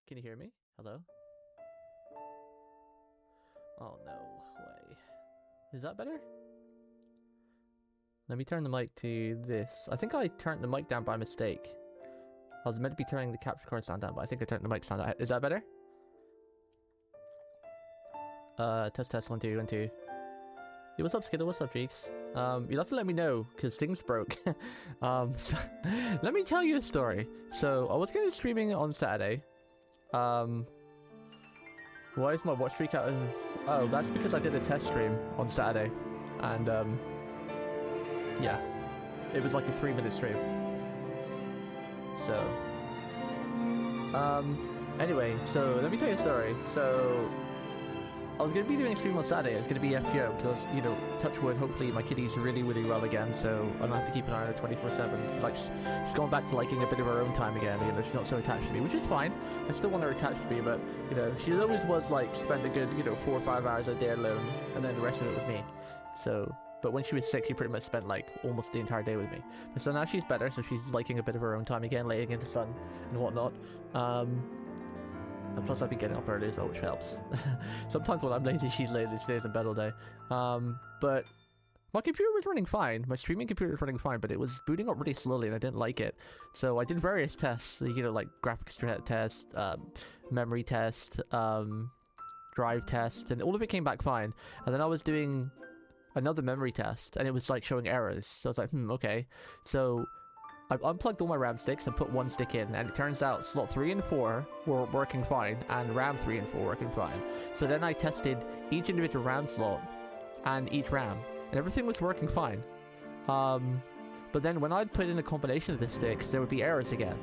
Can you hear me? Hello? Oh, no way. Is that better? Let me turn the mic to this. I think I turned the mic down by mistake. I was meant to be turning the capture card sound down, but I think I turned the mic sound down. Is that better? Test, 1, 2, 1, 2. Hey, what's up, Skittle? What's up, Cheeks? You'll have to let me know, because things broke. So, let me tell you a story. So, I was going to be streaming on Saturday. Why is my watch streak out of... Oh, that's because I did a test stream on Saturday. And, yeah. It was like a 3-minute stream. So... Anyway, so let me tell you a story. So... I was going to be doing a stream on Saturday. It's going to be FGO because, you know, touch wood, hopefully my kitty's really well again, so I don't have to keep an eye on her 24/7. Like, she's going back to liking a bit of her own time again, you know, she's not so attached to me, which is fine. I still want her attached to me, but, you know, she always was, like, spend a good, you know, 4 or 5 hours a day alone, and then the rest of it with me. So, but when she was sick, she pretty much spent, like, almost the entire day with me. But so now she's better, so she's liking a bit of her own time again, laying in the sun and whatnot. And plus I've been getting up early as well, which helps. Sometimes when I'm lazy, she's lazy. She stays in bed all day. But my computer was running fine. My streaming computer was running fine, but it was booting up really slowly and I didn't like it. So I did various tests, you know, like graphics test, memory test, drive test, and all of it came back fine. And then I was doing another memory test and it was like showing errors. So I was like, okay. So I unplugged all my RAM sticks and put one stick in, and it turns out slot 3 and 4 were working fine, and RAM 3 and 4 working fine. So then I tested each individual RAM slot and each RAM, and everything was working fine. But then when I'd put in a combination of the sticks, there would be errors again.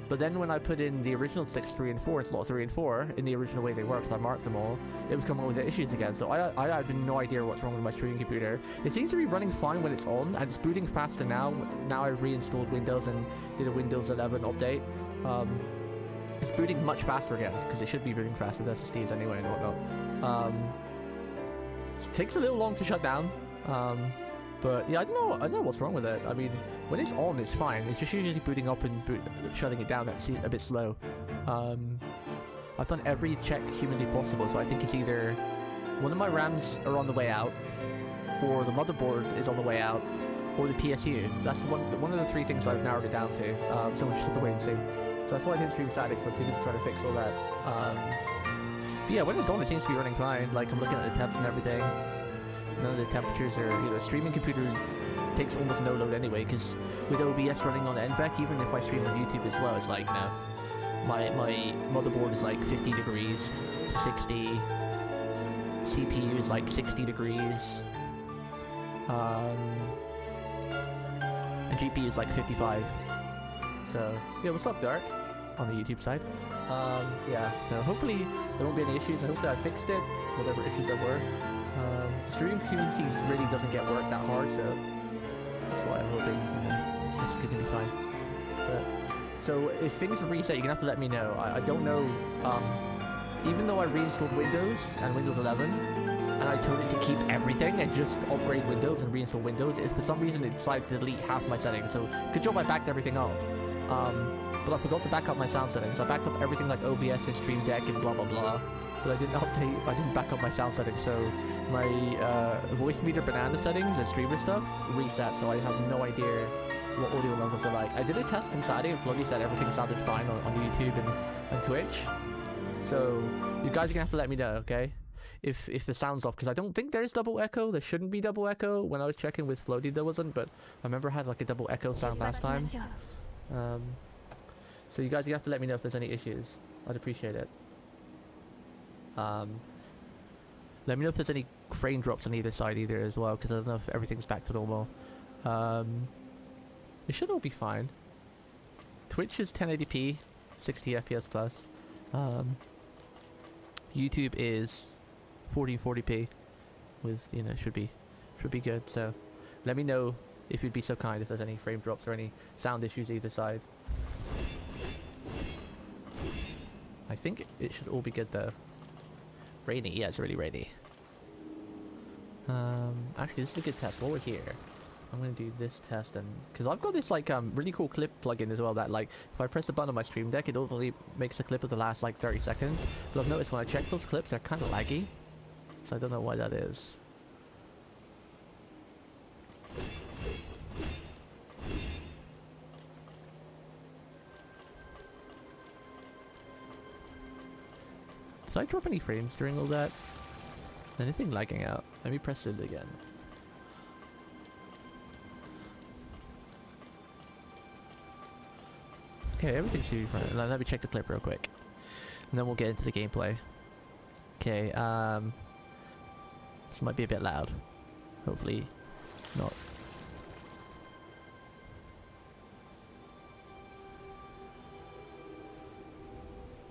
But then when I put in the original sticks 3 and 4, slot 3 and 4, in the original way they were, because I marked them all, it was coming up with the issues again. So I have no idea what's wrong with my streaming computer. It seems to be running fine when it's on, and it's booting faster now. Now I've reinstalled Windows and did a Windows 11 update. It's booting much faster again, because it should be booting fast with SSDs anyway and whatnot. It takes a little long to shut down. But yeah, I don't know what's wrong with it. I mean, when it's on, it's fine. It's just usually booting up and shutting it down that's a bit slow. I've done every check humanly possible, so I think it's either one of my RAMs are on the way out, or the motherboard is on the way out, or the PSU. That's one of the 3 things I've narrowed it down to. So we'll just have to wait and see. So that's why I didn't stream static, so I'm just trying to fix all that. But yeah, when it's on, it seems to be running fine. Like, I'm looking at the temps and everything. None of the temperatures are, you know, streaming computers takes almost no load anyway, because with OBS running on NVEC, even if I stream on YouTube as well, it's like, you know, my motherboard is like 50 degrees to 60, CPU is like 60 degrees, and GPU is like 55. So, yeah, what's up, Dark? On the YouTube side. Yeah, so hopefully there won't be any issues, and hopefully I fixed it, whatever issues there were. The streaming community really doesn't get work that hard, so that's why I'm hoping it's going to be fine. But, so if things reset, you're going to have to let me know. I don't know, even though I reinstalled Windows and Windows 11, and I told it to keep everything and just upgrade Windows and reinstall Windows, it's for some reason it decided to delete half my settings. So good job I backed everything up. But I forgot to back up my sound settings. I backed up everything like OBS and Stream Deck and blah blah blah. But I didn't back up my sound settings, so my voice meter banana settings and streamer stuff reset, so I have no idea what audio levels are like. I did a test on Saturday and Floody said everything sounded fine on YouTube and Twitch. So you guys are gonna have to let me know, okay? If the sound's off, because I don't think there's double echo. There shouldn't be double echo. When I was checking with Floody there wasn't, but I remember I had like a double echo sound last time. So you guys are gonna have to let me know if there's any issues. I'd appreciate it. Let me know if there's any frame drops on either side either as well, because I don't know if everything's back to normal. It should all be fine. Twitch is 1080p, 60 FPS plus. YouTube is 1440p, with, you know, should be good. So let me know if you'd be so kind if there's any frame drops or any sound issues either side. I think it should all be good though. Rainy, yeah, it's really rainy. Actually, this is a good test. While we're here, I'm gonna do this test, and because I've got this like really cool clip plugin as well that like if I press a button on my stream deck, it only makes a clip of the last like 30 seconds. But I've noticed when I check those clips, they're kind of laggy, so I don't know why that is. Did I drop any frames during all that? Anything lagging out? Let me press this again. Okay, everything should be fine. Let me check the clip real quick. And then we'll get into the gameplay. Okay, this might be a bit loud. Hopefully not.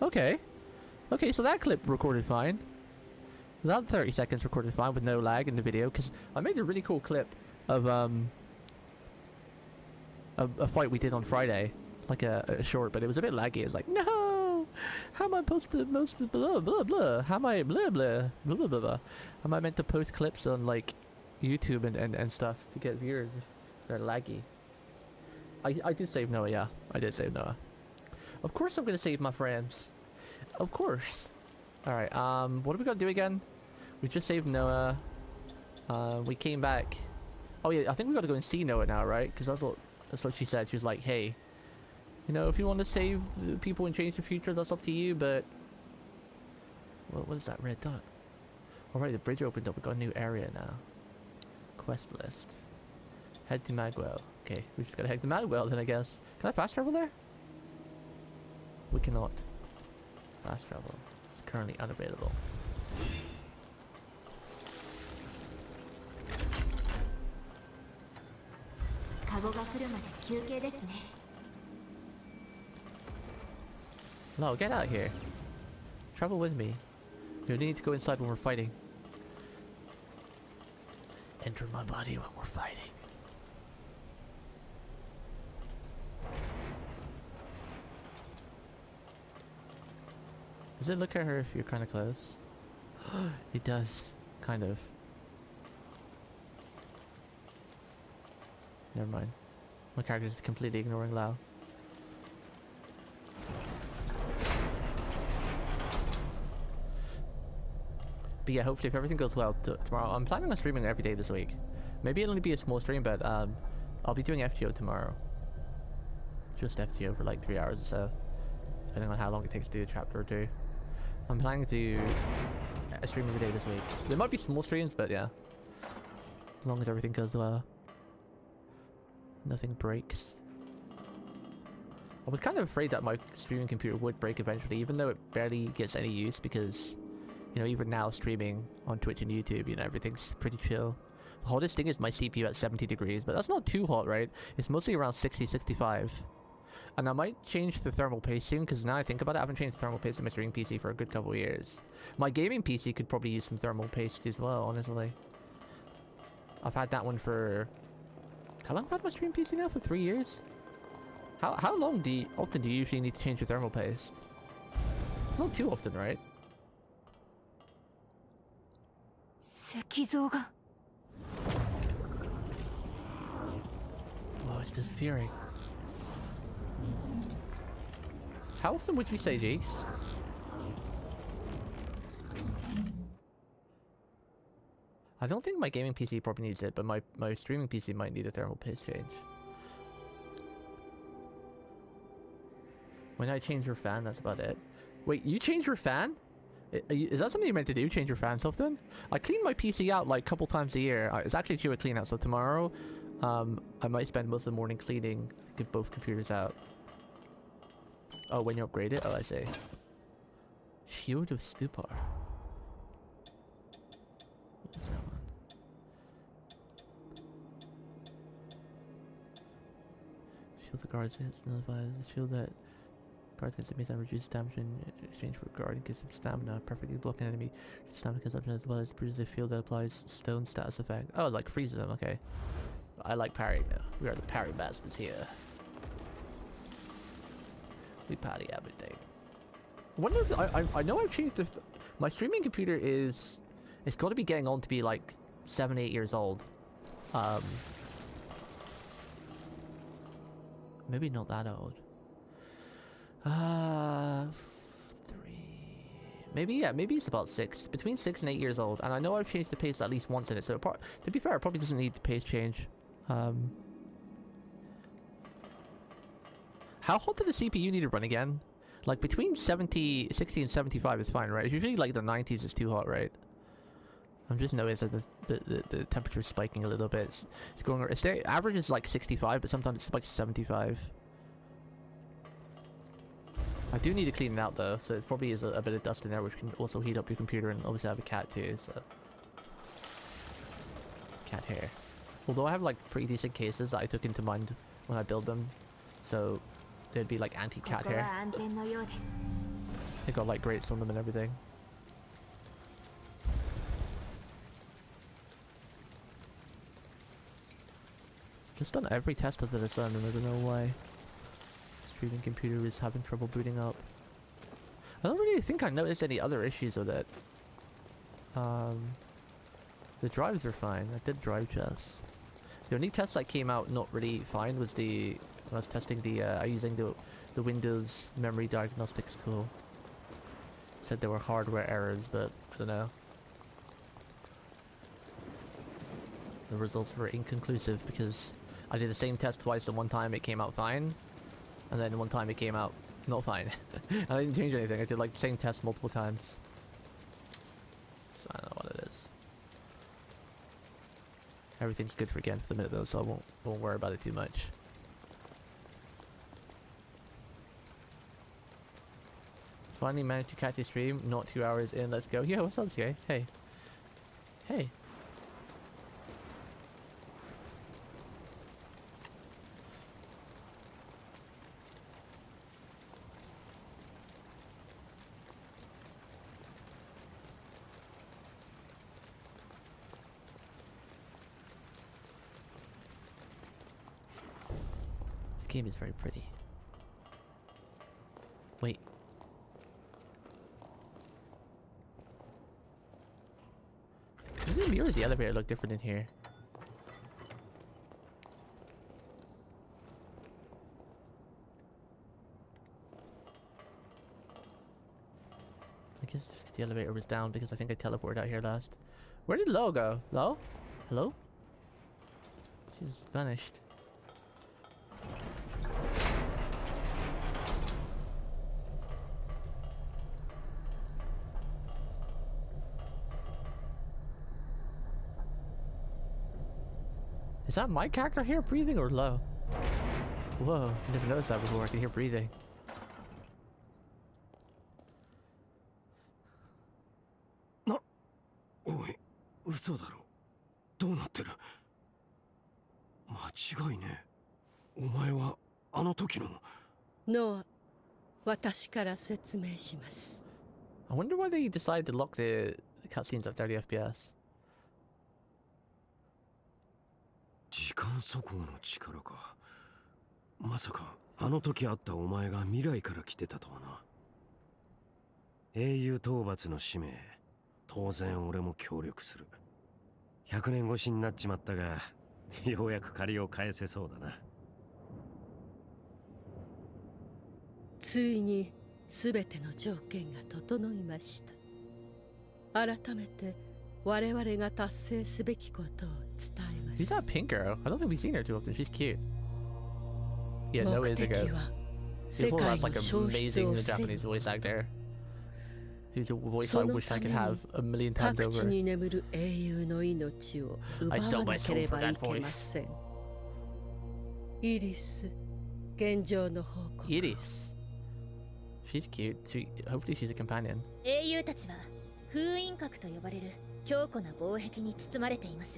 Okay. Okay, so that clip recorded fine. That 30 seconds recorded fine with no lag in the video, because I made a really cool clip of a fight we did on Friday. Like a short, but it was a bit laggy. It's like, no! How am I supposed to blah blah blah? How am I blah blah blah blah blah? How am I meant to post clips on like YouTube and stuff to get viewers if they're laggy? I did save Noah, yeah. I did save Noah. Of course I'm gonna save my friends. Of course. Alright, what do we gotta do again? We just saved Noah. We came back. Oh yeah, I think we gotta go and see Noah now, right? Because that's what she said. She was like, hey, you know, if you want to save the people and change the future, that's up to you, but... What is that red dot? Alright, the bridge opened up. We got a new area now. Quest list. Head to Magwell. Okay, we just gotta head to Magwell then, I guess. Can I fast travel there? We cannot. Fast travel. It's currently unavailable. No, get out of here. Travel with me. You need to go inside when we're fighting. Enter my body when we're fighting. Does it look at her if you're kind of close? It does. Kind of. Never mind. My character is completely ignoring Lao. But yeah, hopefully if everything goes well tomorrow, I'm planning on streaming every day this week. Maybe it'll only be a small stream, but I'll be doing FGO tomorrow. Just FGO for like 3 hours or so, depending on how long it takes to do a chapter or two. I'm planning to do a stream every day this week. There might be small streams, but yeah, as long as everything goes well. Nothing breaks. I was kind of afraid that my streaming computer would break eventually, even though it barely gets any use because, you know, even now streaming on Twitch and YouTube, you know, everything's pretty chill. The hottest thing is my CPU at 70 degrees, but that's not too hot, right? It's mostly around 60, 65. And I might change the thermal paste soon, because now I think about it, I haven't changed thermal paste in my streaming PC for a good couple of years. My gaming PC could probably use some thermal paste as well, honestly. I've had that one for... How long have I had my streaming PC now? For 3 years? How long often do you usually need to change your thermal paste? It's not too often, right? Oh, it's disappearing. How often would you say, Jakes? I don't think my gaming PC probably needs it, but my streaming PC might need a thermal paste change. When I change your fan, that's about it. Wait, you change your fan? Is that something you're meant to do, change your fan so often? I clean my PC out like a couple times a year. It's actually due a clean out, so tomorrow I might spend most of the morning cleaning, get both computers out. Oh, when you upgrade it? Oh, I see. Shield of Stupor. What's that one? Shield the guards hits notifies the shield that guards gets enemies and reduces damage in exchange for guard and gives them stamina, perfectly blocking enemy. Stamina gets up as well as produces a field that applies stone status effect. Oh, it like freezes them, okay. I like parrying now. We are the parry masters here. We parry everything. Wonder if I know I've changed the my streaming computer is it's got to be getting on to be like 7-8 years old. Maybe not that old. 3. Maybe, yeah, maybe it's about 6. Between 6 and 8 years old. And I know I've changed the pace at least once in it, so to be fair, it probably doesn't need the pace change. How hot did the CPU need to run again? Like between 60 and 75 is fine, right? It's usually like the 90s is too hot, right? I'm just noticing the temperature is spiking a little bit. It's going. It's average is like 65, but sometimes it spikes to 75. I do need to clean it out though, so it probably is a bit of dust in there, which can also heat up your computer. And obviously I have a cat too, so cat hair. Although I have like pretty decent cases that I took into mind when I build them, so they'd be like anti-cat hair. They got like grates on them and everything. Just done every test under the sun, and I don't know why. Streaming computer is having trouble booting up. I don't really think I noticed any other issues with it. The drives are fine. I did drive tests. The only test that came out not really fine was when I was testing using the Windows memory diagnostics tool. Said there were hardware errors, but I don't know. The results were inconclusive because I did the same test twice, and one time it came out fine, and then one time it came out not fine. I didn't change anything. I did like the same test multiple times. So I don't know what it is. Everything's good for again for the minute though, so I won't worry about it too much. Finally managed to catch a stream, not 2 hours in. Let's go. Yo, what's up, Jay? Hey. Hey. This game is very pretty. Wait. Is it me or does the elevator look different in here? I guess the elevator was down because I think I teleported out here last. Where did Lo go? Lo? Hello? She's vanished. Is that my character here breathing or Lo? Whoa, I never noticed that before. I can hear breathing. No. Oi, 嘘だろ。どうなってる？間違いね。お前はあの時の。ノア、私から説明します。I wonder why they decided to lock the cutscenes at 30 FPS. 時間速報の力か。まさかあの時あったお前が未来から来てたとはな。英雄討伐の使命、当然俺も協力する。100年越しになっちまったが、ようやく借りを返せそうだな。ついに全ての条件が整いました。改めて我々が達成すべきことを伝えます。She's not pink girl. I don't think we've seen her too often. She's cute. Yeah, no is a good. This one has like an amazing Japanese voice actor. Whose voice I wish I could have a million times over. I sell my soul for that voice. Iris. Iris. She's cute. Hopefully she's a companion. 英雄たちは封印閣と呼ばれる強固な防壁に包まれています。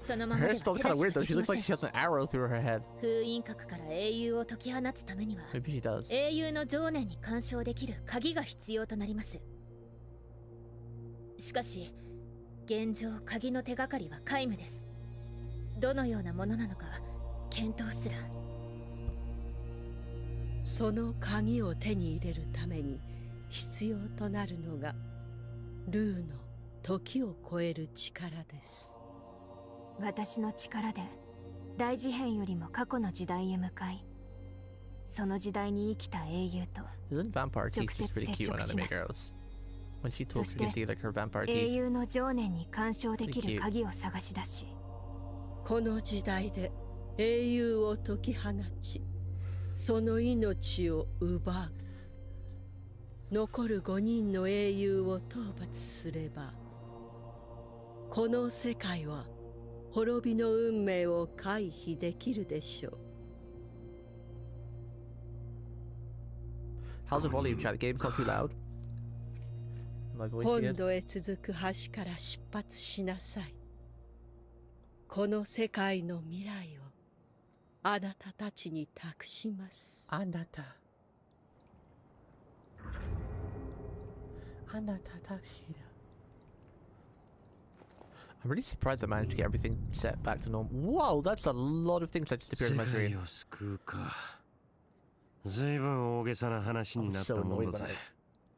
そのままでは Her hair's still kind of weird though. She looks like she has an arrow through her head. 封印閣から英雄を解き放つためには Maybe she does. 英雄の情念に干渉できる鍵が必要となります。しかし現状鍵の手がかりは皆無です。どのようなものなのか検討すら。その鍵を手に入れるために必要となるのがルーの時を超える力です。私の力で大事変よりも過去の時代へ向かいその時代に生きた英雄と Isn't vampire teeth just pretty cute on anime girls? When she talks, you can see like her vampire 英 teeth. 雄の情念に干渉できる鍵を探し出し、この時代で英雄を解き放ち、その命を奪う。残る5人の英雄を討伐すれば、この世界は滅びの運命を回避できるでしょう。How's the volume, chat? The game's not too loud. My voice 本 again. 土へ続く橋から出発しなさい。この世界の未来をあなたたちに託します。Anata. Anata Takshida. I'm really surprised I managed to get everything set back to normal. Whoa, that's a lot of things that just appeared on my 世界 screen. を救うか。随分大げさな話 I にな was った so も annoyed の when だ I ぜ。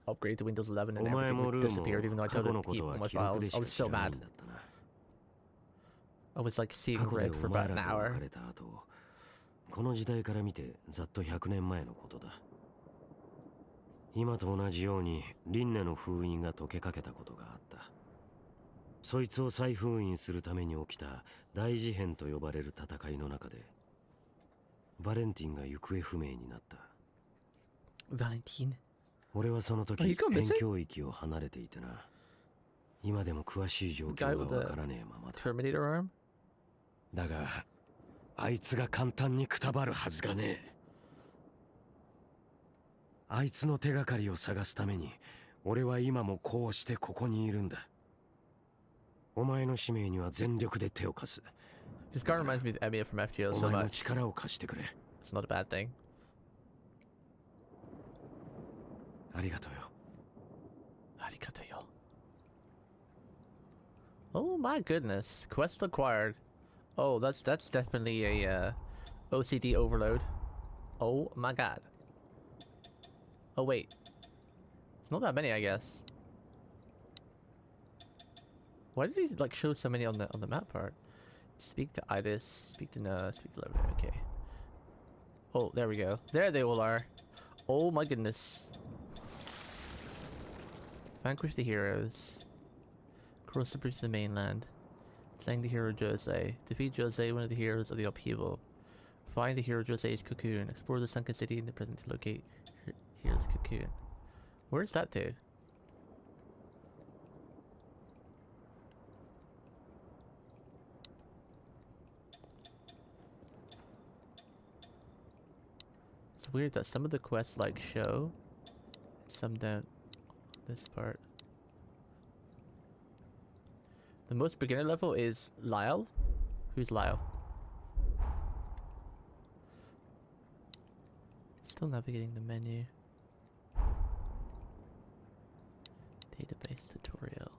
upgraded to Windows 11 and お前 everything も would ルー disappear even though も I 過 told 去 it の to こ keep とは all my 記録 files. で I し was か知 so らない mad. んだったな。 I was like seeing 過去で red for お前 about ら an と別 hour. れた後、この時代から見てざっと100年前のことだ。今と同じように輪廻の封印が解けかけたことがあった。そいつを再封印するために起きた大事変と呼ばれる戦いの中で、バレンティンが行方不明になった。Valentine. 俺はその時 He's gone 辺 missing? 境域を離れていてな。今でも詳しい状 The guy 況 with がわ the からねえままだ。 Terminator arm? だが、あいつが簡単にくたばるはずがねえ。あいつの手がかりを探すために、俺は今もこうしてここにいるんだ。お前の使命には全力で手を貸す。 This guy reminds me of Emiya from FGO お so 前も much. 力を貸してくれ。It's not a bad thing. ありがとうよ。 Arigato. Oh my goodness. Quest acquired. Oh, that's definitely a OCD overload. Oh my god. Oh wait. Not that many, I guess. Why did he like show so many on the map part? Speak to Idis, speak to Noah, speak to Lebanon. Okay. Oh, there we go. There they all are. Oh my goodness. Vanquish the heroes. Cross the bridge to the mainland. Slaying the hero Jose. Defeat Jose, one of the heroes of the upheaval. Find the hero Jose's cocoon. Explore the sunken city in the present to locate hero's cocoon. Where's that to? It's weird that some of the quests like show, some don't. This part. The most beginner level is Lyle. Who's Lyle? Still navigating the menu. Database tutorial.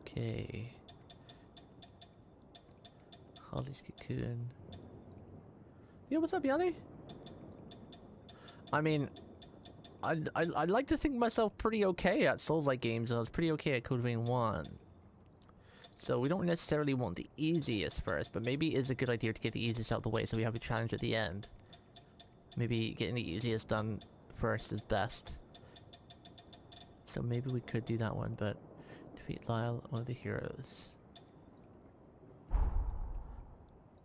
Okay. Holly's cocoon. Yeah, what's up, Yanni? I mean, I like to think myself pretty okay at Souls-like games, and I was pretty okay at Code Vein 1. So we don't necessarily want the easiest first, but maybe it's a good idea to get the easiest out of the way so we have a challenge at the end. Maybe getting the easiest done first is best. So maybe we could do that one, but defeat Lyle, one of the heroes.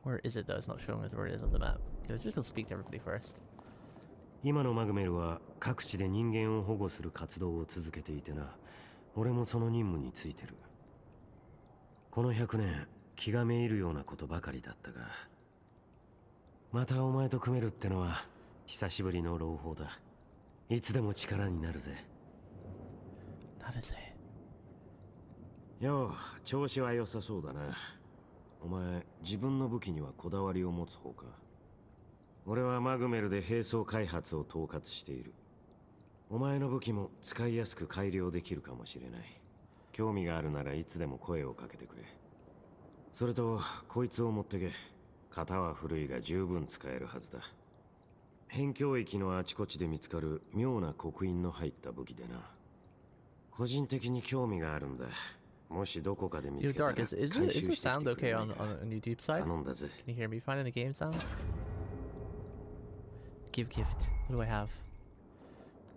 Where is it though? It's not showing us where it is on the map. Okay, let's just go speak to everybody first. 今のマグメルは各地で人間を保護する活動を続けていてな。俺もその任務についてる。この100年、気がめいるようなことばかりだったが、またお前と組めるってのは久しぶりの朗報だ。いつでも力になるぜ。なるぜ。よう、調子は良さそうだな。お前、自分の武器にはこだわりを持つ方か。俺はマグメルで兵装開発を統括している。お前の武器も使いやすく改良できるかもしれない。興味があるならいつでも声をかけてくれ。それと、こいつを持ってけ。型は古いが十分使えるはずだ。辺境域のあちこちで見つかる妙な刻印の入った武器でな。個人的に興味があるんだ。もしどこかで見 You're つけたら dark. Is 回 the 収してき sound てく okay れない on か on YouTube side? 頼んだぜ。 Can you hear me fine in the game sound? Give gift. What do I have?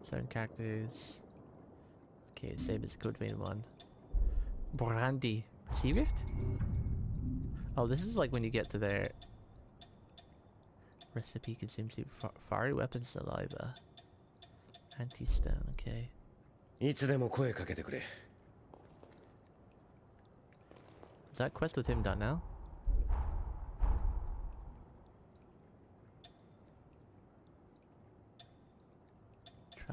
Certain characters. Okay, save as code vein 1. Brandy. Receive gift? Oh, this is like when you get to their recipe consumes fiery weapon saliva. Anti-stun, okay. いつでも声かけてくれ。 Is that quest with him done now?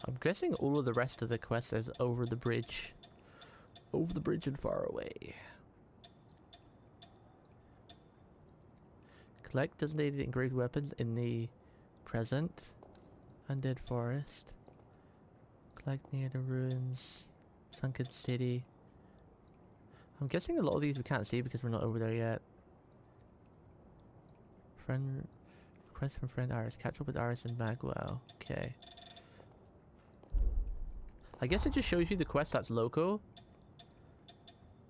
I'm guessing all of the rest of the quest is over the bridge. Over the bridge and far away. Collect designated engraved weapons in the present undead forest. Collect near the ruins. Sunken city. I'm guessing a lot of these we can't see because we're not over there yet. Friend request from friend Iris. Catch up with Iris and Magwell. Okay. I guess it just shows you the quest that's local.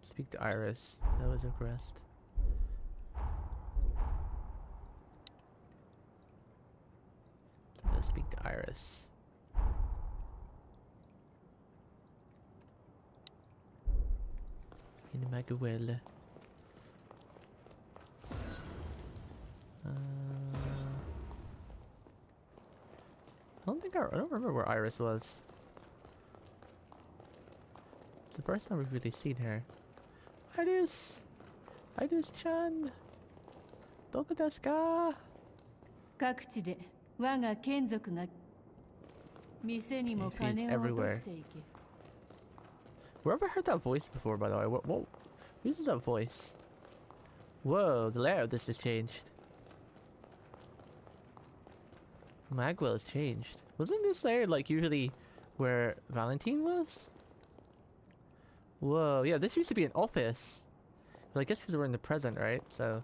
Speak to Iris. That was a request. Let's speak to Iris. In Magwell. I don't remember where Iris was. It's the first time we've really seen her. Iris! Iris-chan! Doku desu ka? 各地で我が眷属が店にも金を落としていけ。 Where have I heard that voice before, by the way? What uses that voice? Whoa, the layout of this has changed. Magwell has changed. Wasn't this layer like usually where Valentine was? Whoa, yeah, this used to be an office. Well, I guess because we're in the present, right? So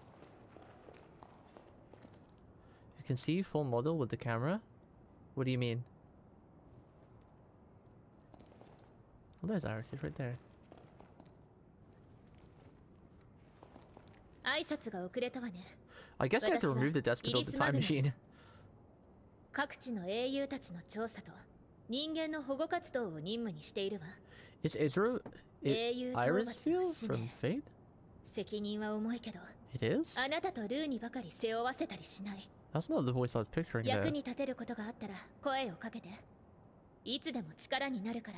you can see full model with the camera. What do you mean? Oh, there's Iris. She's right there. 挨拶が遅れたわね。 I guess I have to remove the desk to build the time machine. 各地の英雄たちの調査と人間の保護活動を任務にしているわ。 Is Iris Field from Fate? 責任は重いけど、 It is? あなたとルーにばかり背負わせたりしない。 That's not the voice I was picturing 役 there. に立てることがあったら声をかけて。いつでも力になるから。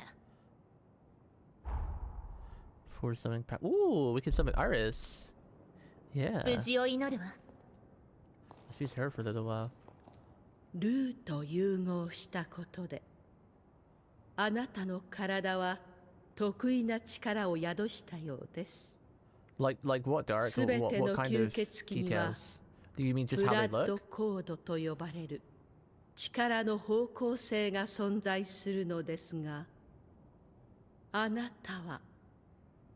For summoning power. Ooh, we can summon Iris. Yeah. 無事を祈るわ。 Let's use her for a little while. ルーと融合したことで、あなたの体は得意な力を宿したようです。Like what, Dark? すべ What ての kind 吸 of 血鬼には details? Do you mean just ブ how ラ they ッド look? コードと呼ばれる力の方向性が存在するのですが、あなたは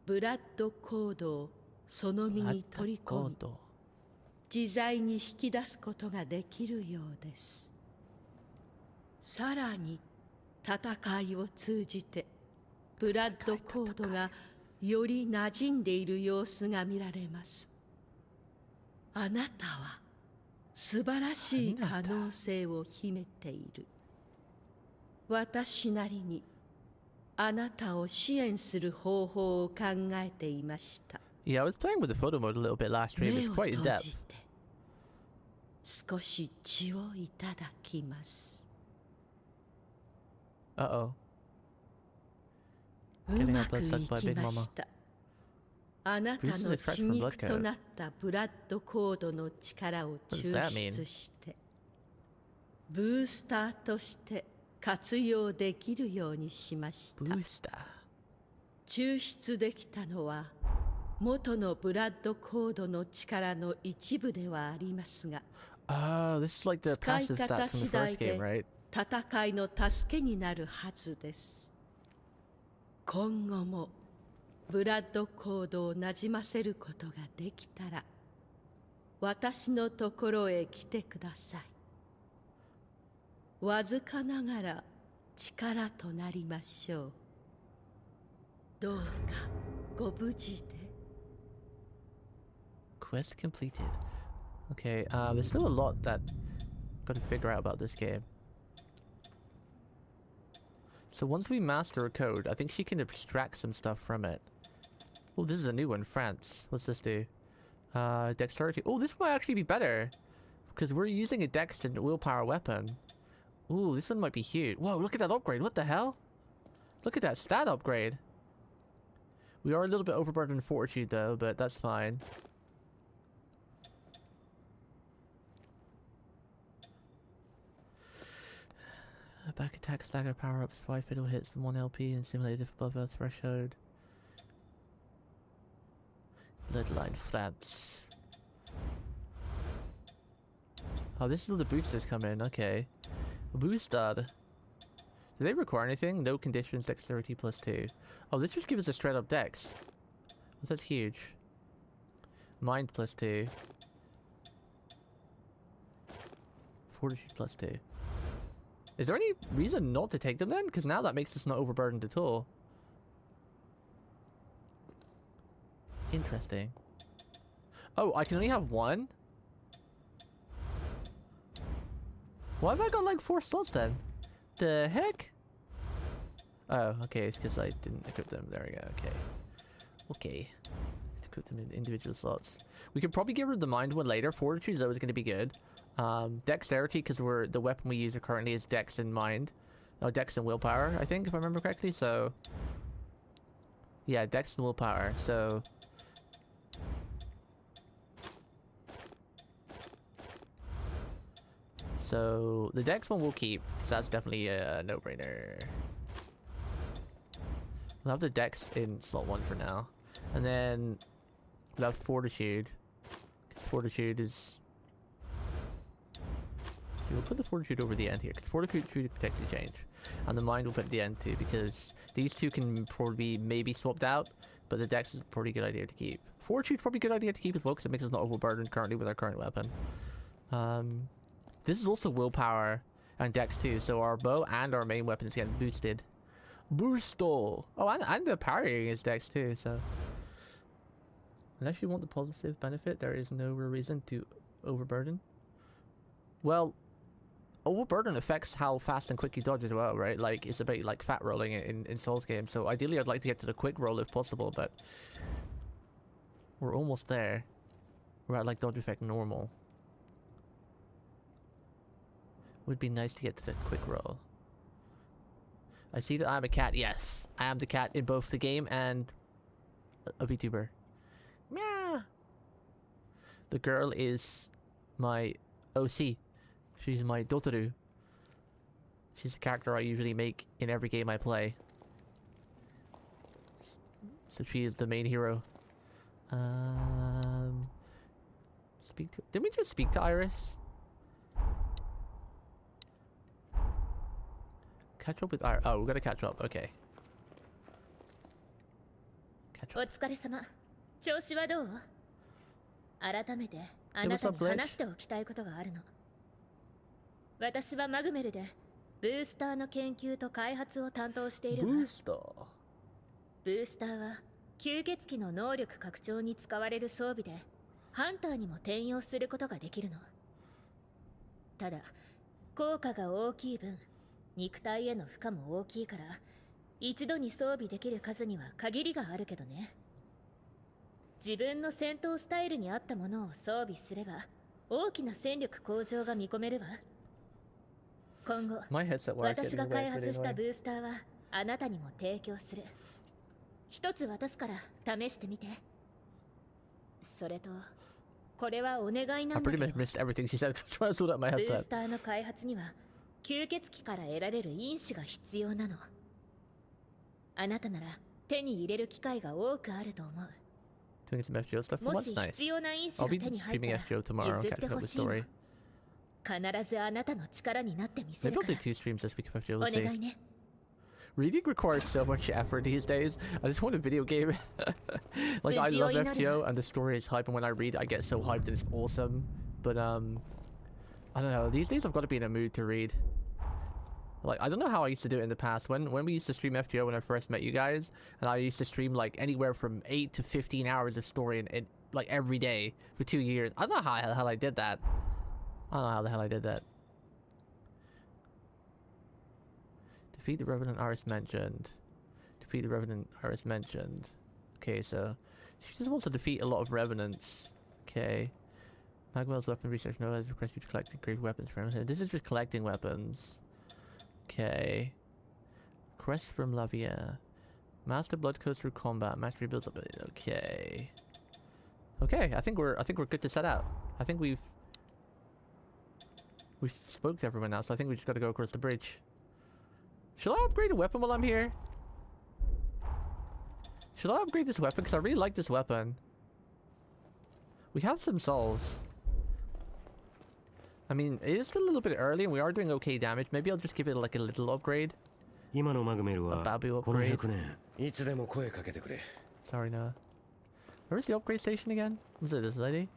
ブラッドコードをその身に取り込み、自在に引き出すことができるようです。さらに戦いを通じてブラッドコードがより馴染んでいる様子が見られます。あなたは素晴らしい可能性を秘めている。私なりにあなたを支援する方法を考えていました。Yeah, I was playing with the photo mode a little bit last stream. 目 It's を quite in 閉じ depth. て少し血をいただきます。 Uh-oh. う Getting ま our く blood い sucked by き Big ま Mama. した。あなたの血肉となったブラッドコードの力を抽出してブースターとして活用できるようにしました。 Booster. 抽出できたのは元のブラッドコードの力の一部ではありますが、 Oh, this is like the 使い passive 方 stats from 次 the 第 first で game, right? 戦いの助けになるはずです。今後もブラッドコードをなじませることができたら私のところへ来てください。わずかながら力となりましょう。どうかご無事で。 Quest completed. Okay, there's still a lot that got to figure out about this game. So once we master a code, I think she can abstract some stuff from it. Oh, this is a new one, France. What's this do? Dexterity. Oh, this might actually be better. Because we're using a dex and willpower weapon. Ooh, this one might be huge. Whoa, look at that upgrade. What the hell? Look at that stat upgrade. We are a little bit overburdened in fortitude though, but that's fine. Back attack stagger power-ups, 5 fatal hits and 1 LP and simulated if above a threshold. Bloodline France. Oh, this is where the boosters come in, okay. Booster. Do they require anything? No conditions, dexterity +2. Oh, this just gives us a straight up dex. Oh, that's huge. Mind +2. Fortitude +2. Is there any reason not to take them then? Because now that makes us not overburdened at all. Interesting. Oh, I can only have one? Why have I got like 4 slots then? The heck? Oh, okay, it's because I didn't equip them. There we go, okay. Okay. Equip them in individual slots. We could probably get rid of the mind one later. Fortitude is always going to be good. Dexterity, because the weapon we use currently is dex and mind. No, dex and willpower, I think, if I remember correctly. So, yeah, dex and willpower. So, the dex one we'll keep, because that's definitely a no-brainer. We'll have the dex in slot 1 for now, and then we'll have fortitude. Because fortitude is. We'll put the fortitude over the end here, because fortitude could potentially change. And the mind we'll put at the end too, because these two can probably be maybe swapped out, but the dex is a pretty good idea to keep. Fortitude's probably a good idea to keep as well, because it makes us not overburdened currently with our current weapon. This is also willpower and dex too, so our bow and our main weapons get boosted. Boosto! Oh, and the parrying is dex too, so. Unless you want the positive benefit, there is no real reason to overburden. Well, overburden affects how fast and quick you dodge as well, right? Like, it's about like fat rolling in Souls games. So ideally I'd like to get to the quick roll if possible, but we're almost there. We're at like dodge effect normal. Would be nice to get to the quick roll. I see that I'm a cat. Yes, I am the cat in both the game and a VTuber. Meow. The girl is my OC. She's my Dotoru. She's the character I usually make in every game I play. So she is the main hero. Speak to. Didn't we just speak to Iris? Catch up with Iris. Oh, we're gonna catch up. Okay. Catch up. お疲れ様。調子はどう？改めてあなたに話しておきたいことがあるの。私はマグメルでブースターの研究と開発を担当しているわ。ブースターは吸血鬼の能力拡張に使われる装備でハンターにも転用することができるの。ただ効果が大きい分肉体への負荷も大きいから一度に装備できる数には限りがあるけどね。自分の戦闘スタイルに合ったものを装備すれば大きな戦力向上が見込めるわ。今後、私が開発したブースターはあなたにも提供する。一つ渡すから試してみて。それと、これはお願いなんだけど。ブースターの開発には吸血鬼から得られる因子が必要なの。あなたなら手に入れる機会が多くあると思う。もし必要な因子が手に入ったら譲ってほしいの。必ずあなたの力になってみせるから。お願いね。Reading requires so much effort these days. I just want a video game. Like, I love FGO and the story is hype, and when I read I get so hyped and it's awesome. But I don't know, these days I've got to be in a mood to read. Like, I don't know how I used to do it in the past. When we used to stream FGO when I first met you guys, and I used to stream like anywhere from 8 to 15 hours of story in like every day for 2 years. I don't know how the hell I did that. I don't know how the hell I did that. Defeat the Revenant Iris mentioned. Defeat the Revenant Iris mentioned. Okay, so she just wants to defeat a lot of Revenants. Okay. Magwell's weapon research no has requested you to collect and create weapons from him. This is just collecting weapons. Okay. Quest from Lavia. Master blood codes through combat. Mastery builds up. Okay. Okay, I think we're good to set out. I think we've spoke to everyone now, so I think we just gotta go across the bridge. Should I upgrade a weapon while I'm here? Should I upgrade this weapon? Because I really like this weapon. We have some souls. I mean, it is still a little bit early and we are doing okay damage. Maybe I'll just give it like a little upgrade. A Babu upgrade. Sorry, Noah. Where's the upgrade station again? Was it this lady?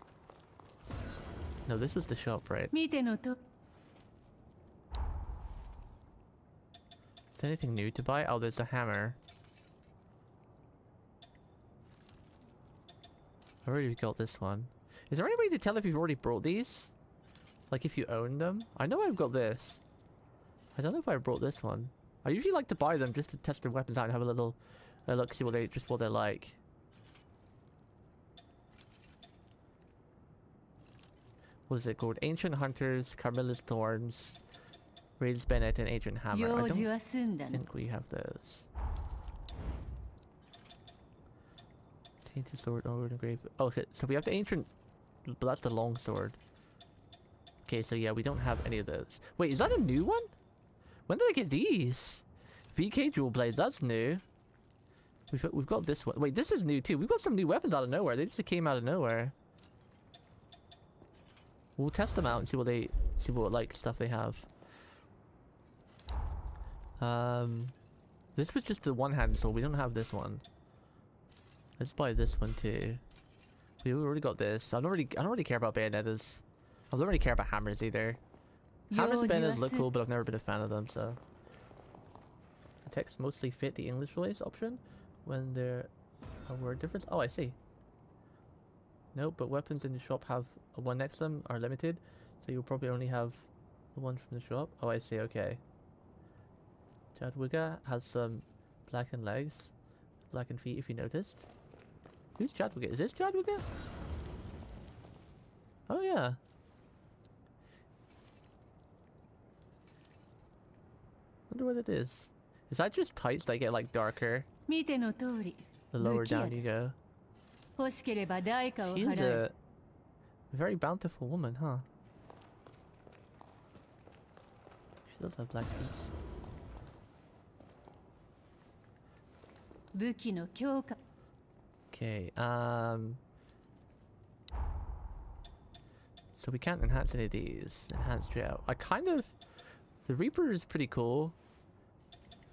No, this was the shop, right? Is there anything new to buy? Oh, there's a hammer. I already got this one. Is there any way to tell if you've already brought these? Like if you own them? I know I've got this. I don't know if I brought this one. I usually like to buy them just to test their weapons out and have a little look, see what they're like. What is it called? Ancient Hunters, Carmilla's Thorns, Raid's Bennett, and Ancient Hammer. I don't think we have those. Tainted Sword, Overwood Grave. Oh, okay, so we have the Ancient, but that's the long sword. Okay, so yeah, we don't have any of those. Wait, is that a new one? When did I get these? VK Jewel Blades, that's new. We've got this one. Wait, this is new too. We've got some new weapons out of nowhere. They just came out of nowhere. We'll test them out and see what like stuff they have. This was just the one-handed sword. We don't have this one. Let's buy this one too. We already got this. I don't really care about bayonettas. I don't really care about hammers either. Hammers and bayonettas look cool, but I've never been a fan of them, so. The text mostly fit the English voice option when there a word difference. Oh, I see. Nope, but weapons in the shop have a one next to them are limited, so you'll probably only have the one from the shop. Oh, I see, okay. Jadwiga has some blackened legs, blackened feet if you noticed. Who's Jadwiga? Is this Jadwiga? Oh yeah. Wonder what it is. Is that just tights that get like darker the lower down you go? She's a very bountiful woman, huh? She does have black feet. Okay, so we can't enhance any of these. Enhance drought. The Reaper is pretty cool,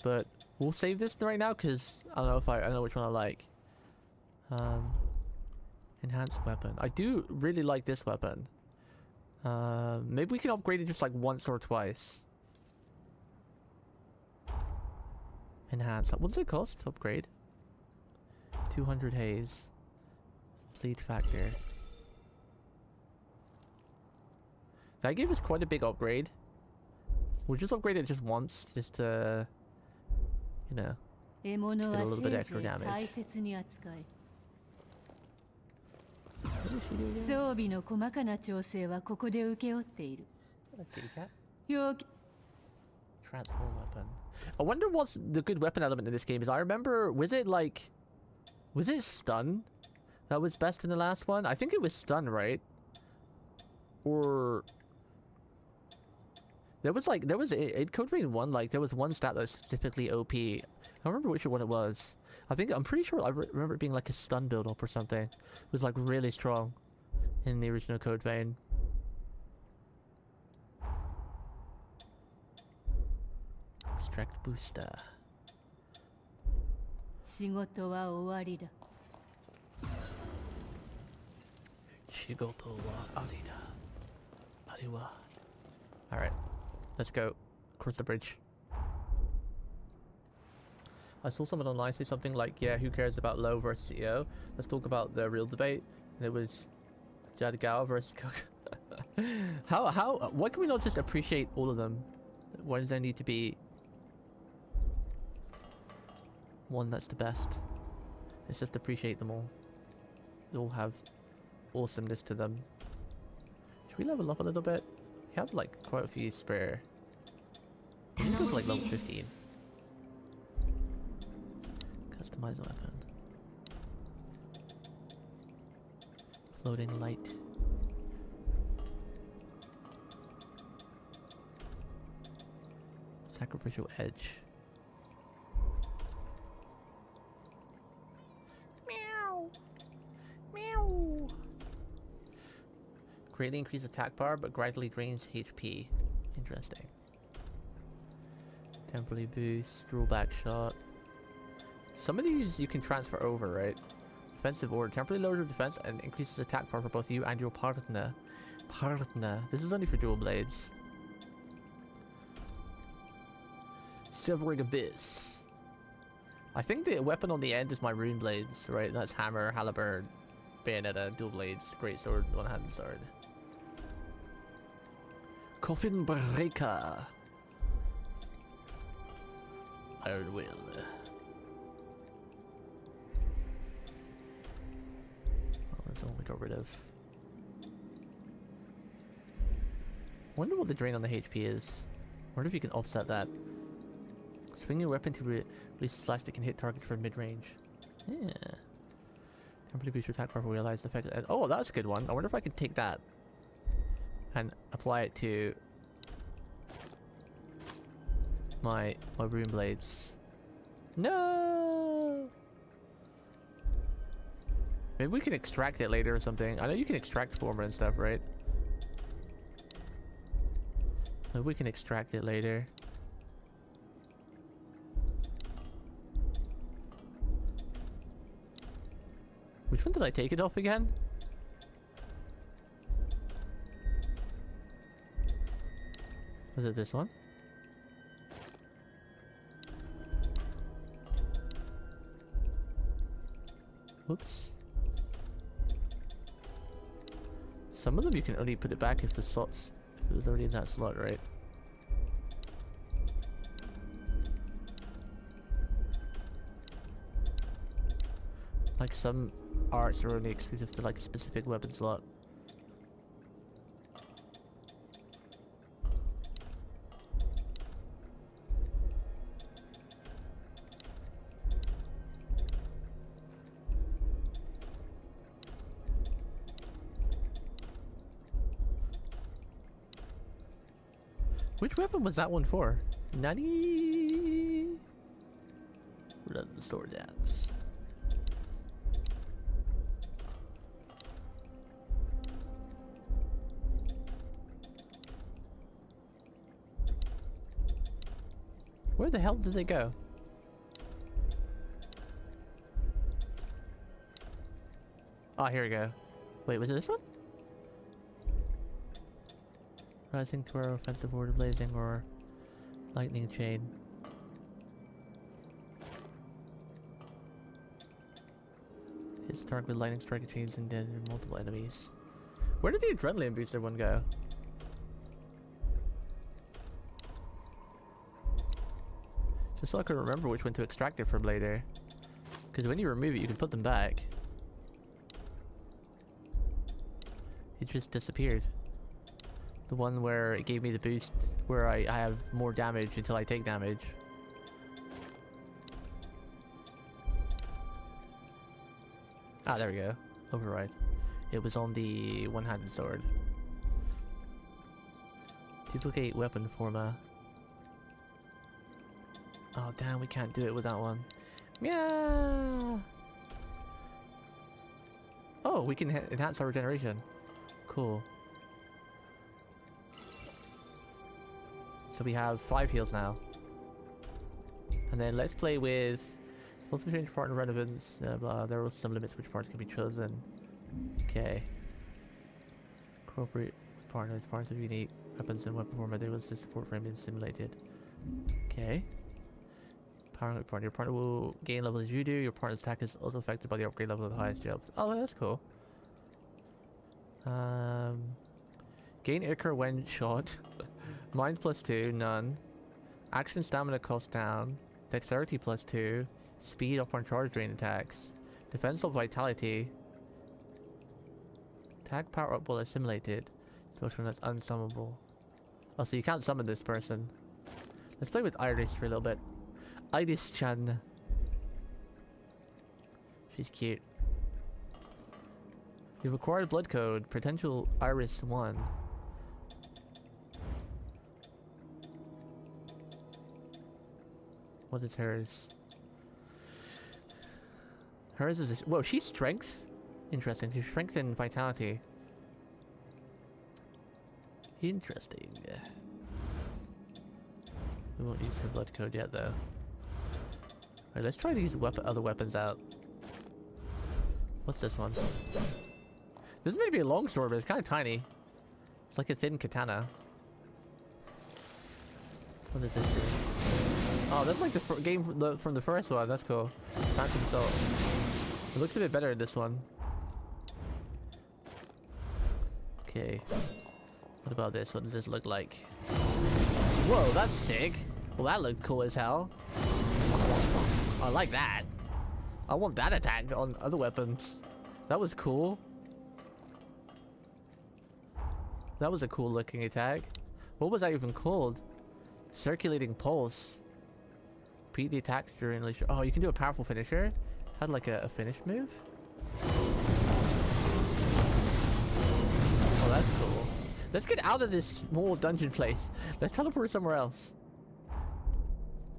but we'll save this right now because I don't know I know which one I like. Enhanced weapon. I do really like this weapon. Maybe we can upgrade it just like once or twice. Enhance. What's it cost to upgrade? 200 haze. Bleed factor. That gave us quite a big upgrade. We'll just upgrade it just once, just to, you know, get a little bit extra damage. What did she do again? Transform weapon. I wonder what's the good weapon element in this game is. I remember, was it stun that was best in the last one? I think it was stun, right? Or there was in Code Vein 1, like there was one stat that was specifically OP. I don't remember which one it was. I'm pretty sure I remember it being like a stun build up or something. It was like really strong in the original Code Vein. Extract booster. Alright, let's go across the bridge. I saw someone online say something like, yeah, who cares about Low versus EO? Let's talk about the real debate. And it was Jadagawa versus Cook. Why can we not just appreciate all of them? Why does there need to be one that's the best? Let's just appreciate them all. They all have awesomeness to them. Should we level up a little bit? We have like quite a few spare. Let's go to like level 15. Customize weapon. Floating light. Sacrificial edge. Meow. Meow. Greatly increase attack power, but gradually drains HP. Interesting. Temporary boost, rollback shot. Some of these you can transfer over, right? Defensive order. Temporarily lowers your defense and increases attack power for both you and your partner. This is only for dual blades. Silvering Abyss. I think the weapon on the end is my rune blades, right? That's hammer, halberd, bayonetta, dual blades, great sword, one-handed sword. Coffin Breaker. Iron Will. Oh, that's all we got rid of. Wonder what the drain on the HP is. Wonder if you can offset that. Swing your weapon to release a slash that can hit target from mid-range. Yeah. Temporarily boost your attack power, realize the effect. Oh, that's a good one. I wonder if I can take that and apply it to my rune blades. No. Maybe we can extract it later or something. I know you can extract former and stuff, right? Maybe we can extract it later. Which one did I take it off again? Was it this one? Whoops. Some of them you can only put it back if the slots, if it was already in that slot, right? Like some arts are only exclusive to like a specific weapon slot. Which weapon was that one for? Nani? Run the sword dance. Where the hell did they go? Oh, here we go. Wait, was it this one? Rising Throw, Offensive Order Blazing, or Lightning Chain. Hits target with lightning strike chains and dead multiple enemies. Where did the adrenaline booster one go? Just so I can remember which one to extract it from later. Because when you remove it, you can put them back. It just disappeared. The one where it gave me the boost, where I have more damage until I take damage. Ah, there we go. Override. It was on the one-handed sword. Duplicate weapon format. Oh damn, we can't do it with that one. Meow! Oh, we can enhance our regeneration. Cool. So we have 5 heals now. And then let's play with multiple change partner relevance. Blah. There are some limits which parts can be chosen. Okay. Appropriate partners. Parts of unique weapons and weapon format. They will assist support frame being simulated. Okay. Power your partner. Your partner will gain level as you do. Your partner's attack is also affected by the upgrade level of the highest jump. Oh, that's cool. Gain Ichor when shot. Mind +2, none. Action stamina cost down. Dexterity +2. Speed up on charge drain attacks. Defense of vitality. Attack power up while assimilated. Social that's unsummable. Oh, so you can't summon this person. Let's play with Iris for a little bit. Iris-chan. She's cute. You've acquired blood code. Potential Iris 1. What is hers? Hers is this. Whoa, she's strength? Interesting. She's strength and vitality. Interesting. We won't use her blood code yet, though. Alright, let's try these other weapons out. What's this one? This is meant to be a longsword, but it's kind of tiny. It's like a thin katana. What is this do? Oh, that's like the game from the first one. That's cool. Phantom Assault. It looks a bit better in this one. Okay. What about this? What does this look like? Whoa, that's sick. Well, that looked cool as hell. I like that. I want that attack on other weapons. That was cool. That was a cool looking attack. What was that even called? Circulating pulse. Repeat the attack during leisure. Oh, you can do a powerful finisher. Had like a finish move. Oh, that's cool. Let's get out of this small dungeon place. Let's teleport somewhere else.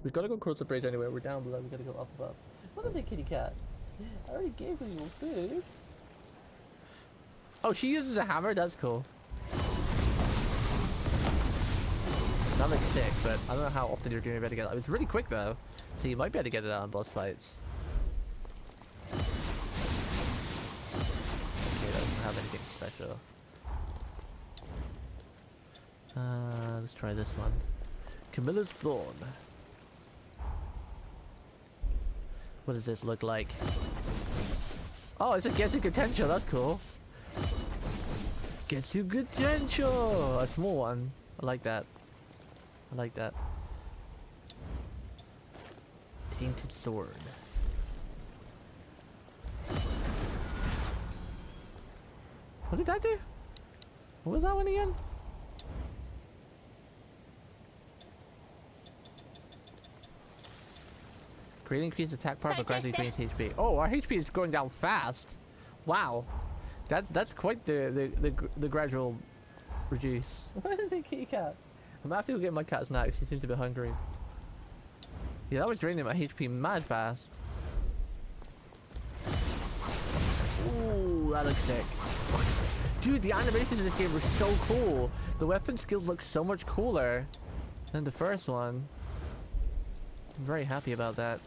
We've got to go across the bridge anyway. We're down below. We got to go up above. What is a kitty cat? I already gave her your food. Oh, she uses a hammer? That's cool. That looks sick, but I don't know how often you're going to be able to get it. It was really quick though, so you might be able to get it out on boss fights. Okay, that doesn't have anything special. Let's try this one. Camilla's Thorn. What does this look like? Oh, it's a Getsuga Tensho, that's cool. Getsuga Tensho! A small one. I like that. I like that. Tainted Sword. What did that do? What was that one again? Greatly increased attack power but gradually drains HP. Oh, our HP is going down fast. Wow. That's quite the gradual reduce. What is a kitty cat? I'm gonna have to go get my cat snack. She seems a bit hungry. Yeah, that was draining my HP mad fast. Ooh, that looks sick. Dude, the animations in this game were so cool. The weapon skills look so much cooler than the first one. I'm very happy about that.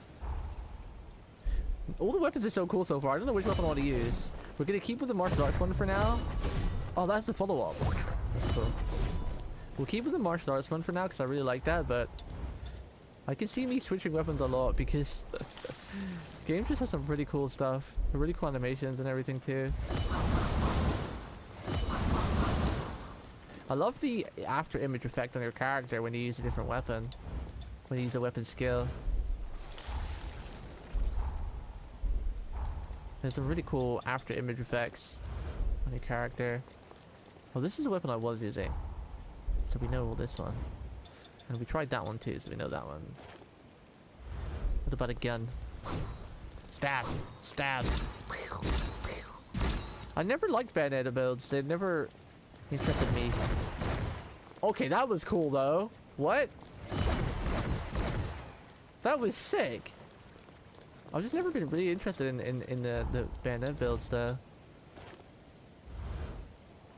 All the weapons are so cool so far. I don't know which weapon I want to use. We're gonna keep with the martial arts one for now. Oh, that's the follow-up. That's cool. We'll keep with the martial arts one for now because I really like that, but I can see me switching weapons a lot because the game just has some pretty cool stuff. Really cool animations and everything too. I love the after image effect on your character when you use a different weapon. When you use a weapon skill. There's some really cool after image effects on your character. Well, this is a weapon I was using. So we know this one. And we tried that one too, so we know that one. What about a gun? Stab! Stab! I never liked Bayonetta builds. They never interested me. Okay, that was cool though. What? That was sick. I've just never been really interested in the Bayonetta builds though.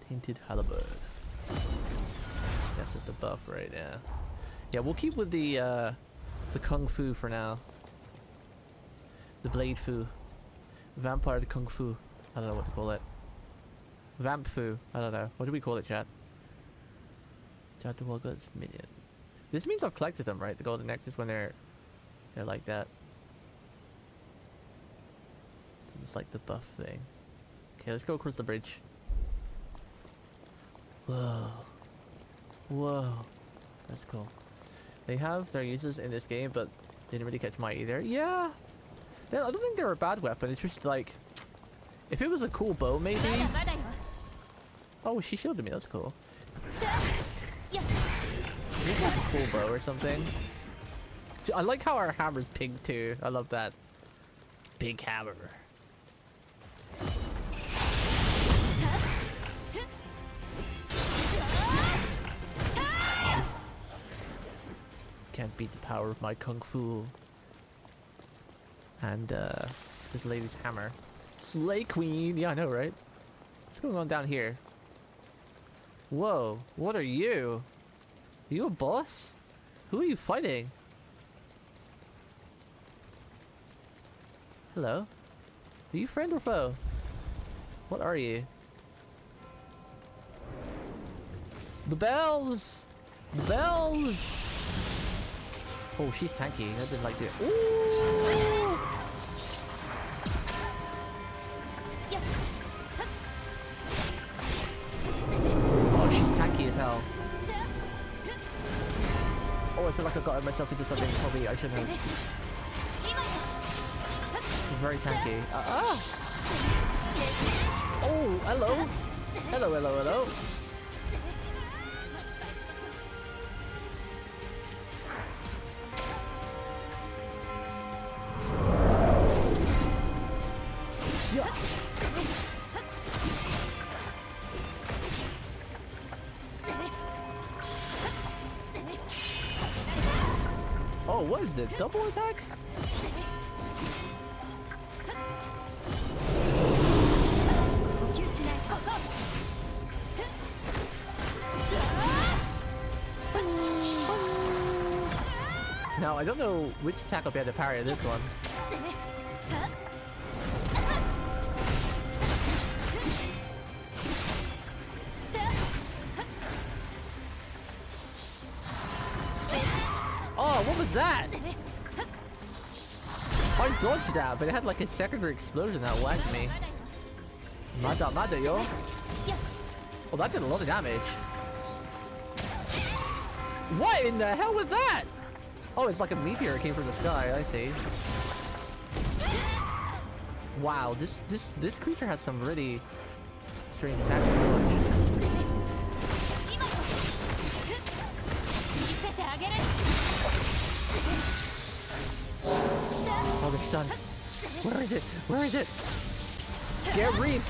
Tainted Halberd. That's just a buff right now. Yeah, we'll keep with the Kung Fu for now. The Blade Fu. Vampire Kung Fu. I don't know what to call it. Vamp Fu. I don't know. What do we call it, chat? Chat to Walgut's minion. This means I've collected them, right? The golden nectars when they're They're like that. This is like the buff thing. Okay, let's go across the bridge. Whoa. Whoa. That's cool. They have their uses in this game, but didn't really catch my either. Yeah. I don't think they're a bad weapon. It's just like, if it was a cool bow, maybe. Oh, she shielded me. That's cool. It's like a cool bow or something. I like how our hammer's pink too. I love that. Big hammer. Can't beat the power of my kung fu. And this lady's hammer. Slay Queen! Yeah, I know, right? What's going on down here? Whoa, what are you? Are you a boss? Who are you fighting? Hello? Are you friend or foe? What are you? The bells! The bells! Oh, she's tanky. I didn't like it. Ooh! Oh, she's tanky as hell. Oh, I feel like I got myself into something probably I shouldn't have. She's very tanky. Oh, hello. Hello, hello, hello. Oh, what is this? Double attack? Now, I don't know which attack I'll be able to parry this one. Oh, what was that? I dodged that, but it had like a secondary explosion that whacked me. Mada, yo. Oh, that did a lot of damage. What in the hell was that? Oh, it's like a meteor came from the sky. I see. Wow, this creature has some really strange attacks to dodge. Oh, they're stunned. Where is it? Where is it? Get reaped!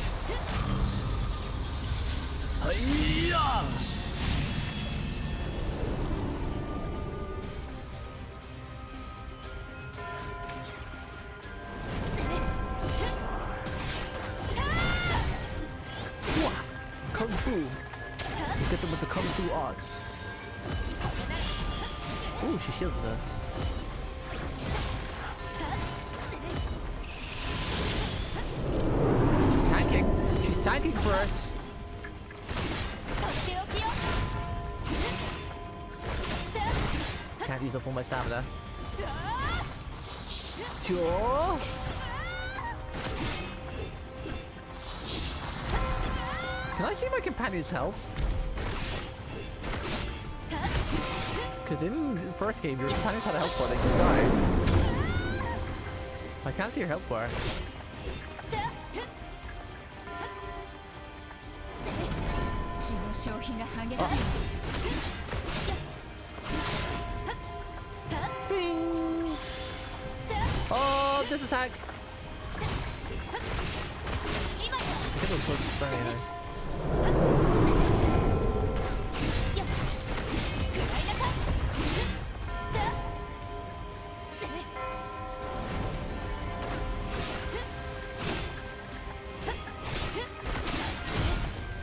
Hi-ya! Kung Fu. You get them with the Kung Fu arts. Ooh, she shielded us. She's tanking. She's tanking for us. Can't use up all my stamina. Sure. Can I see my companion's health? Because in the first game, your companions had a health bar, they could die. I can't see your health bar. Bing! Oh, this attack! I think it was supposed to stun anyway.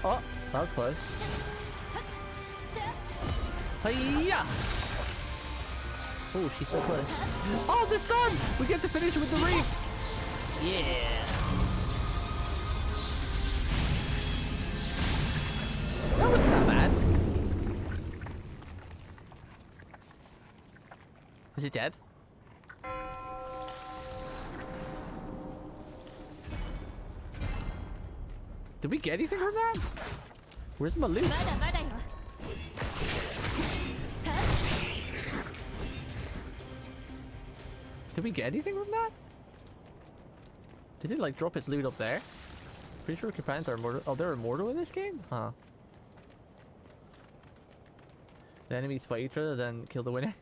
Oh, that was close. Hiya! Oh, she's so close. Oh, this done! We get to finish with the reef! Yeah! That wasn't that bad. Is it dead? Did we get anything from that? Where's my loot? まだまだよ。 Did we get anything from that? Did it like drop its loot up there? Pretty sure companions are immortal. Oh, they're immortal in this game? Huh. The enemies fight each other, then kill the winner.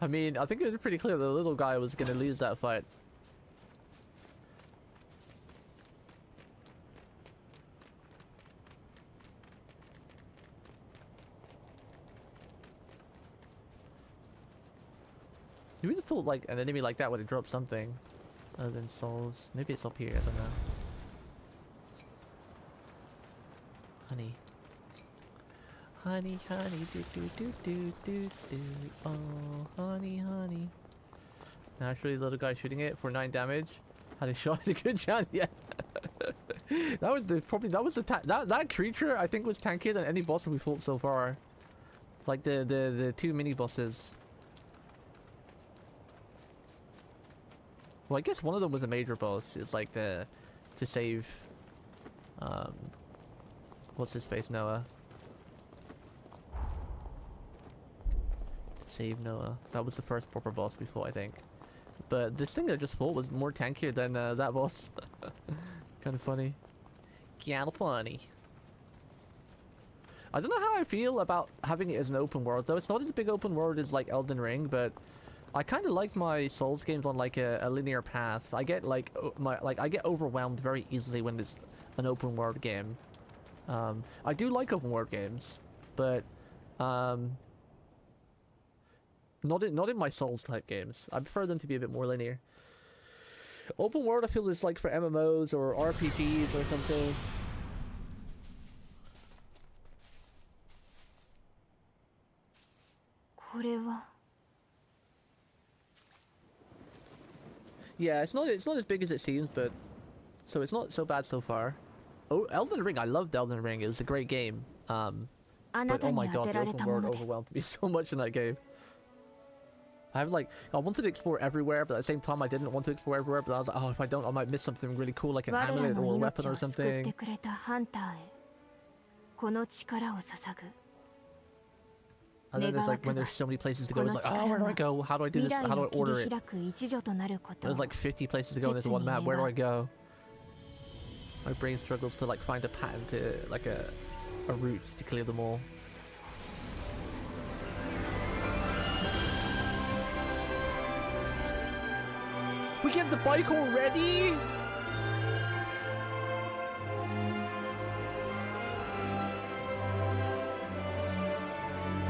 I mean, I think it was pretty clear the little guy was gonna lose that fight. You would have thought like an enemy like that would have dropped something other than souls. Maybe it's up here, I don't know. Honey. Honey, honey, do do do do do do. Oh, honey, honey. Naturally, little guy shooting it for 9 damage. Had a shot, a good shot, yeah. That was that creature I think was tankier than any boss we fought so far. Like the 2 mini bosses. Well, I guess one of them was a major boss. It's like to save what's his face, Noah. Save Noah. That was the first proper boss we fought, I think. But this thing that I just fought was more tankier than that boss. Kind of funny. Kinda funny. I don't know how I feel about having it as an open world though. It's not as big open world as like Elden Ring, but I kind of like my Souls games on like a linear path. I get like I get overwhelmed very easily when it's an open world game. I do like open world games, but not in my Souls type games. I prefer them to be a bit more linear. Open world I feel is like for MMOs or RPGs or something. Yeah, it's not as big as it seems, but so it's not so bad so far. Oh, Elden Ring! I loved Elden Ring. It was a great game. But oh my god, the open world overwhelmed me so much in that game. I wanted to explore everywhere, but at the same time I didn't want to explore everywhere. But I was like, oh, if I don't, I might miss something really cool, like an amulet or a weapon or something. And then there's like when there's so many places to go, it's like, oh, where do I go? How do I do this? How do I order it? There's like 50 places to go in this one map. Where do I go? My brain struggles to like find a pattern to like a route to clear them all. We get the bike already?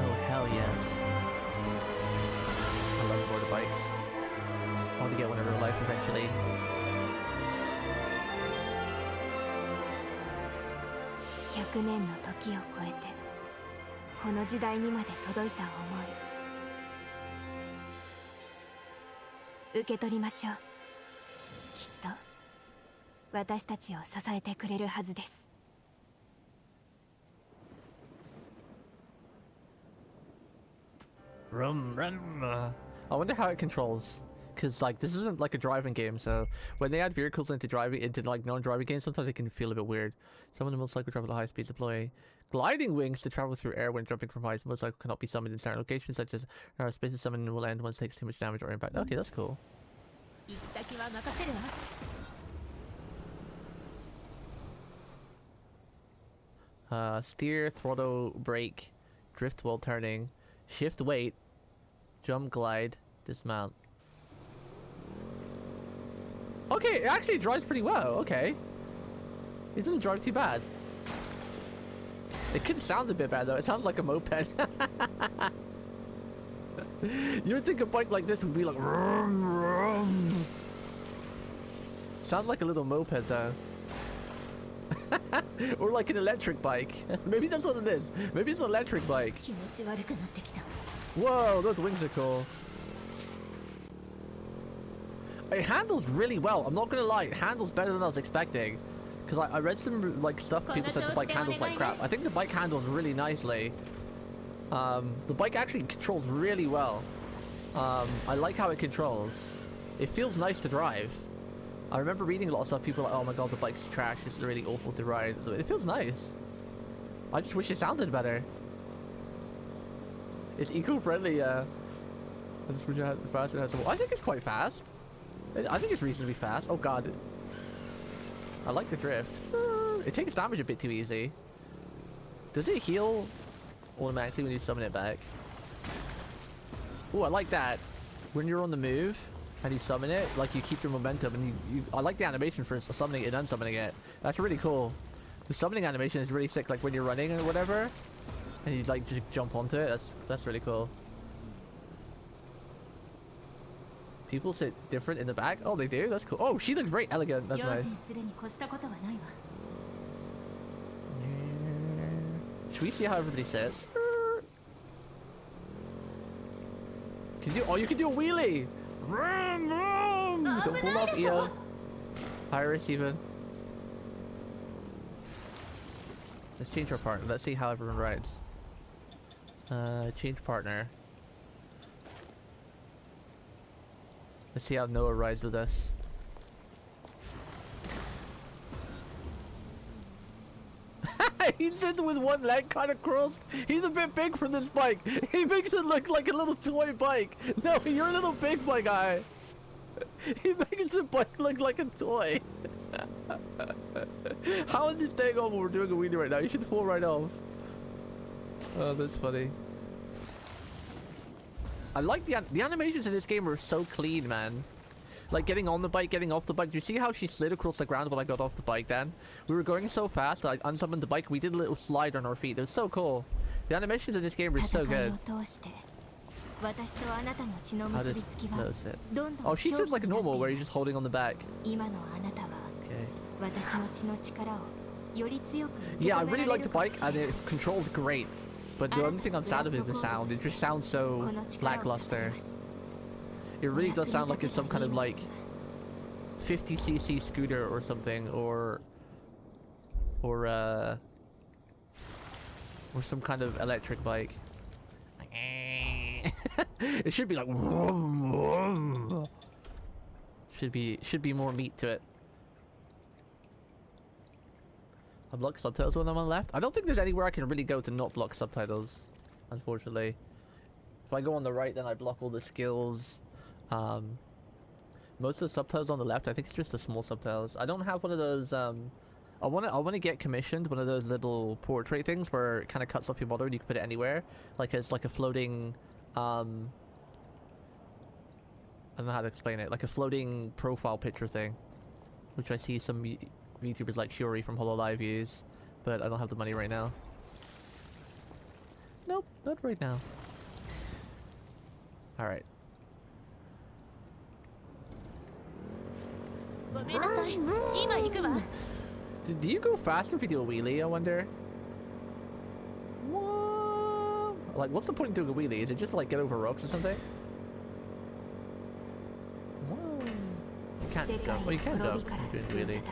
Oh hell yes. I love motorbikes. I want to get one in real life eventually. Rum, rum. I wonder how it controls, because like this isn't like a driving game, so when they add vehicles into like non-driving games, sometimes it can feel a bit weird. Some of the motorcycle travel at high speeds deploy gliding wings to travel through air when jumping from heights. Motorcycle cannot be summoned in certain locations, such as narrow spaces. Summoning will end once it takes too much damage or impact. Okay, that's cool. Steer, throttle, brake, drift while turning, shift weight, jump, glide, dismount. Okay, it actually drives pretty well. Okay, it doesn't drive too bad. It could sound a bit bad though. It sounds like a moped. You would think a bike like this would be like vroom, vroom. Sounds like a little moped though. Or like an electric bike. Maybe that's what it is. Maybe it's an electric bike. Whoa, those wings are cool. It handles really well. I'm not gonna lie, it handles better than I was expecting. Because I read some like stuff, people said the bike handles like crap. I think the bike handles really nicely. The bike actually controls really well. I like how it controls. It feels nice to drive. I remember reading a lot of stuff. People are like, oh my god, the bike's trash. It's really awful to ride. So it feels nice. I just wish it sounded better. It's eco-friendly, yeah. I just wish I had faster. I think it's quite fast. I think it's reasonably fast. Oh god. I like the drift. It takes damage a bit too easy. Does it heal automatically when you summon it back? Oh, I like that. When you're on the move and you summon it, like you keep your momentum, and I like the animation for summoning it and unsummoning it. That's really cool. The summoning animation is really sick, like when you're running or whatever, and you like just jump onto it. That's really cool. People sit different in the back. Oh, they do? That's cool. Oh, she looks very elegant. That's nice. Should we see how everybody sits? Can you do? Oh, you can do a wheelie. Don't fall off, Io. Iris, even. Let's change our partner. Let's see how everyone rides. Change partner. Let's see how Noah rides with us. He's sitting with one leg kind of crossed. He's a bit big for this bike. He makes it look like a little toy bike. No, you're a little big, my guy. He makes the bike look like a toy. How is this staying on when we're doing a wheelie right now? You should fall right off. Oh, that's funny. I like the animations in this game are so clean, man. Like getting on the bike, getting off the bike. Do you see how she slid across the ground when I got off the bike then? We were going so fast that I unsummoned the bike. We did a little slide on our feet. It was so cool. The animations in this game are so good. How does notice it? Oh, she sits like a normal where you're just holding on the back. Okay. Yeah, I really like the bike and it controls great. But the only thing I'm sad of is the sound. It just sounds so lackluster. It really does sound like it's some kind of like 50cc scooter or something, or some kind of electric bike. It should be like should be more meat to it. I block subtitles when I'm on left. I don't think there's anywhere I can really go to not block subtitles, unfortunately. If I go on the right, then I block all the skills. Most of the subtitles on the left, I think it's just the small subtitles. I don't have one of those. I want to get commissioned one of those little portrait things where it kind of cuts off your model and you can put it anywhere, like it's like a floating. I don't know how to explain it. Like a floating profile picture thing, which I see some VTubers like Shuri from HoloLive use, but I don't have the money right now. Nope, not right now. All right. Do you go faster if you do a wheelie, I wonder? What? Like, what's the point of doing a wheelie? Is it just to, like, get over rocks or something? Whoa. You can't jump. Well, you can jump if you're doing a wheelie.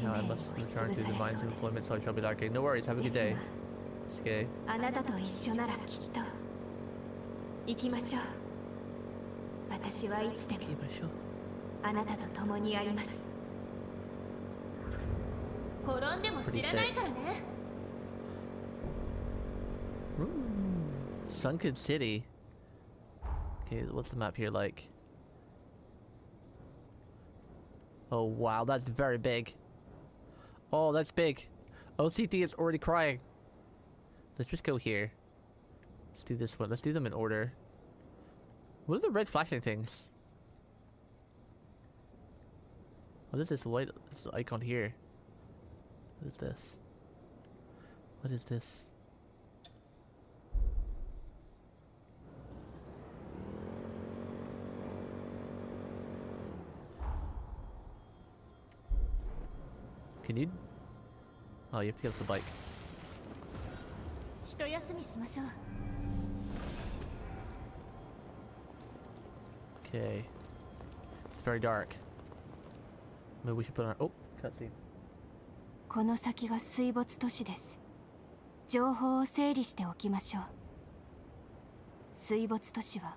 Yeah, I must return to the mines of employment, so I shall be that okay. No worries, have a good day. It's okay. Pretty sick. Sunken City. Okay, what's the map here like? Oh wow, that's very big. Oh, that's big. OCD is already crying. Let's just go here. Let's do this one. Let's do them in order. What are the red flashing things? What is this white icon here? What is this? What is this? Can you? Oh, you have to get off the bike. Okay. It's very dark. Maybe we should put on. Oh, cutscene. この先が水没都市です。情報を整理しておきましょう。水没都市は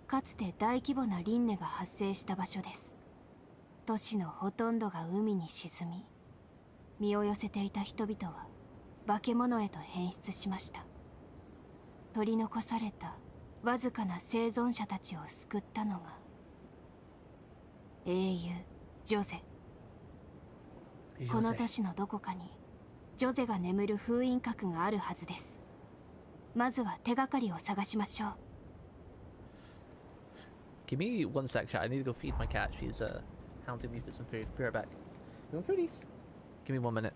かつて大規模な輪廻が発生した場所です。都市のほとんどが海に沈み、身を寄せていた人々は化け物へと変質しました。取り残されたわずかな生存者たちを救ったのが英雄ジョゼ。この都市のどこかにジョゼが眠る封印閣があるはずです。まずは手がかりを探しましょう。Give me one sec, chat. I need to go feed my cat. She's hounding me for some food. Be right back. You want foodies? Give me 1 minute.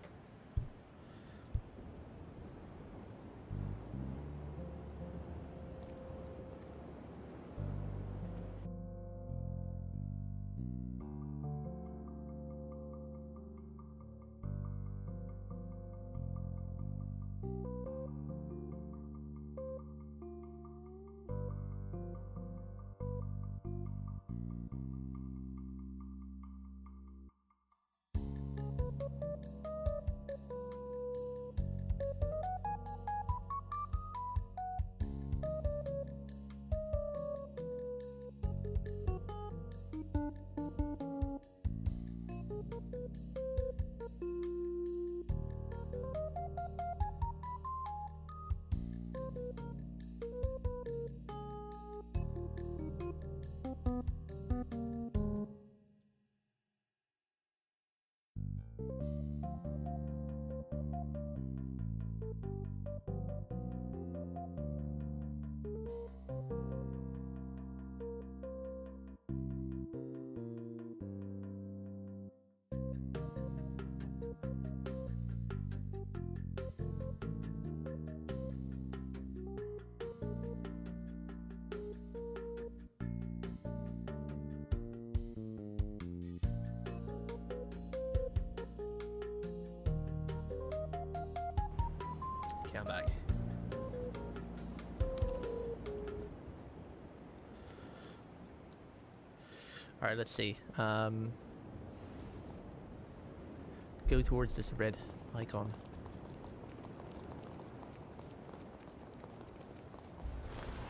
Okay, I'm back. Alright, let's see. Go towards this red icon.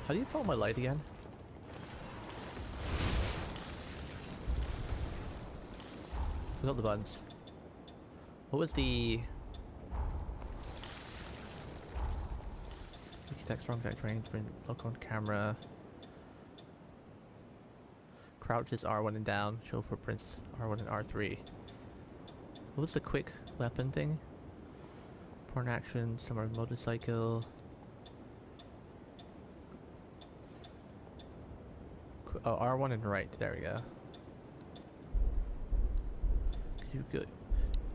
How do you put on my light again? Forgot the buttons. What was the... Text wrong, back range, print, look on camera. Crouch is R1 and down, show footprints R1 and R3. What was the quick weapon thing? Porn action, summer motorcycle. Oh, R1 and right, there we go. You go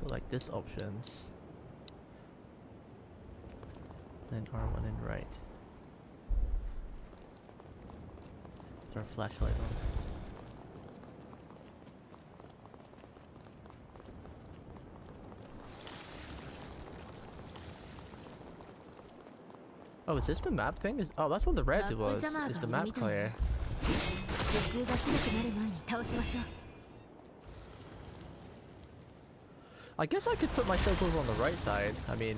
like this options. And R1 and right. Is our flashlight on? Oh, is this the map thing? Oh, that's what the red was. Is the map player? I guess I could put myself over on the right side. I mean,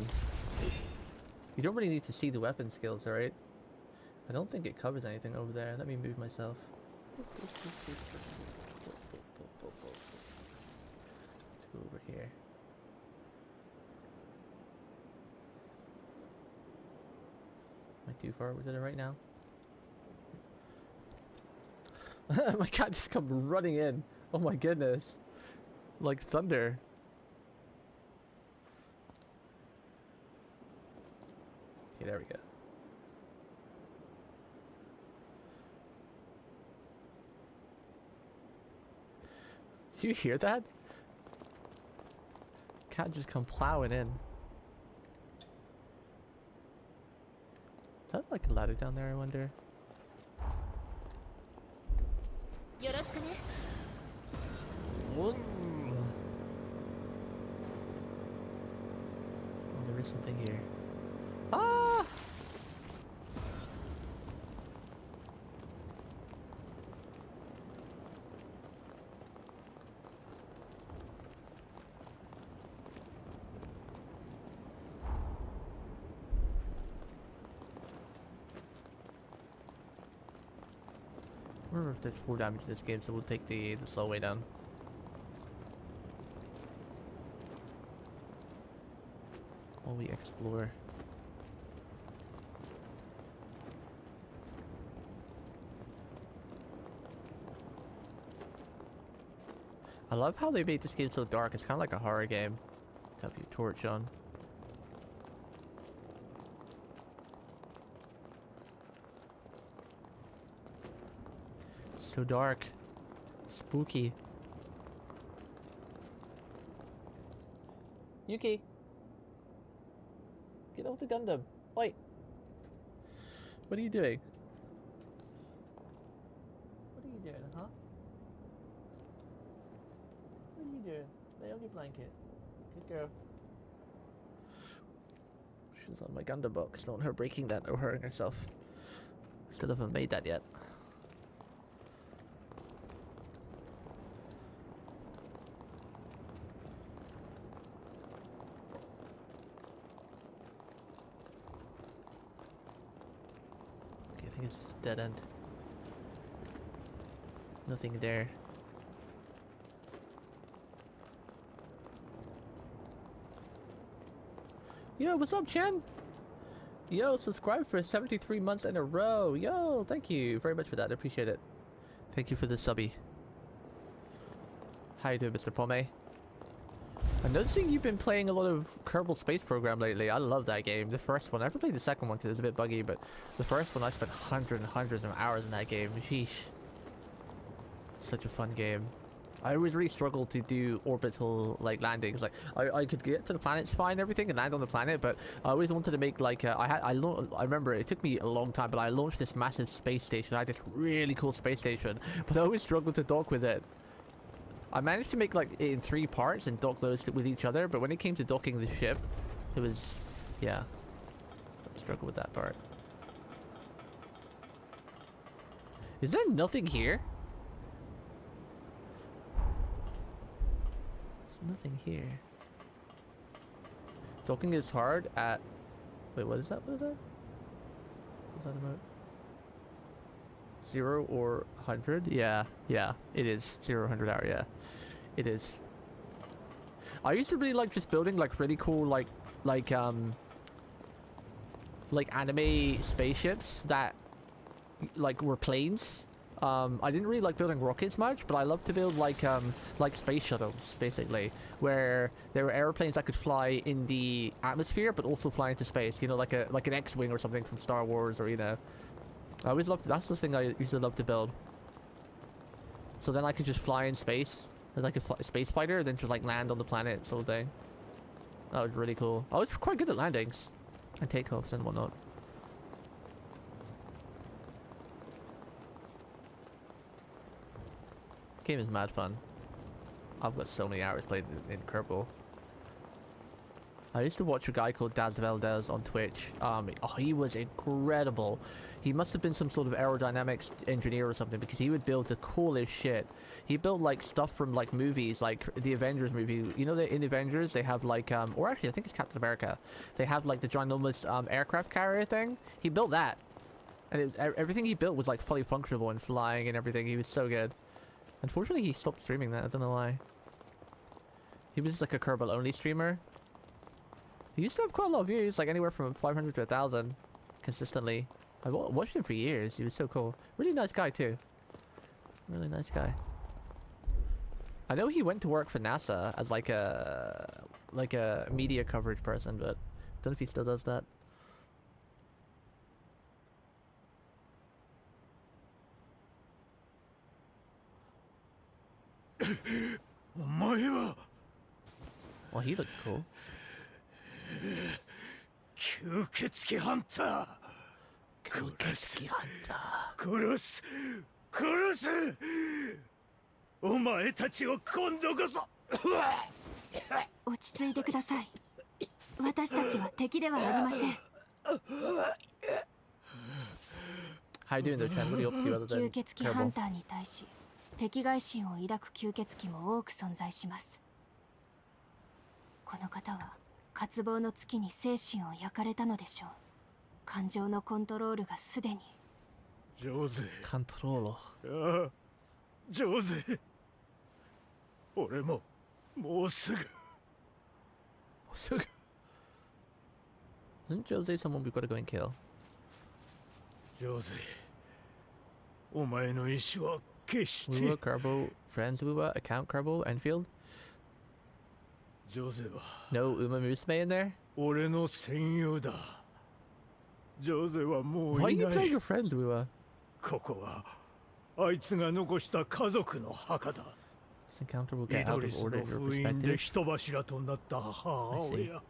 you don't really need to see the weapon skills, alright? I don't think it covers anything over there. Let me move myself. Let's go over here. Am I too far? Was it right now? My cat just come running in. Oh my goodness. Like thunder. Okay, there we go. Do you hear that? Cat just come plowing in. Is that like a ladder down there, I wonder? Oh, there is something here. Ah! remember if there's 4 damage in this game, so we'll take the slow way down. While we explore. I love how they made this game so dark. It's kind of like a horror game. To have your torch on. So dark. Spooky. Yuki! Get off the Gundam. Wait. What are you doing? What are you doing, huh? What are you doing? Lay on your blanket. Good girl. She's on my Gundam box. Don't want her breaking that or hurting herself. Still haven't made that yet. Okay, I think it's just dead end. Nothing there. Yo, what's up, Chen? Yo, subscribe for 73 months in a row. Yo, thank you very much for that. I appreciate it. Thank you for the subby. How you doing, Mr. Pome? I'm noticing you've been playing a lot of Kerbal Space Program lately. I love that game. The first one. I never played the second one because it was a bit buggy, but the first one I spent hundreds and hundreds of hours in that game. Sheesh. Such a fun game. I always really struggled to do orbital like landings. Like I could get to the planets fine and everything and land on the planet, but I always wanted to make like I remember it took me a long time, but I launched this massive space station. I had this really cool space station, but I always struggled to dock with it. I managed to make like it in 3 parts and dock those with each other, but when it came to docking the ship, it was yeah. I struggled with that part. Is there nothing here? Nothing here. Docking is hard at... Wait, what is that? What is that? What's that about? 0 or 100? Yeah, it is. 0 or 100 hour, yeah. It is. I used to really like just building like really cool like anime spaceships that like were planes. I didn't really like building rockets much, but I love to build like space shuttles, basically, where there were airplanes that could fly in the atmosphere, but also fly into space. You know, like an X-wing or something from Star Wars, or you know. I always loved. That's the thing I used to love to build. So then I could just fly in space as like a space fighter, then just like land on the planet, sort of thing. That was really cool. I was quite good at landings and takeoffs and whatnot. Game is mad fun. I've got so many hours played in Kerbal. I used to watch a guy called Daz Valdez on Twitch. Oh, he was incredible. He must have been some sort of aerodynamics engineer or something, because he would build the coolest shit. He built like stuff from like movies, like the Avengers movie. You know, in the Avengers they have like or actually I think it's Captain America. They have like the ginormous aircraft carrier thing. He built that, and everything he built was like fully functional and flying and everything. He was so good. Unfortunately, he stopped streaming that. I don't know why. He was just like a Kerbal only streamer. He used to have quite a lot of views, like anywhere from 500 to 1,000 consistently. I watched him for years. He was so cool. Really nice guy too. Really nice guy. I know he went to work for NASA as like a media coverage person, but don't know if he still does that. Well, he looks cool. 吸血鬼ハンター。吸血鬼ハンタ殺す。殺す。お前たちを今度こそ。落ち着いてください。私たちは敵ではありません。How you doing though, Chan? What are you up to other than 吸血鬼ハンターに対し敵外心を抱く吸血鬼も多く存在します。この方は渇望の月に精神を焼かれたのでしょう。感情のコントロールがすでに。上手。 Controlo. ああ、上手。俺ももうすぐ。 Isn't Jose someone we've got to go and kill? 上手。お前の意志は決し Wuwa, て。 Carbo, friends Wuwa, account Carbo, Enfield? 上手は No Uma Musume in there? 俺の戦友だ。上手はも Why う are い you な playing い。 your friends, Wuwa? ここはあいつが残した家族の墓だ。 This encounter will イ get ド out リ of ス order の in your 封印で perspective. 人柱となった母 I see. 親。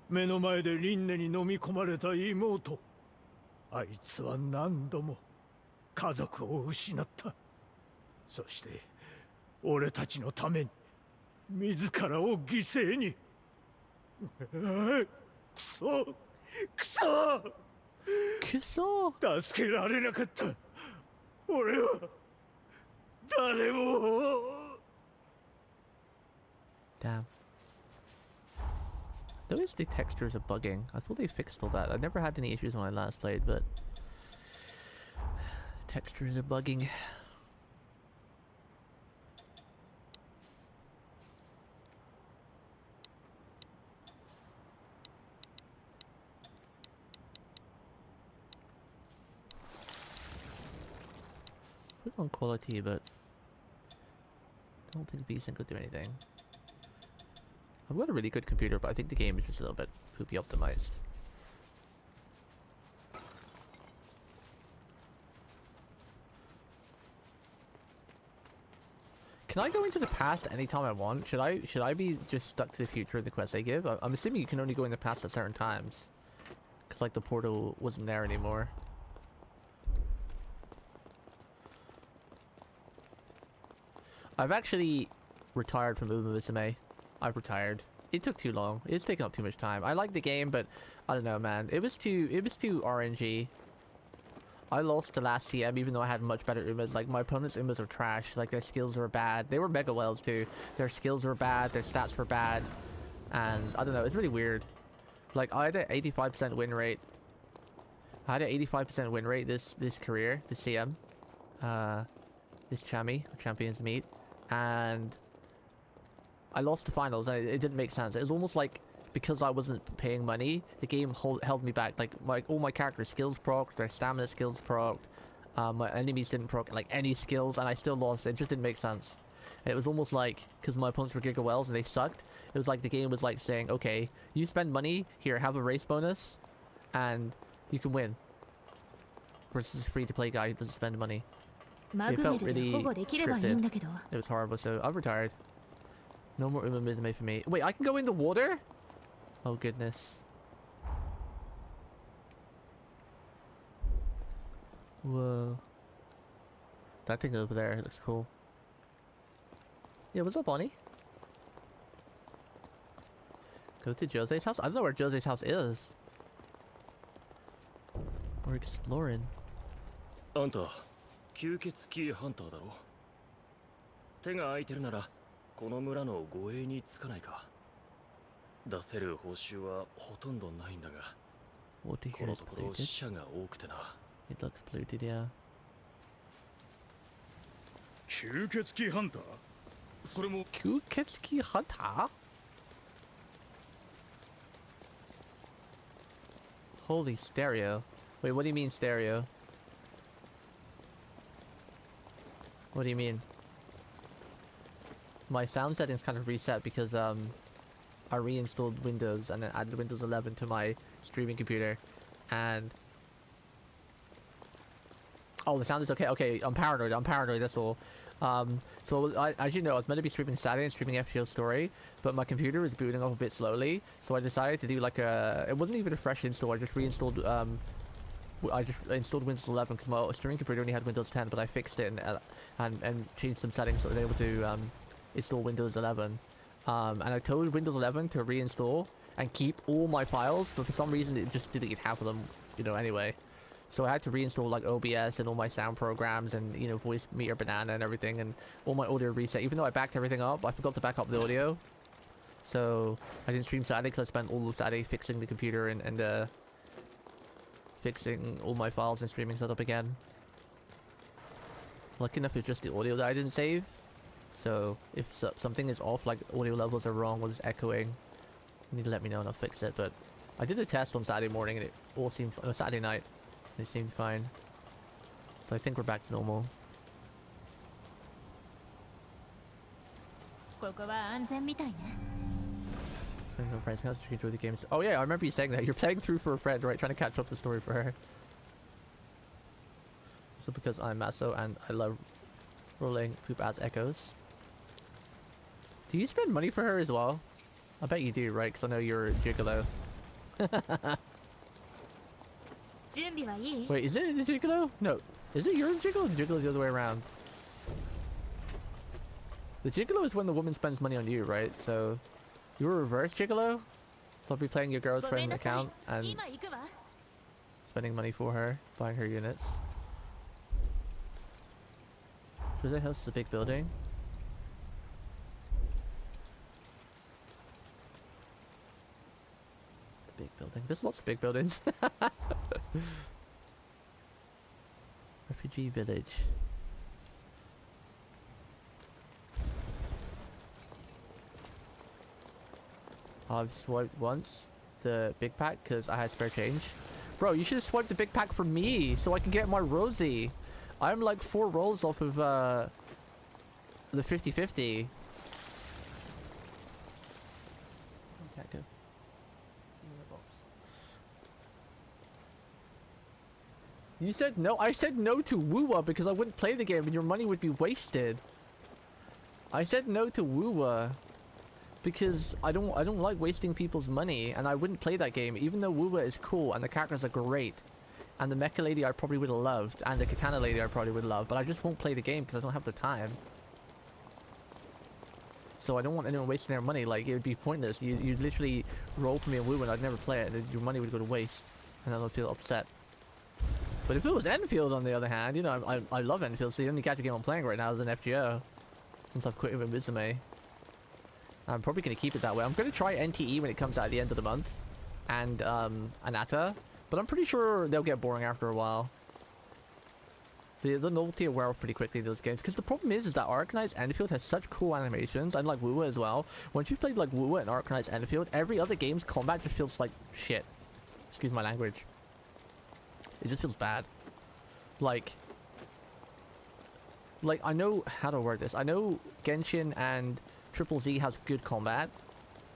目の前で輪廻に飲み込まれた妹。あいつは何度も家族を失った。そして俺たちのために自らを犠牲に。くそくそ Kisso! 助けられなかった。俺は誰も。 Damn. Those the textures are bugging. I thought they fixed all that. I never had any issues when I last played, but textures are bugging. Put it on quality, but I don't think VSync will do anything. I've got a really good computer, but I think the game is just a little bit poopy optimized. Can I go into the past anytime I want? Should I be just stuck to the future of the quests they give? I'm assuming you can only go in the past at certain times. Cause like the portal wasn't there anymore. I've actually retired from Uma Musume. I've retired. It took too long. It's taken up too much time. I like the game, but I don't know, man. It was too RNG. I lost the last CM even though I had much better Umas. Like my opponent's Umas were trash. Like their skills were bad. They were mega wells too. Their skills were bad. Their stats were bad. And I don't know. It's really weird. Like I had an 85% win rate. I had an 85% win rate this career, this CM. This Champions Meet. And I lost the finals and it didn't make sense. It was almost like because I wasn't paying money, the game held me back. Like all my character skills procced, their stamina skills procced, my enemies didn't proc like any skills, and I still lost. It just didn't make sense. It was almost like because my opponents were Giga Wells and they sucked. It was like the game was like saying, okay, you spend money here, have a race bonus, and you can win. Versus a free-to-play guy who doesn't spend money. It felt really scripted. It was horrible, so I've retired. No more Uma Musume for me. Wait, I can go in the water? Oh goodness. Whoa. That thing over there looks cool. Yeah, what's up, Bonnie? Go to Jose's house? I don't know where Jose's house is. We're exploring. あんた、吸血鬼ハンターだろ。手が空いてるなら、この村の護衛につかないか。出せる報酬はほとんどないんだが、 Water こ here の is ところ polluted. 死者が多くてな。It looks polluted, yeah. 吸血鬼ハンター。それも Kyuketsuki Hunter? Holy stereo. Wait, what do you mean stereo? What do you mean? My sound settings kind of reset because I reinstalled Windows and then added Windows 11 to my streaming computer, and oh, the sound is okay. Okay, I'm paranoid. That's all. So as you know, I was meant to be streaming Saturday and streaming FGO Story, but my computer was booting up a bit slowly, so I decided to do like a. It wasn't even a fresh install. I just reinstalled. I just installed Windows 11 because my streaming computer only had Windows 10, but I fixed it and changed some settings so I was able to install Windows 11. And I told Windows 11 to reinstall and keep all my files, but for some reason it just deleted half of them, you know, anyway. So I had to reinstall like OBS and all my sound programs and, you know, Voice Meter Banana and everything, and all my audio reset. Even though I backed everything up, I forgot to back up the audio. So I didn't stream Saturday because I spent all of Saturday fixing the computer and fixing all my files and streaming setup again. Lucky enough, it's just the audio that I didn't save. So if something is off, like audio levels are wrong or it's echoing, you need to let me know and I'll fix it. But I did a test on Saturday morning and it all seemed Saturday night and it seemed fine. So I think we're back to normal. Friends, how you enjoy the games? Oh yeah, I remember you saying that. You're playing through for a friend, right? Trying to catch up the story for her. Also because I'm Maso and I love rolling poop as echoes. Do you spend money for her as well? I bet you do, right? Because I know you're a gigolo. Wait, is it a gigolo? No. Is it you're a gigolo? The gigolo is the other way around. The gigolo is when the woman spends money on you, right? So you're a reverse gigolo? So I'll be playing your girlfriend account and spending money for her, buying her units. Jose House is a big building. The big building. There's lots of big buildings. Refugee village. I've swiped once the big pack because I had spare change. Bro, you should have swiped the big pack for me so I can get my Rosie. I'm like 4 rolls off of the 50-50. Okay, you said no. I said no to Woowa because I wouldn't play the game and your money would be wasted. I said no to Woowa because I don't like wasting people's money and I wouldn't play that game even though Woowa is cool and the characters are great. And the mecha lady I probably would have loved. And the katana lady I probably would have loved. But I just won't play the game because I don't have the time. So I don't want anyone wasting their money. Like, it would be pointless. You'd literally roll for me and woo and I'd never play it. Your money would go to waste. And then I'd feel upset. But if it was Enfield on the other hand, you know, I love Enfield. So the only gacha game I'm playing right now is an FGO. Since I've quit with Mizume. I'm probably going to keep it that way. I'm going to try NTE when it comes out at the end of the month. And Anata. But I'm pretty sure they'll get boring after a while. The novelty will wear off pretty quickly, those games. Because the problem is that Arcanite's Enfield has such cool animations. And like Woowa as well. Once you've played like Woowa and Arcanite's Enfield, every other game's combat just feels like shit. Excuse my language. It just feels bad. Like I know how to word this. I know Genshin and Triple Z has good combat.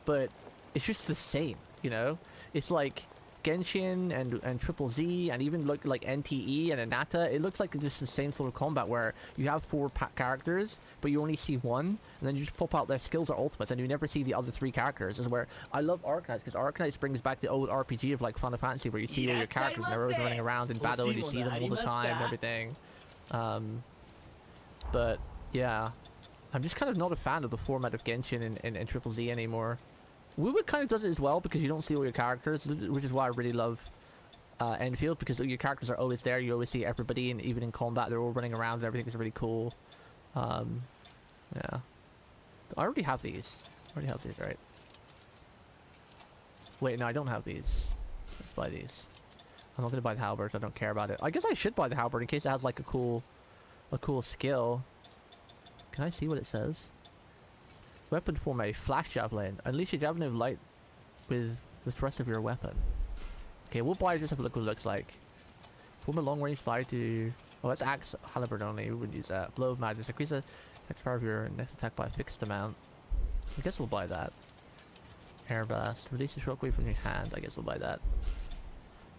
But it's just the same, you know? It's like Genshin and Triple Z and even look like NTE and Anata, it looks like it's just the same sort of combat where you have 4 characters but you only see one and then you just pop out their skills or ultimates and you never see the other 3 characters. This is where I love Arcanite because Arcanite brings back the old RPG of like Final Fantasy where you see all your characters and they're always running around in battle and you see them all the time and everything. But yeah, I'm just kind of not a fan of the format of Genshin and Triple Z anymore. Woowa kind of does it as well because you don't see all your characters, which is why I really love Enfield because your characters are always there. You always see everybody, and even in combat, they're all running around and everything is really cool. Yeah. I already have these. Right? Wait, no, I don't have these. Let's buy these. I'm not gonna buy the halberd. I don't care about it. I guess I should buy the halberd in case it has like a cool skill. Can I see what it says? Weapon form a flash javelin. Unleash a javelin of light with the thrust of your weapon. Okay, we'll buy it just have a look what it looks like. Form a long range fly to... Oh, that's axe halberd only. We wouldn't use that. Blow of madness. Increase the attack power of your next attack by a fixed amount. I guess we'll buy that. Air blast. Release the shockwave from your hand. I guess we'll buy that.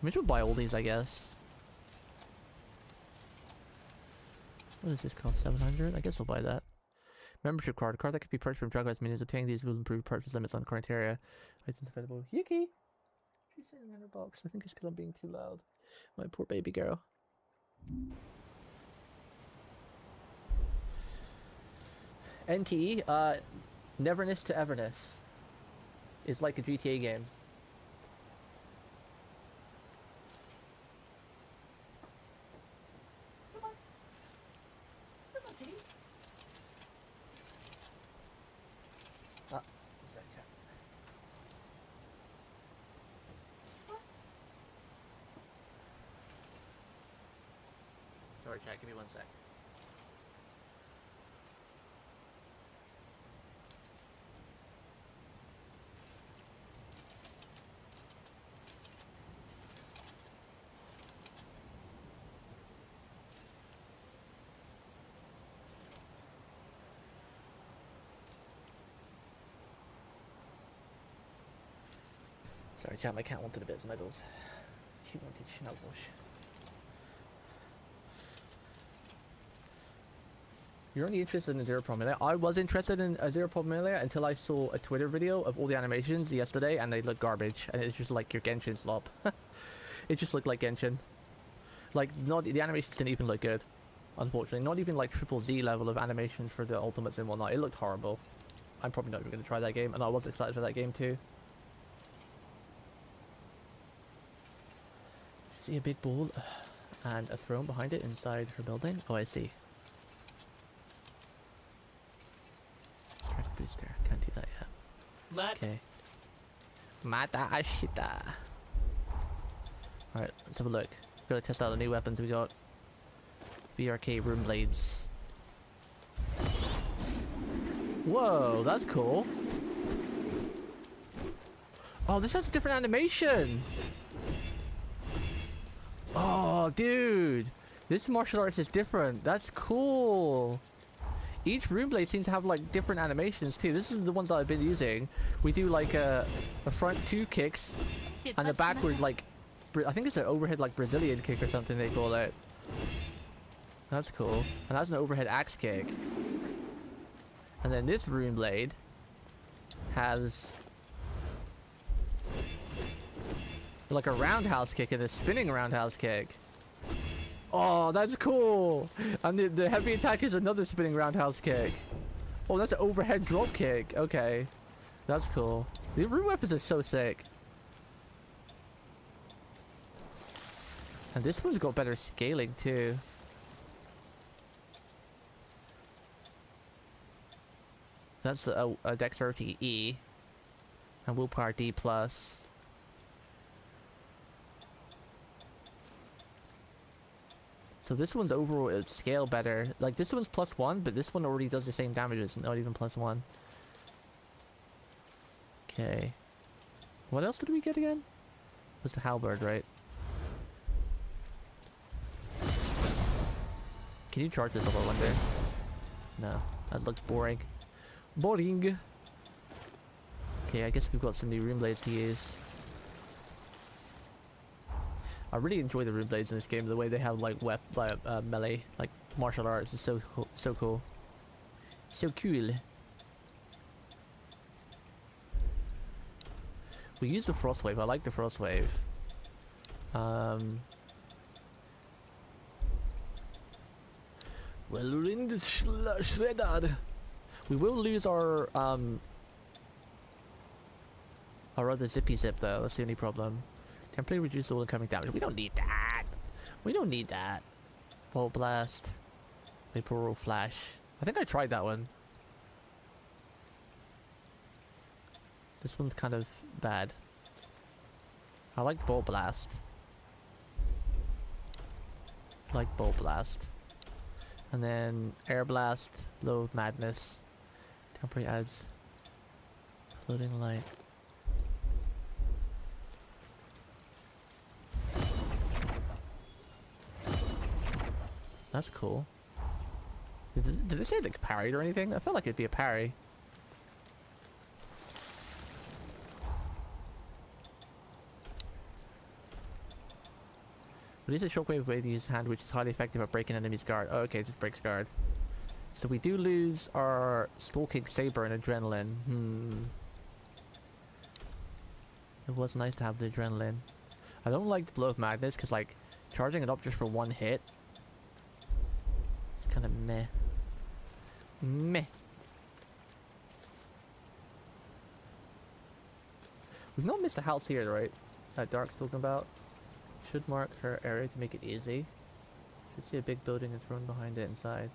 Maybe we'll buy all these, I guess. What does this cost? 700? I guess we'll buy that. Membership card. A card that can be purchased from drug rights means obtaining these will improve purchase limits on criteria. Items available. Yuki! She's sitting in her box. I think it's because I'm being too loud. My poor baby girl. NT, Neverness to Everness. It's like a GTA game. Sorry, chat. Give me 1 sec. Sorry, chat. My cat wanted a bit of snuggles. She wanted snuggles. You're only interested in Zero Promille. I was interested in Zero Promille until I saw a Twitter video of all the animations yesterday, and they look garbage. And it's just like your Genshin slop. It just looked like Genshin. Like, not the animations didn't even look good, unfortunately. Not even like Triple Z level of animations for the ultimates and whatnot. It looked horrible. I'm probably not even going to try that game, and I was excited for that game too. See a big ball and a throne behind it inside her building. Oh, I see. Strength booster. Can't do that yet. Okay. Mata Ashita. Alright, let's have a look. Gotta test out the new weapons we got. VRK Room Blades. Whoa, that's cool. Oh, this has a different animation. Oh, dude. This martial arts is different. That's cool. Each Room Blade seems to have like different animations too. This is the ones that I've been using. We do like a front 2 kicks and a backward like, I think it's an overhead like Brazilian kick or something they call it. That's cool. And that's an overhead axe kick. And then this Rune Blade has like a roundhouse kick and a spinning roundhouse kick. Oh, that's cool. And the heavy attack is another spinning roundhouse kick. Oh, that's an overhead drop kick. Okay. That's cool. The rune weapons are so sick. And this one's got better scaling too. That's a dexterity E and willpower D+. So this one's overall its scale better. Like this one's +1, but this one already does the same damage. It's not even +1. Okay. What else did we get again? It was the halberd, right? Can you charge this up, I wonder? No, that looks boring. Boring. Okay, I guess we've got some new rune blades to use. I really enjoy the rune blades in this game. The way they have like melee, like martial arts is so cool. So cool. So cool. We use the frost wave. I like the frost wave. Well, we're in the shredder. We will lose our other zippy zip though. That's the only problem. Temporarily reduce all incoming damage. We don't need that. We don't need that. Bolt blast. Vaporal flash. I think I tried that one. This one's kind of bad. I like bolt blast. Like bolt blast. And then air blast. Blow of madness. Temporary adds floating light. That's cool. Did it say like parried or anything? I felt like it'd be a parry. Release a shockwave way to use hand, which is highly effective at breaking enemy's guard. Oh, okay, just breaks guard. So we do lose our stalking saber and adrenaline. It was nice to have the adrenaline. I don't like the blow of madness because like charging it up just for one hit. Kind of meh. Meh. We've not missed a house here, right? That Dark's talking about. Should mark her area to make it easy. Should see a big building and throne behind it inside.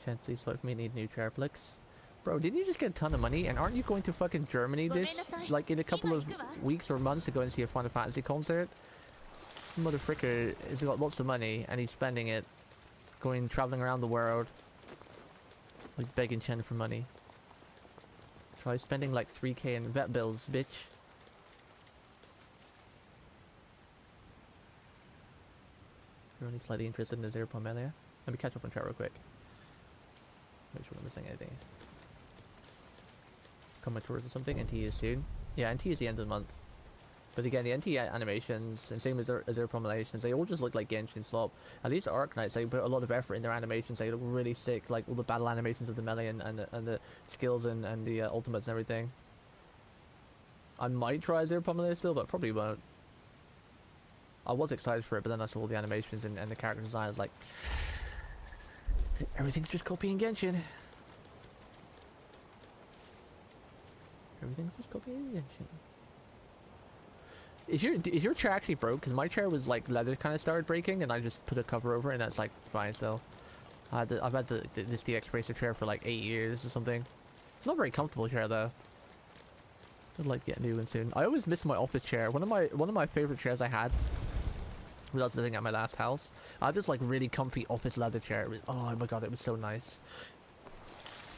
Chance, please vote for me. Need new Triplex. Bro, didn't you just get a ton of money? And aren't you going to fucking Germany this, like in a couple of weeks or months to go and see a Final Fantasy concert? Mother fricker has got lots of money and he's spending it traveling around the world. Like begging Chen for money. Try spending like 3k in vet bills, bitch. You're only slightly interested in the 0 Melia? Let me catch up on chat real quick. Make sure I'm missing anything. Comment tours or something. NT is soon. Yeah, NT is the end of the month. But again, the NT animations, and same as their promulgations, they all just look like Genshin slop. At least Arknights, they put a lot of effort in their animations. They look really sick, like all the battle animations of the melee and the skills and the ultimates and everything. I might try Zero Promulgation still, but probably won't. I was excited for it, but then I saw all the animations and the character design. I was like, everything's just copying Genshin. Everything's just copying Genshin. Is your chair actually broke? Because my chair was like leather kind of started breaking, and I just put a cover over it, and that's like fine still. I've had this DX Racer chair for like 8 years or something. It's not a very comfortable chair though. I'd like to get a new one soon. I always miss my office chair. One of my favorite chairs I had was living at my last house. I had this like really comfy office leather chair. Oh my god, it was so nice.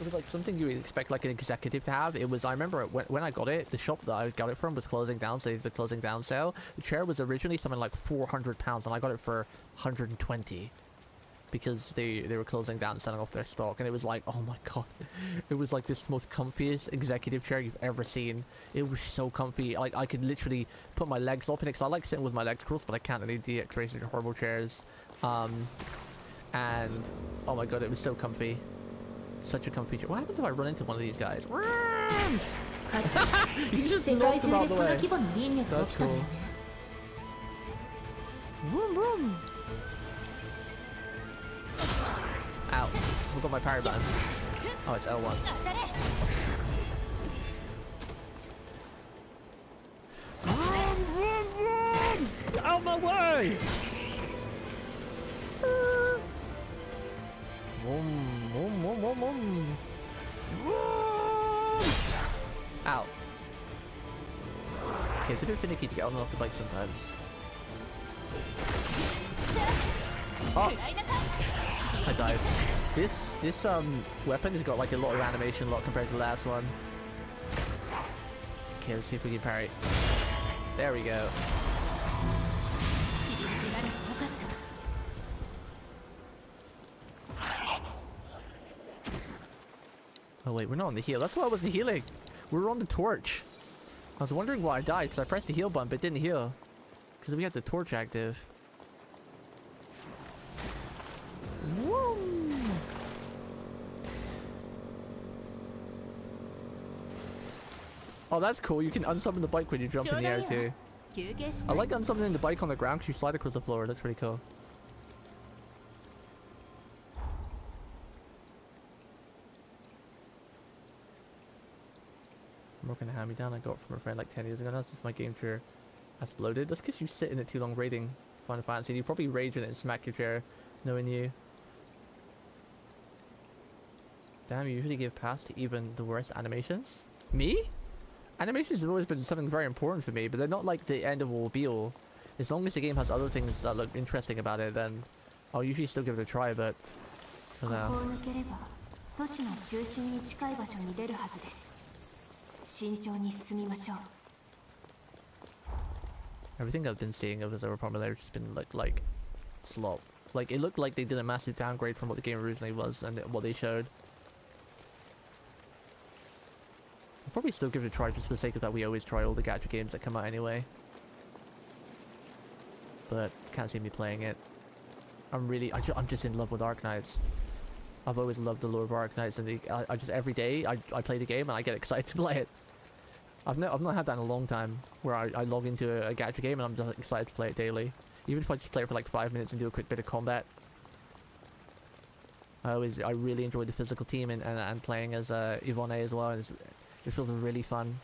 It was like something you would expect like an executive to have. It was, I remember when I got it, the shop that I got it from was closing down, so they did the closing down sale. The chair was originally something like £400 and I got it for 120 because they were closing down and selling off their stock, and it was like, oh my god, it was like this most comfiest executive chair you've ever seen. It was so comfy. Like I could literally put my legs up in it, because I like sitting with my legs crossed, but I can't. I need the DX Racer horrible chairs. And oh my god, it was so comfy. Such a comfy chair. What happens if I run into one of these guys? You just knocked him out of the way. That's cool. Vroom, vroom. Ow. I've got my parry button. Oh, it's L1. Vroom, vroom, vroom. Get out of my way! Vroom, vroom, vroom, vroom, vroom. Ow. Okay, it's a bit finicky to get on and off the bike sometimes. Oh! I died. This weapon has got like a lot of animation lock compared to the last one. Okay, let's see if we can parry. There we go. Oh wait, we're not on the heal. That's why I wasn't healing. We were on the torch. I was wondering why I died, because I pressed the heal button but it didn't heal. Because we had the torch active. Woo! Oh, that's cool. You can unsummon the bike when you jump in the air too. I like unsummoning the bike on the ground because you slide across the floor. That's pretty cool. I'm working a hand-me-down I got from a friend like 10 years ago. That's just my game chair. That's loaded. That's because you sit in it too long raiding Final Fantasy. You probably rage in it and smack your chair, knowing you. Damn, you usually give pass to even the worst animations? Me? Animations have always been something very important for me, but they're not like the end of all be all. As long as the game has other things that look interesting about it, then I'll usually still give it a try, but for now. Everything I've been seeing of the Zero Promulgation has been like slop. Like it looked like they did a massive downgrade from what the game originally was and what they showed. I'll probably still give it a try just for the sake of that. We always try all the gacha games that come out anyway. But can't see me playing it. I'm just in love with Arknights. I've always loved the lore of Arknights, and I just every day I play the game and I get excited to play it. I've not had that in a long time, where I log into a gacha game and I'm just excited to play it daily. Even if I just play it for like 5 minutes and do a quick bit of combat. I really enjoy the physical team and playing as Yvonne as well. And it feels really fun.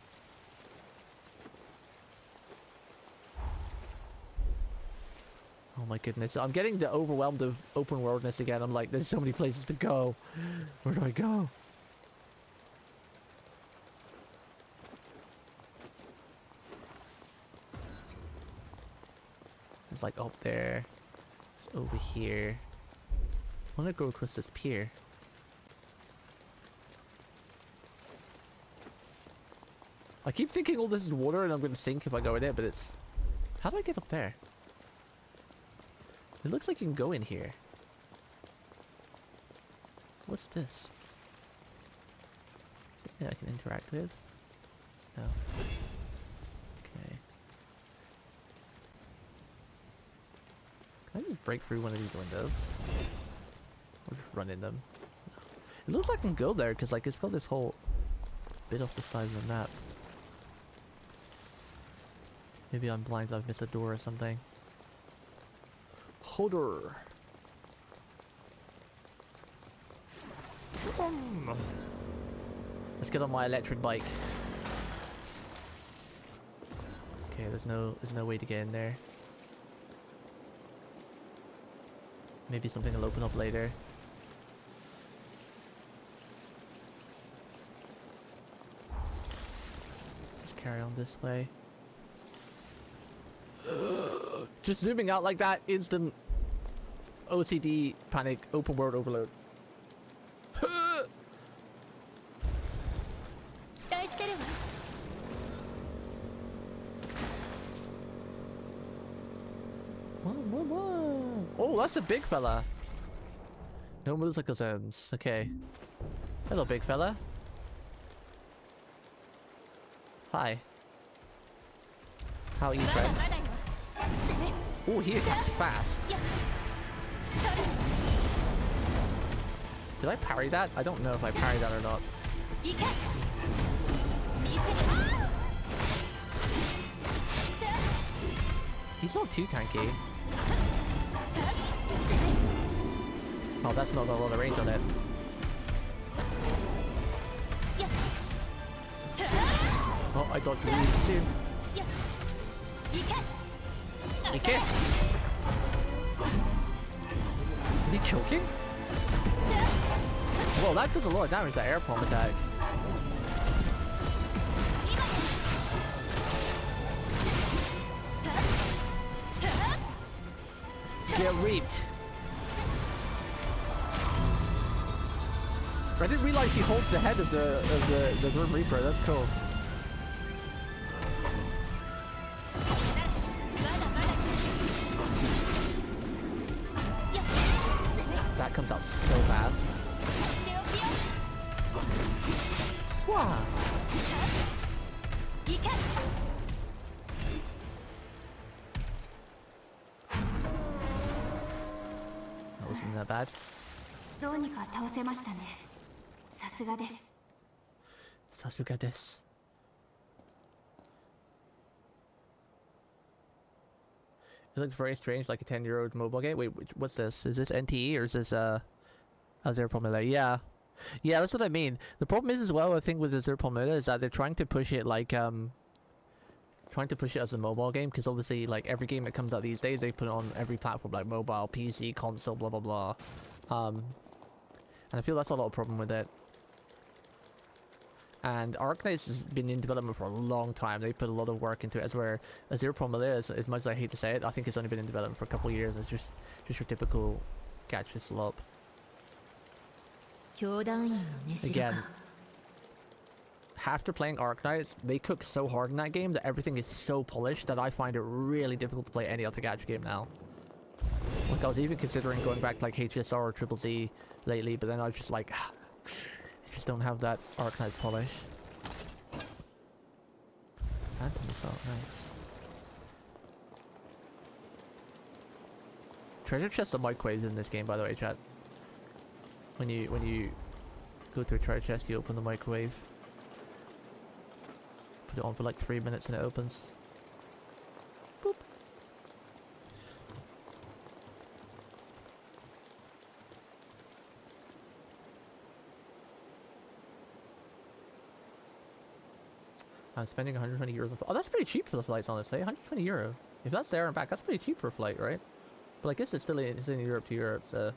Oh my goodness, I'm getting the overwhelmed of open worldness again. I'm like, there's so many places to go. Where do I go? It's like up there. It's over here. I'm gonna go across this pier. I keep thinking all this is water and I'm gonna sink if I go in it, but it's... How do I get up there? It looks like you can go in here. What's this? Something I can interact with? No. Okay. Can I just break through one of these windows? Or just run in them? No. It looks like I can go there because like it's got this whole bit off the side of the map. Maybe I'm blind, I've missed a door or something. Hodor. Let's get on my electric bike. Okay, there's no way to get in there. Maybe something will open up later. Just carry on this way. Just zooming out like that, instant OCD panic, open world overload. Oh, that's a big fella. No motorcycle sounds. Okay. Hello, big fella. Hi. How are you, friend? Oh, he attacks fast. Did I parry that? I don't know if I parried that or not. He's not too tanky. Oh, that's not got a lot of range on it. Oh, I dodged really soon. Okay. Is he choking? Well, that does a lot of damage, that air palm attack. Get reaped. I didn't realize he holds the head of the Grim Reaper. That's cool. That comes out so fast. Wow. That wasn't that bad. どうにか倒せましたね。さすがです。さすがです。It looks very strange, like a 10-year-old mobile game. Wait, what's this? Is this NTE or is this Azure Pomela? Yeah, yeah, that's what I mean. The problem is as well, I think with Azure Pomela is that they're trying to push it like trying to push it as a mobile game, because obviously like every game that comes out these days they put it on every platform, like mobile, PC, console, blah blah blah. And I feel that's a lot of problem with it. And Arknights has been in development for a long time. They put a lot of work into it, as where Azure Pomela, as much as I hate to say it, I think it's only been in development for a couple of years. It's just your typical gacha slop. Again, after playing Arknights, they cook so hard in that game that everything is so polished that I find it really difficult to play any other gacha game now. Like I was even considering going back to like HSR or Triple Z lately, but then I was just like, just don't have that Arknight polish. Phantom Assault, nice. Treasure chests are microwaves in this game, by the way, chat. When you go to a treasure chest, you open the microwave. Put it on for like 3 minutes and it opens. Boop. I'm spending 120 euros on... Oh, that's pretty cheap for the flights, honestly. 120 euro. If that's there and back, that's pretty cheap for a flight, right? But I guess it's still in Europe to Europe, so...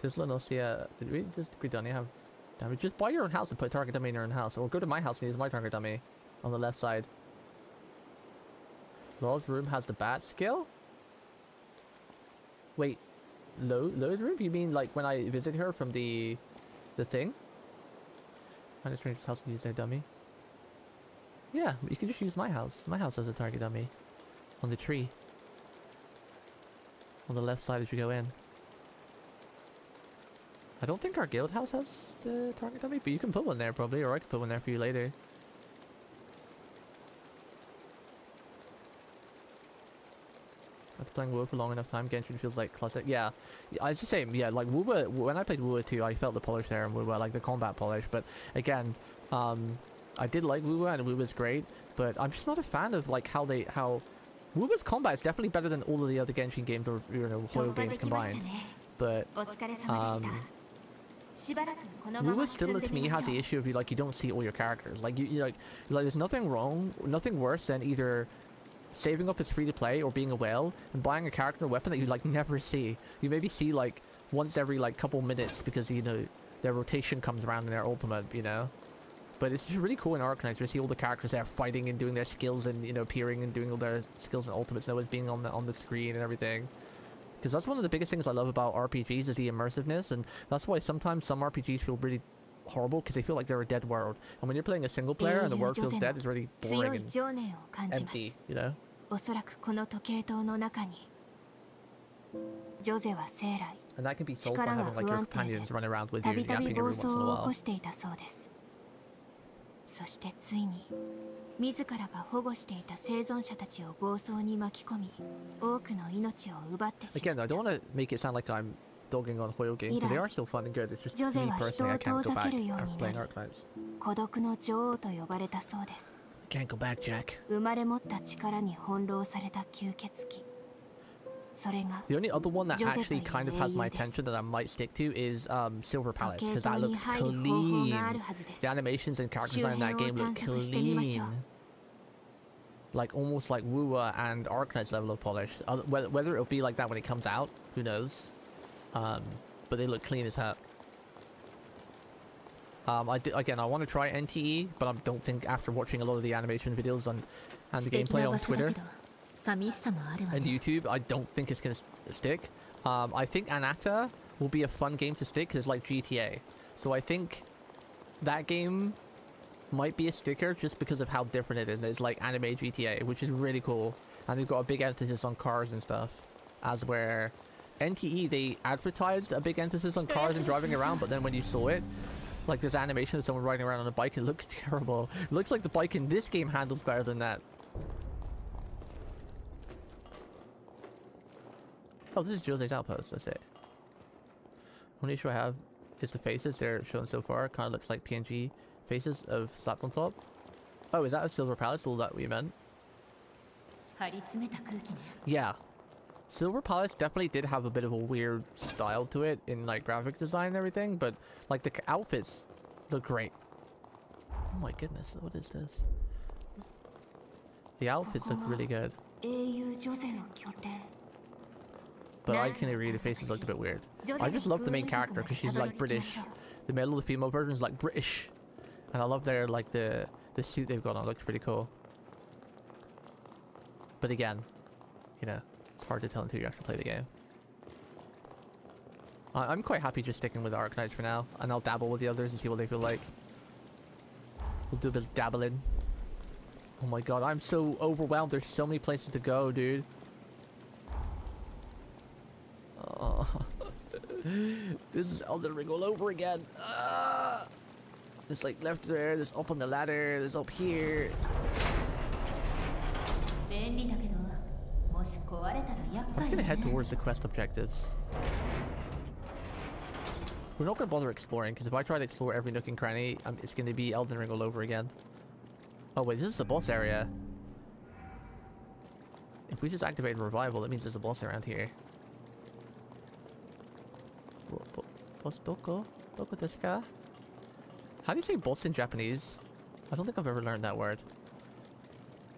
Does Lenosia... Did we just Gridania have damage? Just buy your own house and put target dummy in your own house. Or go to my house and use my target dummy on the left side. Law's room has the bat skill? Wait. Lo's room? You mean like when I visit her from the thing? Find a stranger's house and use their dummy. Yeah, you can just use my house. My house has a target dummy. On the tree. On the left side as you go in. I don't think our guild house has the target dummy, but you can put one there probably, or I can put one there for you later. After playing WoW for long enough time, Genshin feels like classic. Yeah, it's the same. Yeah, like WoW, when I played WoW 2, I felt the polish there, and WoW, like the combat polish. But again, I did like WoW, and WoW is great. But I'm just not a fan of like how WoW's combat is definitely better than all of the other Genshin games or WoW games combined. But WoW still to me has the issue of you don't see all your characters. Like you like there's nothing worse than either saving up as free to play or being a whale and buying a character or weapon that you never see. You maybe see once every couple minutes because their rotation comes around in their ultimate, But it's just really cool in Arcanine to see all the characters there fighting and doing their skills and appearing and doing all their skills and ultimates and always being on the screen and everything. Because that's one of the biggest things I love about RPGs is the immersiveness, and that's why sometimes some RPGs feel really horrible because they feel like they're a dead world. And when you're playing a single player and the world feels dead, it's really boring and empty, And that can be solved by having your companions run around with you, yapping every once in a while. そしてついに自らが保護していた生存者たちを暴走に巻き込み多くの命を奪ってしまった。 Again, I don't want to make it sound like I'm dogging on Hoyo games because they are still fun and good. It's just me personally, I can't go back after playing Arcanines. 孤独の女王と呼ばれたそうです。 Can't go back, Jack. 生まれ持った力に翻弄された吸血鬼。 The only other one that actually kind of has my attention that I might stick to is Silver Palace, because that looks clean. The animations and character design in that game look clean. Like almost like Woowa and Arcanine's level of polish. Whether it'll be like that when it comes out, who knows? But they look clean as heck. I want to try NTE, but I don't think after watching a lot of the animation videos and the gameplay on Twitter and YouTube, I don't think it's gonna stick. I think Anata will be a fun game to stick because it's like GTA. So I think that game might be a sticker just because of how different it is. It's like anime GTA, which is really cool. And they've got a big emphasis on cars and stuff. As where NTE, they advertised a big emphasis on cars and driving around, but then when you saw it, like this animation of someone riding around on a bike, it looks terrible. It looks like the bike in this game handles better than that. Oh, this is Jose's outpost, that's it. Only issue I have is the faces they're shown so far. Kind of looks like PNG faces of slapped on top. Oh, is that a Silver Palace? All that we meant? Yeah. Silver Palace definitely did have a bit of a weird style to it in like graphic design and everything, but like the outfits look great. Oh my goodness, what is this? The outfits look really good. But I can agree the faces look a bit weird. I just love the main character because she's like British. The male or the female version is like British. And I love their like the suit they've got on. It looks pretty cool. But again, it's hard to tell until you actually play the game. I'm quite happy just sticking with Arcanites for now. And I'll dabble with the others and see what they feel like. We'll do a bit of dabbling. Oh my god, I'm so overwhelmed. There's so many places to go, dude. Oh. This is Elden Ring all over again. There's like left there, there's up on the ladder, there's up here. I'm just gonna head towards the quest objectives. We're not gonna bother exploring, because if I try to explore every nook and cranny, it's gonna be Elden Ring all over again. Oh wait, this is the boss area. If we just activate Revival, that means there's a boss around here. Boss doko? Doko desu ka? How do you say boss in Japanese? I don't think I've ever learned that word.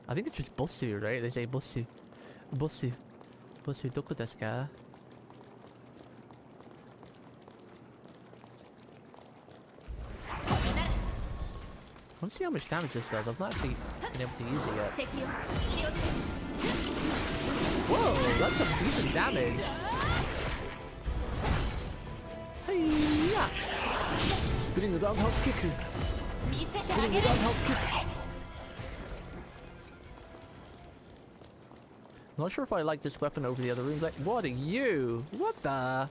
I think it's just bossu, right? They say bossu. Bossu. Bossu doko desu ka? Let's see how much damage this does. I've not actually been able to use it yet. Whoa, that's some decent damage. Hey-ya! Spinning the roundhouse kick. Spinning the roundhouse kick. I'm not sure if I like this weapon over the other room. Like, what are you? What the?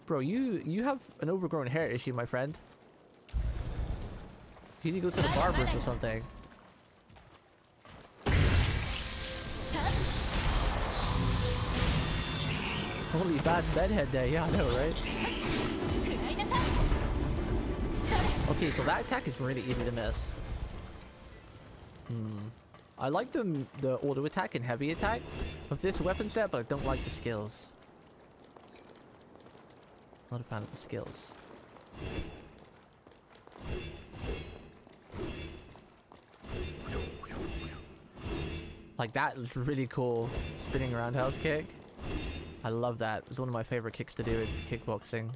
Bro, you have an overgrown hair issue, my friend. You need to go to the barbers or something. Holy bad bedhead there, yeah, I know, right? Okay, so that attack is really easy to miss. I like the auto attack and heavy attack of this weapon set, but I don't like the skills. Not a fan of the skills. Like that is really cool. Spinning roundhouse kick. I love that. It's one of my favorite kicks to do in kickboxing.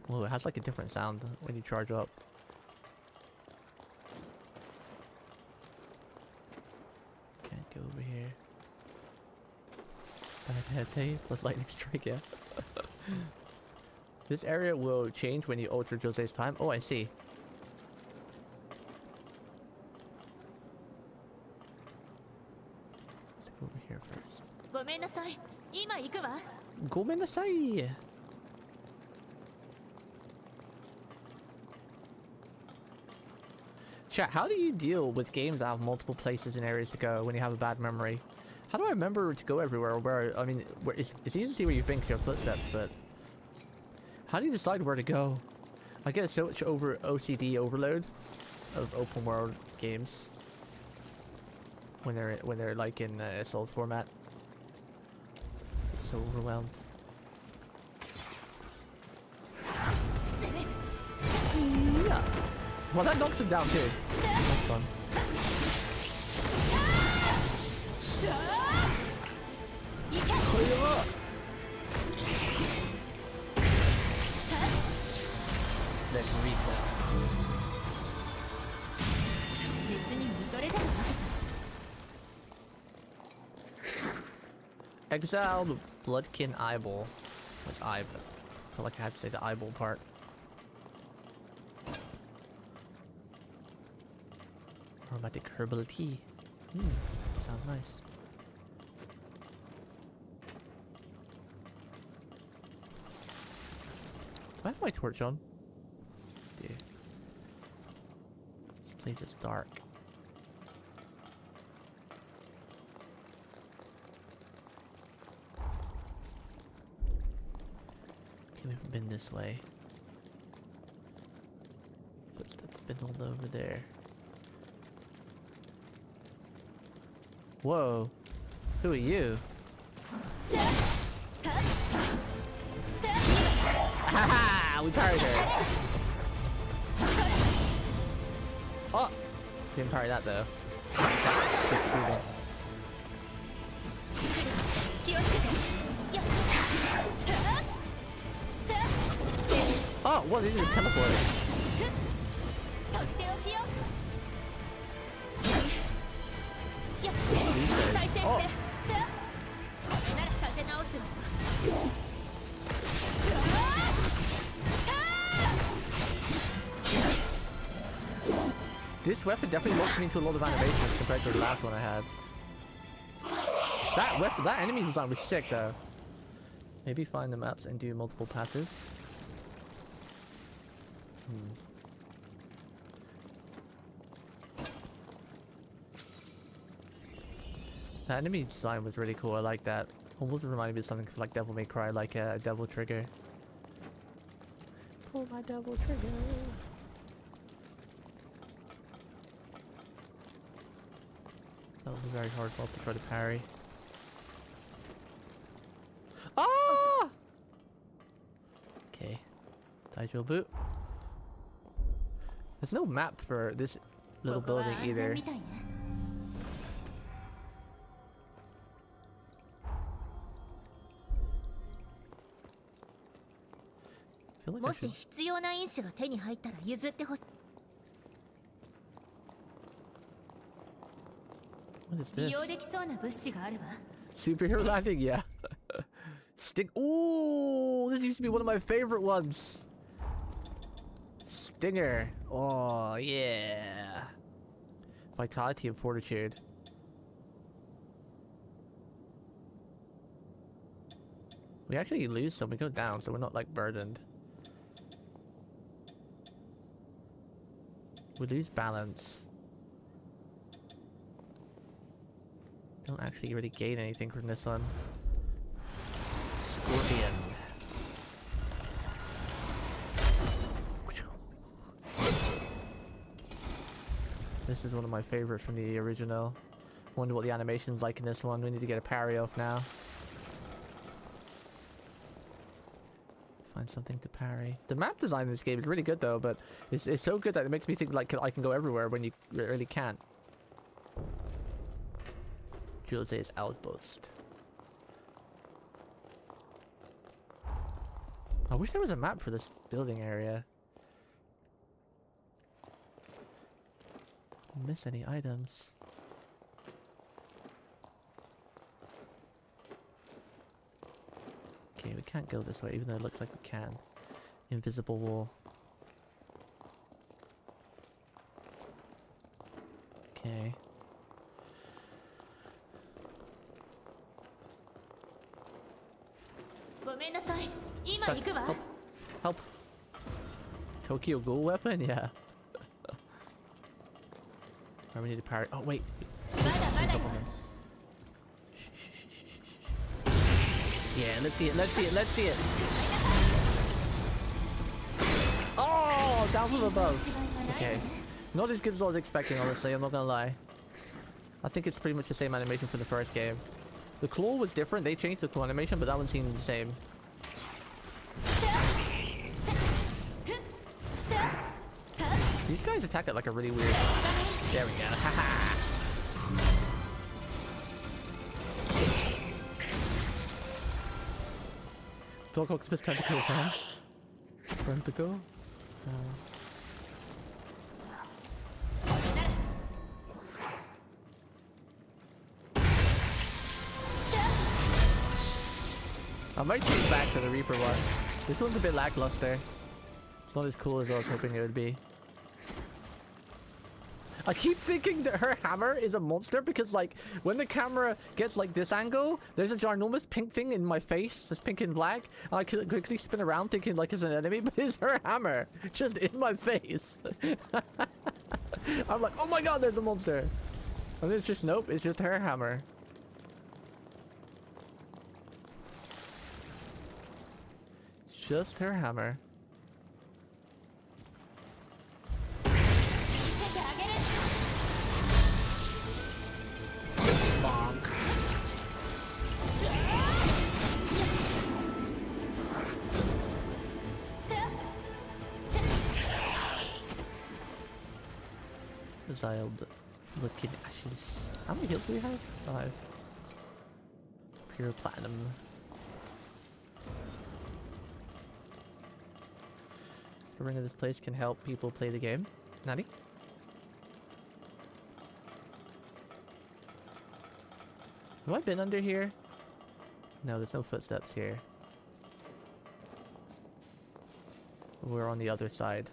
Oh, it has like a different sound when you charge up. Can't go over here. Bad head tape plus lightning strike, yeah. This area will change when you alter Jose's time. Oh, I see. Let's go over here first. Gomennasai! Chat, how do you deal with games that have multiple places and areas to go when you have a bad memory? How do I remember to go everywhere? Where, I mean, it's easy to see where you've been, your footsteps, but how do you decide where to go? I get so much OCD overload of open world games when they're like in Assault format. It's so overwhelmed. Yeah. Well, that knocks him down too. That's fun. Let's recall. Exiled Bloodkin Eyeball. What's eyeball? I feel like I had to say the eyeball part. Aromatic herbal tea. Sounds nice. Do I have my torch on? Dude. This place is dark. Okay, we haven't been this way. Footsteps been all over there. Whoa. Who are you? Haha! We parried her. Oh! Didn't parry that though. Just screwed up. Oh! What? These are teleporting. Oh. This weapon definitely locks me into a lot of animations compared to the last one I had. That enemy design was sick though. Maybe find the maps and do multiple passes. That enemy design was really cool. I like that. Almost reminded me of something like Devil May Cry, like a devil trigger. Pull my devil trigger. That was a very hard fault to try to parry. Ah! Okay. Daijo boot. There's no map for this little building either. feel like I もし should... 必要な因子が手に入ったら譲ってほしい。 What is 利 this? 用できそうな物資があるわ。 Superhero landing, yeah. Stick. Ooh, this used to be one of my favorite ones. Stinger. Oh, yeah. Vitality and fortitude. We actually lose some. We go down, so we're not like burdened. We lose balance. Don't actually really gain anything from this one. Scorpion. This is one of my favorites from the original. Wonder what the animation's like in this one. We need to get a parry off now. Find something to parry. The map design in this game is really good though, but it's so good that it makes me think like I can go everywhere when you really can't. Jose's outpost. I wish there was a map for this building area. Miss any items? Okay, we can't go this way, even though it looks like we can. Invisible wall. Okay. Stuck. Help. Help. Tokyo Ghoul weapon? Yeah. Alright, we need to parry. Oh, wait. Yeah, let's see it. Let's see it. Let's see it. Oh, down from above. Okay. Not as good as I was expecting, honestly. I'm not gonna lie. I think it's pretty much the same animation from the first game. The claw was different. They changed the claw animation, but that one seemed the same. These guys attack at like a really weird... There we go. Haha. Dog octopus tentacle fan. Tentacle. I might change back to the Reaper one. This one's a bit lackluster. It's not as cool as I was hoping it would be. I keep thinking that her hammer is a monster because, like, when the camera gets like this angle, there's a ginormous pink thing in my face that's pink and black. And I can quickly spin around thinking like it's an enemy, but it's her hammer just in my face. I'm like, oh my god, there's a monster. And it's just, nope, it's just her hammer. It's just her hammer. Bonk. Exiled looking ashes. How many heals do we have? 5. Pure platinum. The ring of this place can help people play the game. Natty? Have I been under here? No, there's no footsteps here. We're on the other side.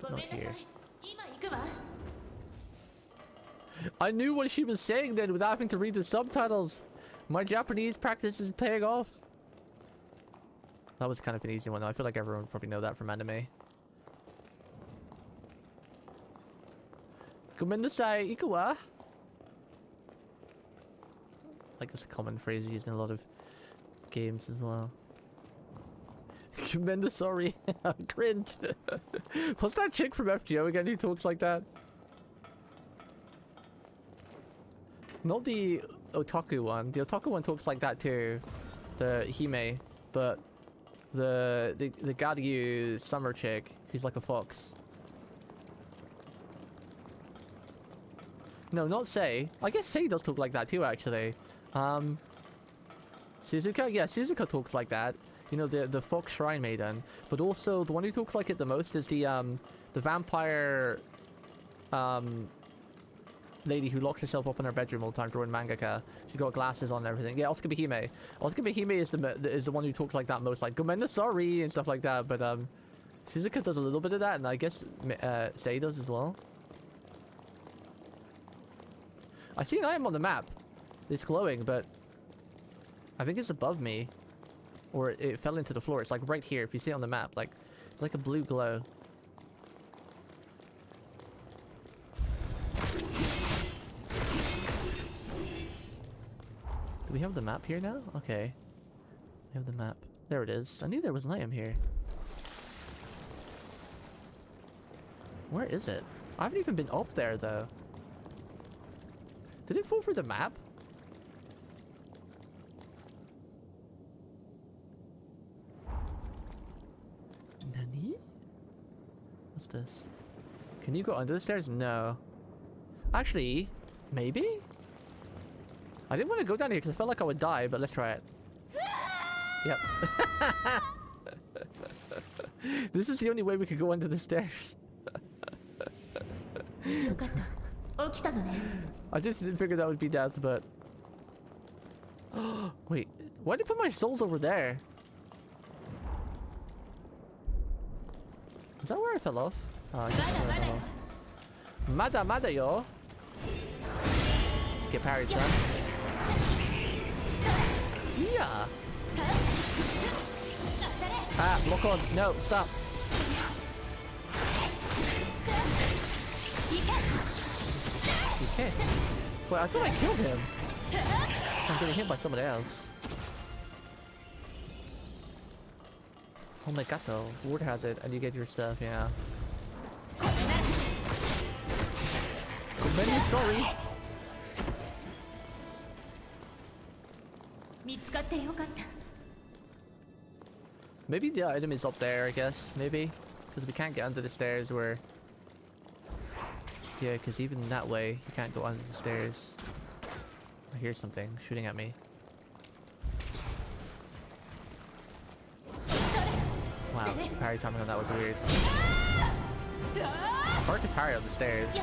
Not here. I knew what she was saying then without having to read the subtitles. My Japanese practice is paying off. That was kind of an easy one though. I feel like everyone would probably know that from anime. Gomennasai, iku wa? Like this common phrase used in a lot of games as well. Sorry, cringe. What's that chick from FGO again who talks like that? Not the otaku one. The otaku one talks like that too. The Hime, but the Gadyu summer chick, who's like a fox. No, not Sei. I guess Sei does talk like that too, actually. Suzuka? Yeah, Suzuka talks like that. You know, the Fox Shrine Maiden. But also, the one who talks like it the most is the vampire lady who locks herself up in her bedroom all the time drawing mangaka. She's got glasses on and everything. Yeah, Otsuka-Hime. Otsuka-Hime is the one who talks like that most, like "Gomenda sorry" and stuff like that. But Shizuka does a little bit of that, and I guess Sei does as well. I see an item on the map. It's glowing, but I think it's above me, or it fell into the floor. It's like right here. If you see it on the map, like it's like a blue glow. Do we have the map here now? Okay. We have the map. There it is. I knew there was an item here. Where is it? I haven't even been up there, though. Did it fall through the map? Nani? What's this? Can you go under the stairs? No. Actually, maybe? I didn't want to go down here because I felt like I would die, but let's try it. Yep. This is the only way we could go under the stairs. I just didn't figure that would be death, but... Wait, why did I put my souls over there? Is that where I fell off? Oh, I guess that's where I fell off. Mada yo! Get parried, son. Yeah! Ah, lock on. No, stop. Okay. Wait, I thought I killed him. I'm getting hit by someone else. Oh my god, though. Ward has it, and you get your stuff, yeah. Many sorry. Maybe the item is up there, I guess. Maybe. Because we can't get under the stairs where... Yeah, because even that way, you can't go under the stairs. I hear something shooting at me. Wow, parry timing on that was weird. Hard to parry on the stairs.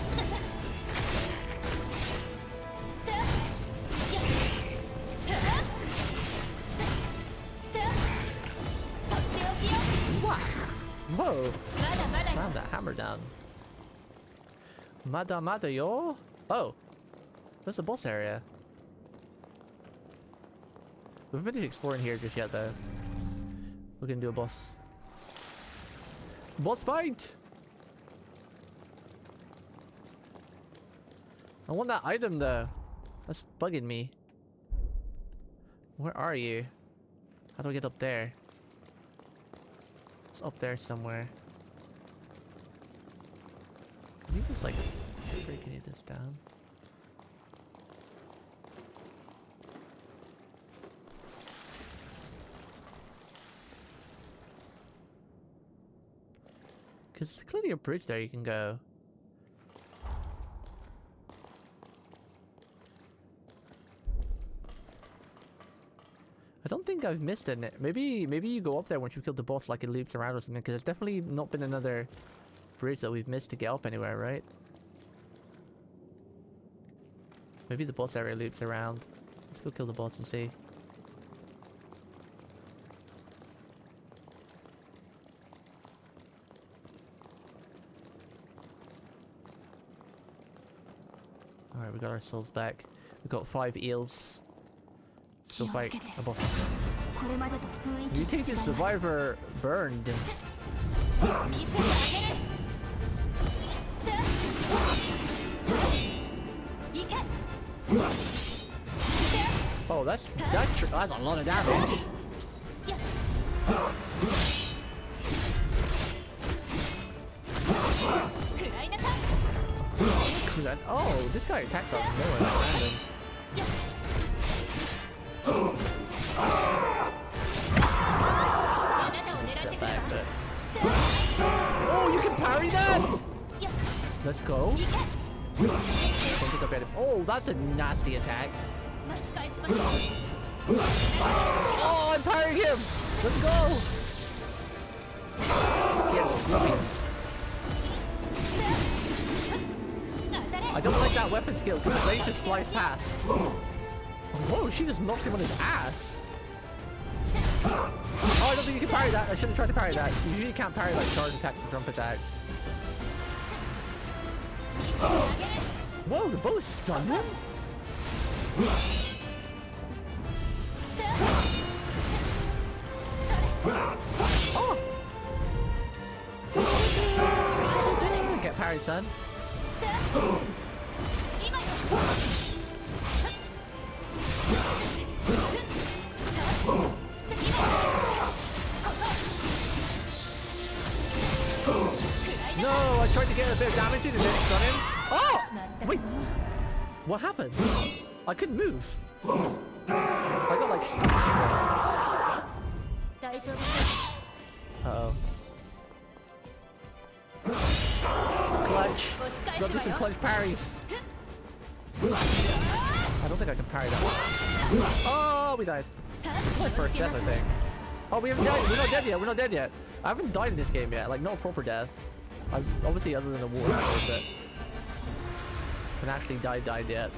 Whoa! Slam that hammer down. Mada yo! Oh! That's a boss area. We haven't been exploring here just yet, though. We're gonna do a boss. Boss fight! I want that item, though. That's bugging me. Where are you? How do I get up there? It's up there somewhere. Can you just like break any of this down? Because there's clearly a bridge there you can go. I don't think I've missed it. Maybe you go up there once you've killed the boss, like it loops around or something, because there's definitely not been another bridge that we've missed to get up anywhere, right? Maybe the boss area loops around. Let's go kill the boss and see. Alright, we got our souls back. We got 5 eels. Still fight a boss. Mutated survivor burned. Oh, that's a lot of damage. Oh, this guy attacks out of nowhere like random. Step back, but... Oh, you can parry that! Let's go. Oh, that's a nasty attack. Oh, I'm parrying him! Let's go! Yes, Suffians. I don't like that weapon skill because the blade just flies past. Whoa, she just knocked him on his ass. Oh, I don't think you can parry that. I should have tried to parry that. You usually can't parry like charge attacks and jump attacks. Whoa, the bow stunned him? Oh! Get parried, son. No, I tried to get a bit of damage in and then stun him. Oh! Wait. What happened? I couldn't move. I got like stuck. Uh-oh. Clutch. Gotta do some clutch parries. I don't think I can parry that one. Oh, we died. This is my first death, I think. Oh, we haven't died. We're not dead yet. We're not dead yet. I haven't died in this game yet. Like, not proper death. I've, obviously, other than the war, but I haven't actually died yet.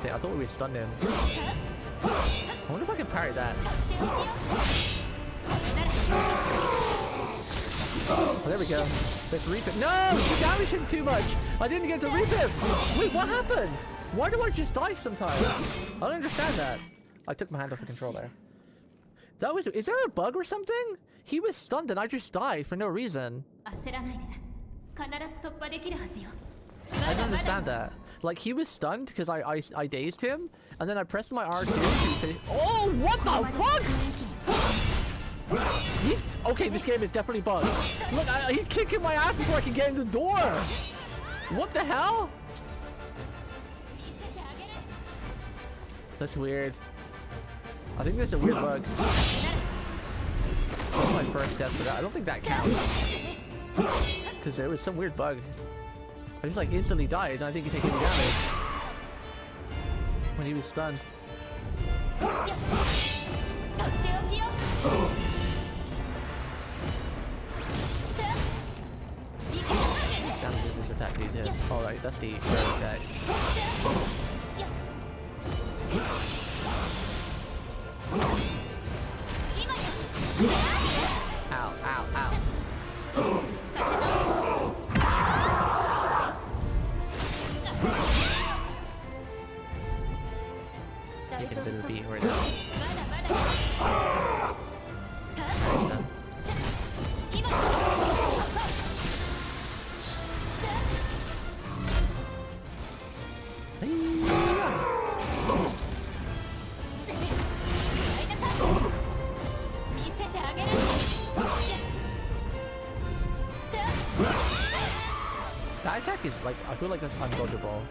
I thought we stunned him. I wonder if I can parry that. Oh, there we go. Let's reap it. No! You damaged him too much! I didn't get to reap him! Wait, what happened? Why do I just die sometimes? I don't understand that. I took my hand off the controller. That was... Is there a bug or something? He was stunned and I just died for no reason. I don't understand that. Like, he was stunned because I dazed him, and then I pressed my R2 to finish. Oh, what the fuck? Okay, this game is definitely bugged. Look, he's kicking my ass before I can get in the door. What the hell? That's weird. I think there's a weird bug. That was my first death for that. I don't think that counts. Because there was some weird bug. I just like instantly died, and I think he took any damage when he was stunned. Damage this attack detail. Alright, that's the first attack. Ow, ow, ow. Taking a bit of a beat right now. That attack is like, I feel like that's undodgeable.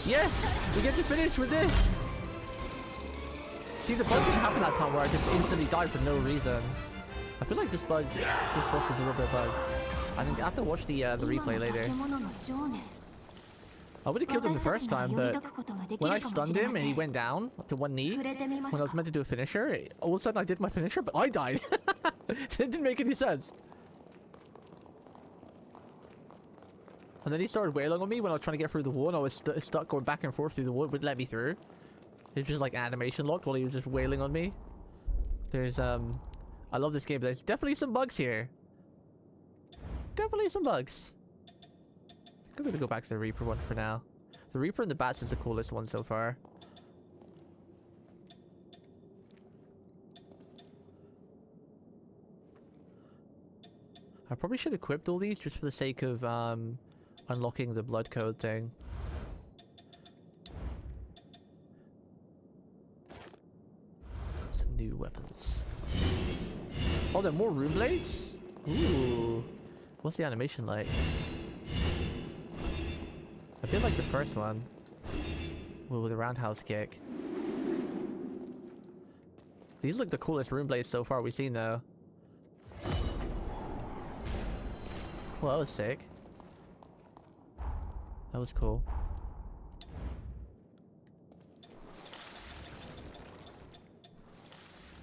Yes! We get to finish with this! See, the bug didn't happen that time where I just instantly died for no reason. I feel like this boss is a little bit bugged. I have to watch the replay later. I would have killed him the first time, but when I stunned him and he went down to one knee, when I was meant to do a finisher, all of a sudden I did my finisher, but I died. It didn't make any sense. And then he started wailing on me when I was trying to get through the wall, and I was stuck going back and forth through the wall. It wouldn't let me through. It was just like animation locked while he was just wailing on me. There's, I love this game, but there's definitely some bugs here. Definitely some bugs. I'm gonna go back to the Reaper one for now. The Reaper and the Bats is the coolest one so far. I probably should have equipped all these just for the sake of unlocking the blood code thing. Some new weapons. Oh, there are more rune blades? Ooh. What's the animation like? A bit like the first one. With a roundhouse kick. These look the coolest rune blades so far we've seen though. Well, that was sick. That was cool.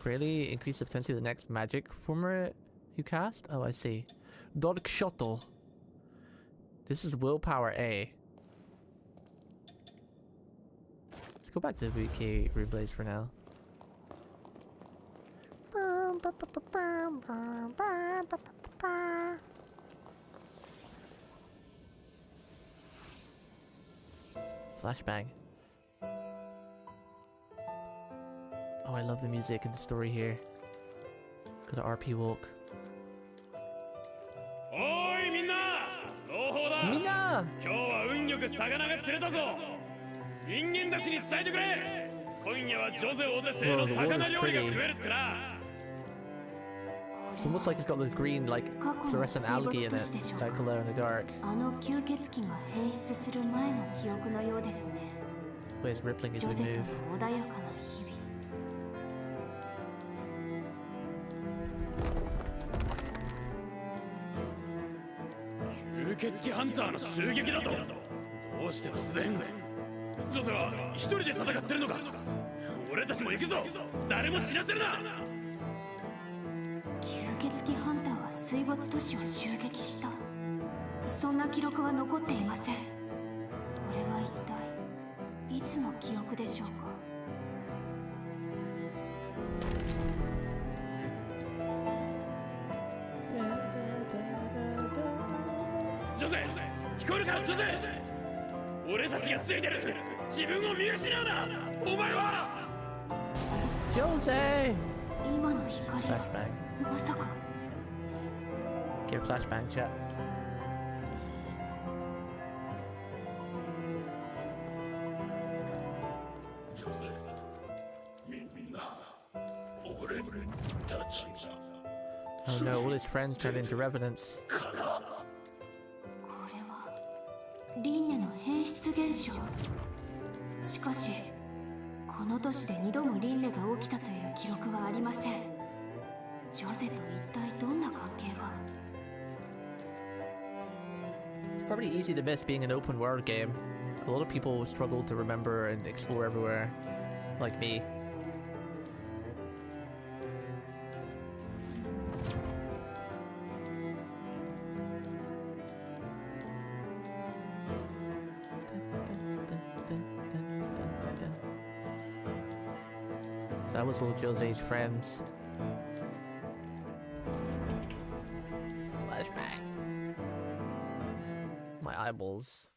Greatly increase the potential of the next magic former you cast? Oh, I see. Dark Shottle. This is willpower A. Let's go back to the VK Reblaze for now. Flashbang. Oh, I love the music and the story here. Got an RP walk. Oi, minna! Minna! 今日は運よく魚が釣れたぞ。人間たちに伝えてくれ。今夜はジョゼオゼ製の魚料理が食えるってな。 It's almost like it's got this green, like, fluorescent algae in it that glow in the dark. あの吸血鬼が変質する前の記憶のようですね。 Where's rippling as ジョ we ゼと move? の穏やかな日々。吸血鬼ハンターの襲撃だと。どうして突然。ジョゼは一人で戦ってるのか。俺たちも行くぞ。誰も死なせるな。 吸血鬼ハンターが水没都市を襲撃した。そんな記録は残っていません。これは一体いつの記憶でしょうか。ジョゼ、聞こえるか、ジョゼ。俺たちがついてる。自分を見失うな。お前は。Jose! 今の光は Flashbang. まさか。 Give flashbang chat. ジョゼ、みんな、俺たちが。 Oh no, all his friends turned into revenants. これは輪廻の変質現象。しかしこの都市で2度も輪廻が起きたという記録はありません。ジョゼと一体どんな関係が。 It's probably easy to miss being an open world game. A lot of people struggle to remember and explore everywhere, like me. So that was little Jose's friends. Flashback. My eyeballs.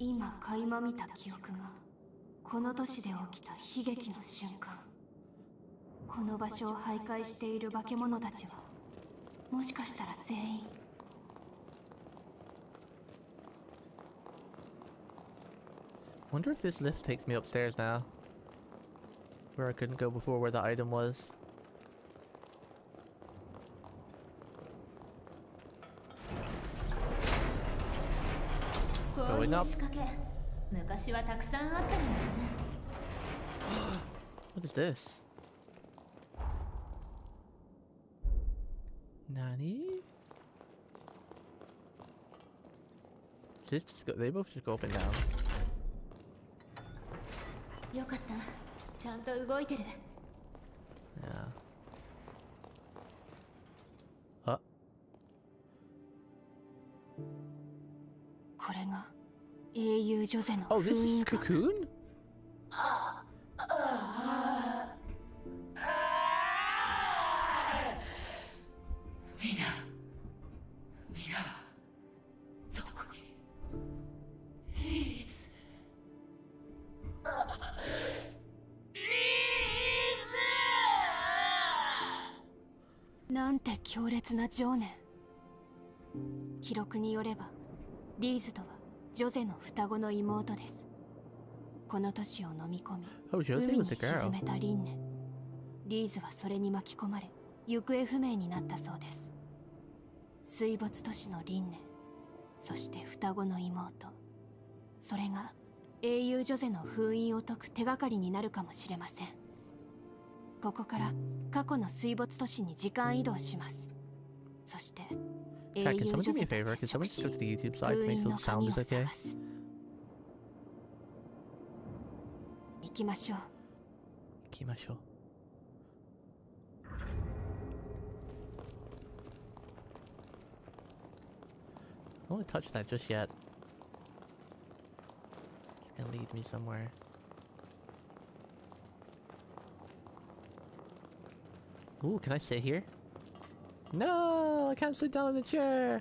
今垣間見た記憶がこの都市で起きた悲劇の瞬間。この場所を徘徊している化け物たちはもしかしたら全員。 Wonder if this lift takes me upstairs now. Where I couldn't go before, where the item was. Going up. What is this? Nani? Is this just go, they both just go up and down. よかった。ちゃんと動いてる。Yeah. Oh. これが英雄ジョゼの Oh, 封 this is 印か。 Cocoon? Please! なんて強烈な情念。記録によればリーズとはジョゼの双子の妹です。この都市を飲み込み、 Oh, Josie 海に was a 沈 girl. めたリンネ。リーズはそれに巻き込まれ行方不明になったそうです。水没都市のリンネ、そして双子の妹、それが英雄ジョゼの封印を解く手がかりになるかもしれません。ここから過去の水没都市に時間移動します。そして英 Chat, 雄 can ジ someone ョ do me ゼ a と favor? 接 Can someone 触 just し go to the YouTube side to 封 make 印 sure の the sound 鍵を is okay? 探す。行きましょう。行きましょう。I don't want to touch that just yet. It's gonna lead me somewhere. Ooh, can I sit here? No, I can't sit down in the chair.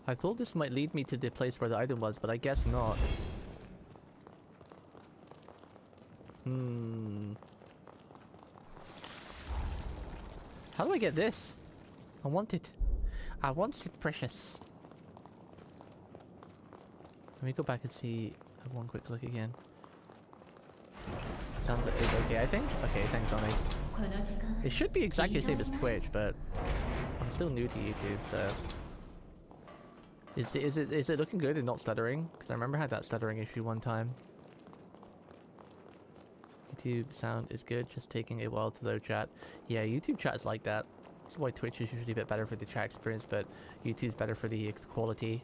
I thought this might lead me to the place where the item was, but I guess not. How do I get this? I want it. I want it, precious. Let me go back and see. Have one quick look again. Sounds like it's okay, I think. Okay, thanks, Oni. It should be exactly the same as Twitch, but I'm still new to YouTube, so. Is it looking good and not stuttering? Because I remember I had that stuttering issue one time. YouTube sound is good, just taking a while to load chat. Yeah, YouTube chat is like that. That's why Twitch is usually a bit better for the chat experience, but YouTube's better for the quality.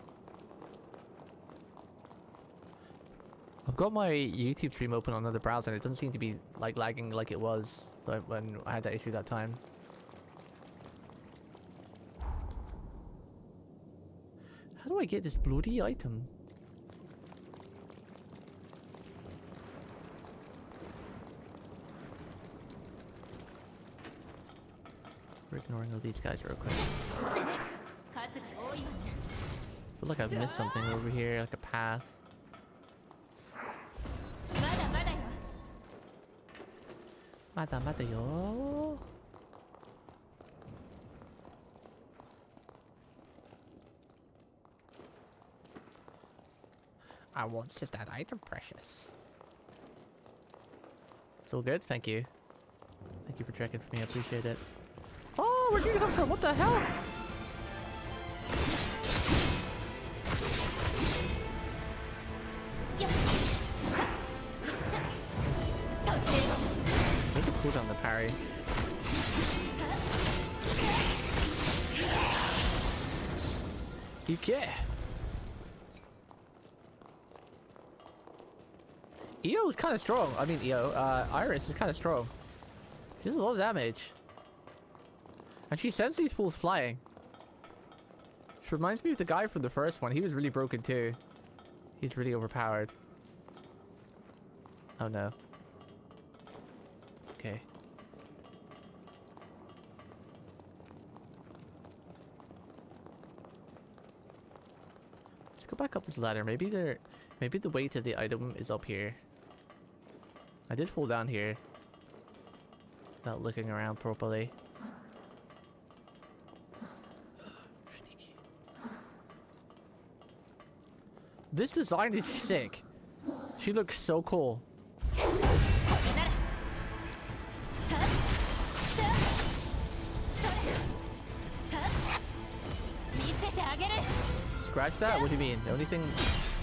I've got my YouTube stream open on another browser and it doesn't seem to be like lagging like it was when I had that issue that time. How do I get this bloody item? We're ignoring all these guys real quick. I feel like I've missed something over here, like a path. Mada yo. I want just that item, precious. It's all good, thank you. Thank you for checking for me, I appreciate it. Oh, where'd you come from? What the hell? Need to cool down the parry. Okay. EO is kind of strong. I mean, Iris is kind of strong. She does a lot of damage. And she sends these fools flying. She reminds me of the guy from the first one. He was really broken too. He's really overpowered. Oh no. Okay. go back up this ladder. Maybe the way to the item is up here. I did fall down here without looking around properly. Sneaky. This design is sick. She looks so cool. Scratch that? What do you mean? The only thing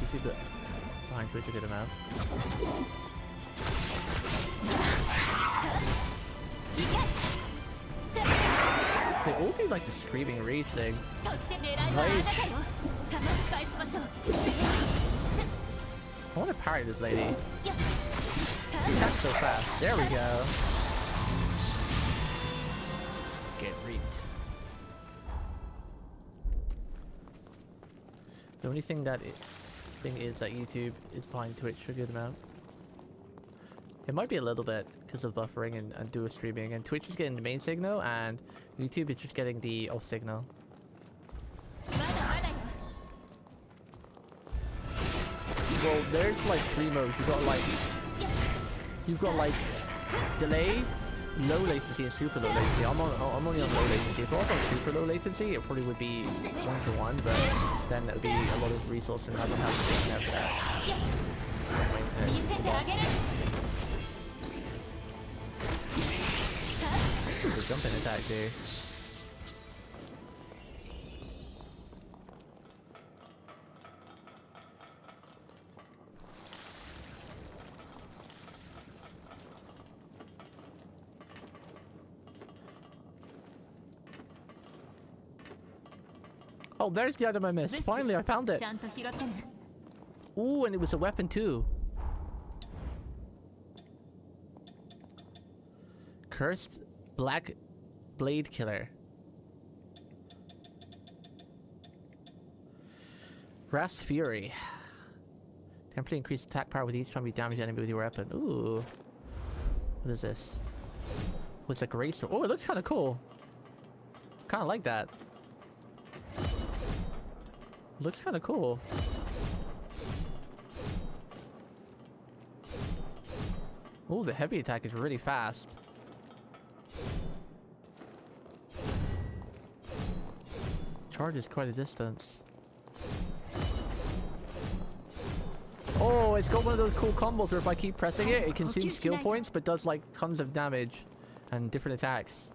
YouTube behind Twitch a good amount. They all do like the screaming rage thing. Rage. I want to parry this lady. That's so fast. There we go. Get reaped. The only thing that is that YouTube is behind Twitch a good amount. It might be a little bit because of buffering and dual streaming, and Twitch is getting the main signal and YouTube is just getting the off signal. Well, there's like 3 modes. You've got like delay, low latency, and super low latency. I'm only on low latency. If I was on super low latency, it probably would be 1-to-1, but then it would be a lot of resources and I don't have to take care for that. There's a jumping attack too. Oh, there's the item I missed. Finally, I found it. Ooh, and it was a weapon too. Cursed Black Blade Killer. Wrath's Fury. Temporarily increase attack power with each time you damage enemy with your weapon. Ooh. What is this? What's a gray sword? Oh, it looks kind of cool. Kind of like that. Looks kind of cool. Oh, the heavy attack is really fast. Charges quite a distance. Oh, it's got one of those cool combos where if I keep pressing it, it consumes skill points but does like tons of damage and different attacks.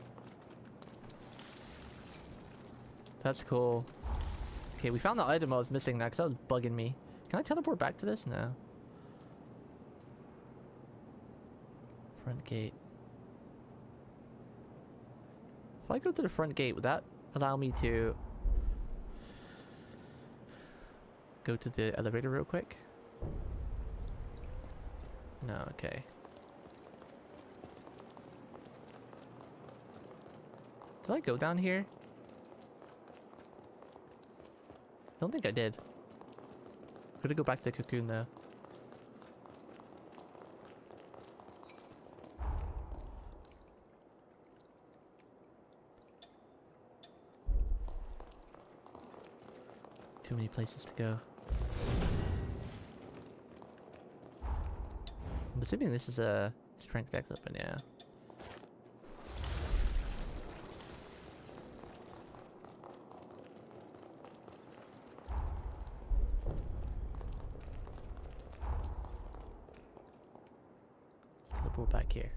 That's cool. Okay, we found the item I was missing now because that was bugging me. Can I teleport back to this? No. Front gate. If I go to the front gate, would that allow me to go to the elevator real quick? No, okay. Did I go down here? I don't think I did. I'm gonna go back to the cocoon though. Too many places to go. I'm assuming this is a strength X weapon, yeah. Back here.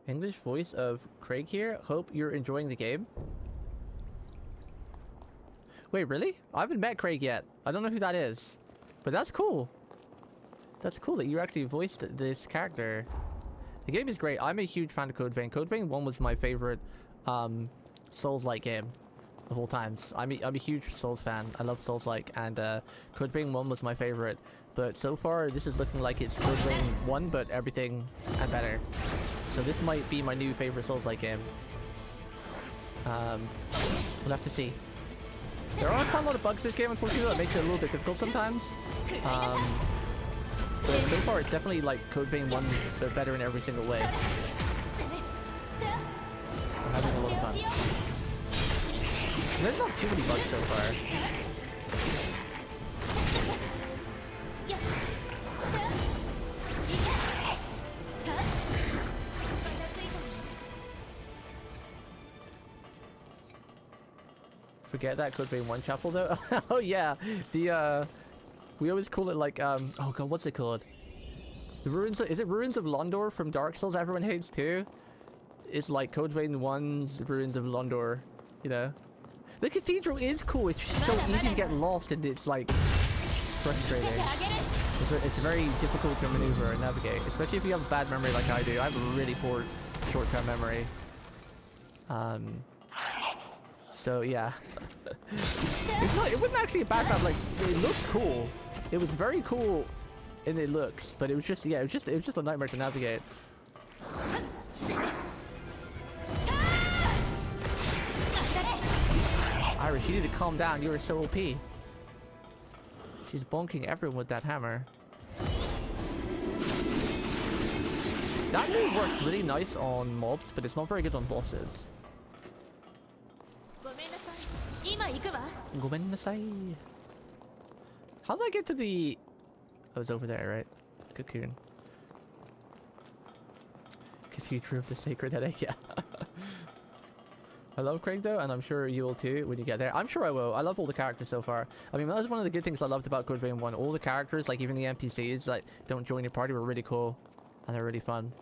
English voice of Craig here. Hope you're enjoying the game. Wait, really? I haven't met Craig yet. I don't know who that is. But that's cool. That's cool that you actually voiced this character. The game is great. I'm a huge fan of Code Vein. Code Vein 1 was my favorite Souls-like game of all times. I'm a huge Souls fan. I love Souls-like, and Code Vein 1 was my favorite. But so far, this is looking like it's Code Vein 1, but everything and better. So this might be my new favorite Souls-like game. We'll have to see. There are quite a lot of bugs in this game, unfortunately, that makes it a little bit difficult sometimes. But so far, it's definitely like Code Vein 1, but better in every single way. I'm having a lot of fun. There's not too many bugs so far. forget that Code Vein 1 chapel though. Oh yeah, the we always call it like oh god, what's it called? The ruins of, is it Ruins of Londor from Dark Souls everyone hates too? It's like Code Vein 1's Ruins of Londor, you know. The cathedral is cool, it's just so easy to get lost and it's like frustrating. It's very difficult to maneuver and navigate, especially if you have bad memory like I do. I have a really poor short-term memory. So yeah. It wasn't actually a bad map, like it looked cool. It was very cool in its looks, but it was just it was just a nightmare to navigate. Irish, you need to calm down, you are so OP. She's bonking everyone with that hammer. That move works really nice on mobs, but it's not very good on bosses. How did I get to the... I was over there, right? Cocoon. Cathedral of the Sacred Headache, yeah. I love Craig though, and I'm sure you will too when you get there. I'm sure I will. I love all the characters so far. I mean, that was one of the good things I loved about Code Vein 1. All the characters, like even the NPCs, like don't join your party, were really cool. And they're really fun.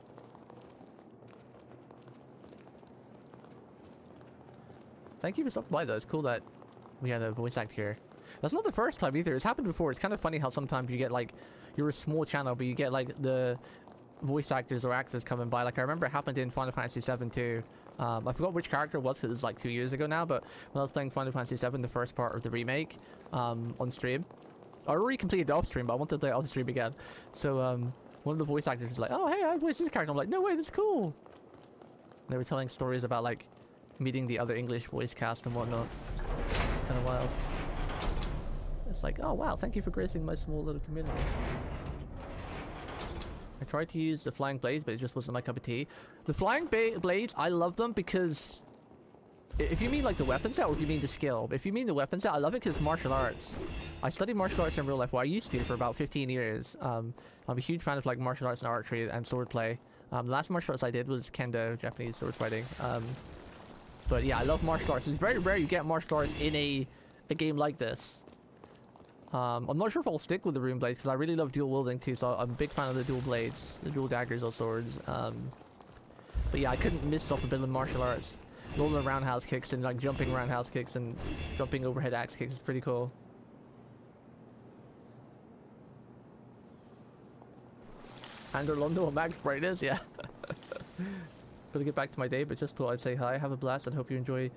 Thank you for stopping by though. It's cool that we had a voice act here. That's not the first time either. It's happened before. It's kind of funny how sometimes you get like, you're a small channel, but you get like the voice actors or actors coming by. Like I remember it happened in Final Fantasy 7 too. I forgot which character it was, because it was like 2 years ago now, but when I was playing Final Fantasy 7, the first part of the remake, on stream. I already completed it off stream, but I wanted to play it on stream again. So one of the voice actors was like, oh hey, I voiced this character. I'm like, no way, that's cool. And they were telling stories about like meeting the other English voice cast and whatnot. It's kind of wild. It's like, oh wow, thank you for gracing my small little community. I tried to use the flying blades, but it just wasn't my cup of tea. The flying blades, I love them because... If you mean like the weapon set, or if you mean the skill. If you mean the weapon set, I love it because it's martial arts. I studied martial arts in real life. Well, I used to for about 15 years. I'm a huge fan of like martial arts and archery and swordplay. The last martial arts I did was kendo, Japanese sword fighting. But yeah, I love martial arts. It's very rare you get martial arts in a game like this. I'm not sure if I'll stick with the rune blades because I really love dual wielding too, so I'm a big fan of the dual blades, the dual daggers or swords. But yeah, I couldn't miss off a bit of martial arts. All the roundhouse kicks and like jumping roundhouse kicks and jumping overhead axe kicks is pretty cool. And Orlando and Max brightness, yeah. Gotta get back to my day, but just thought I'd say hi, have a blast, and hope you enjoy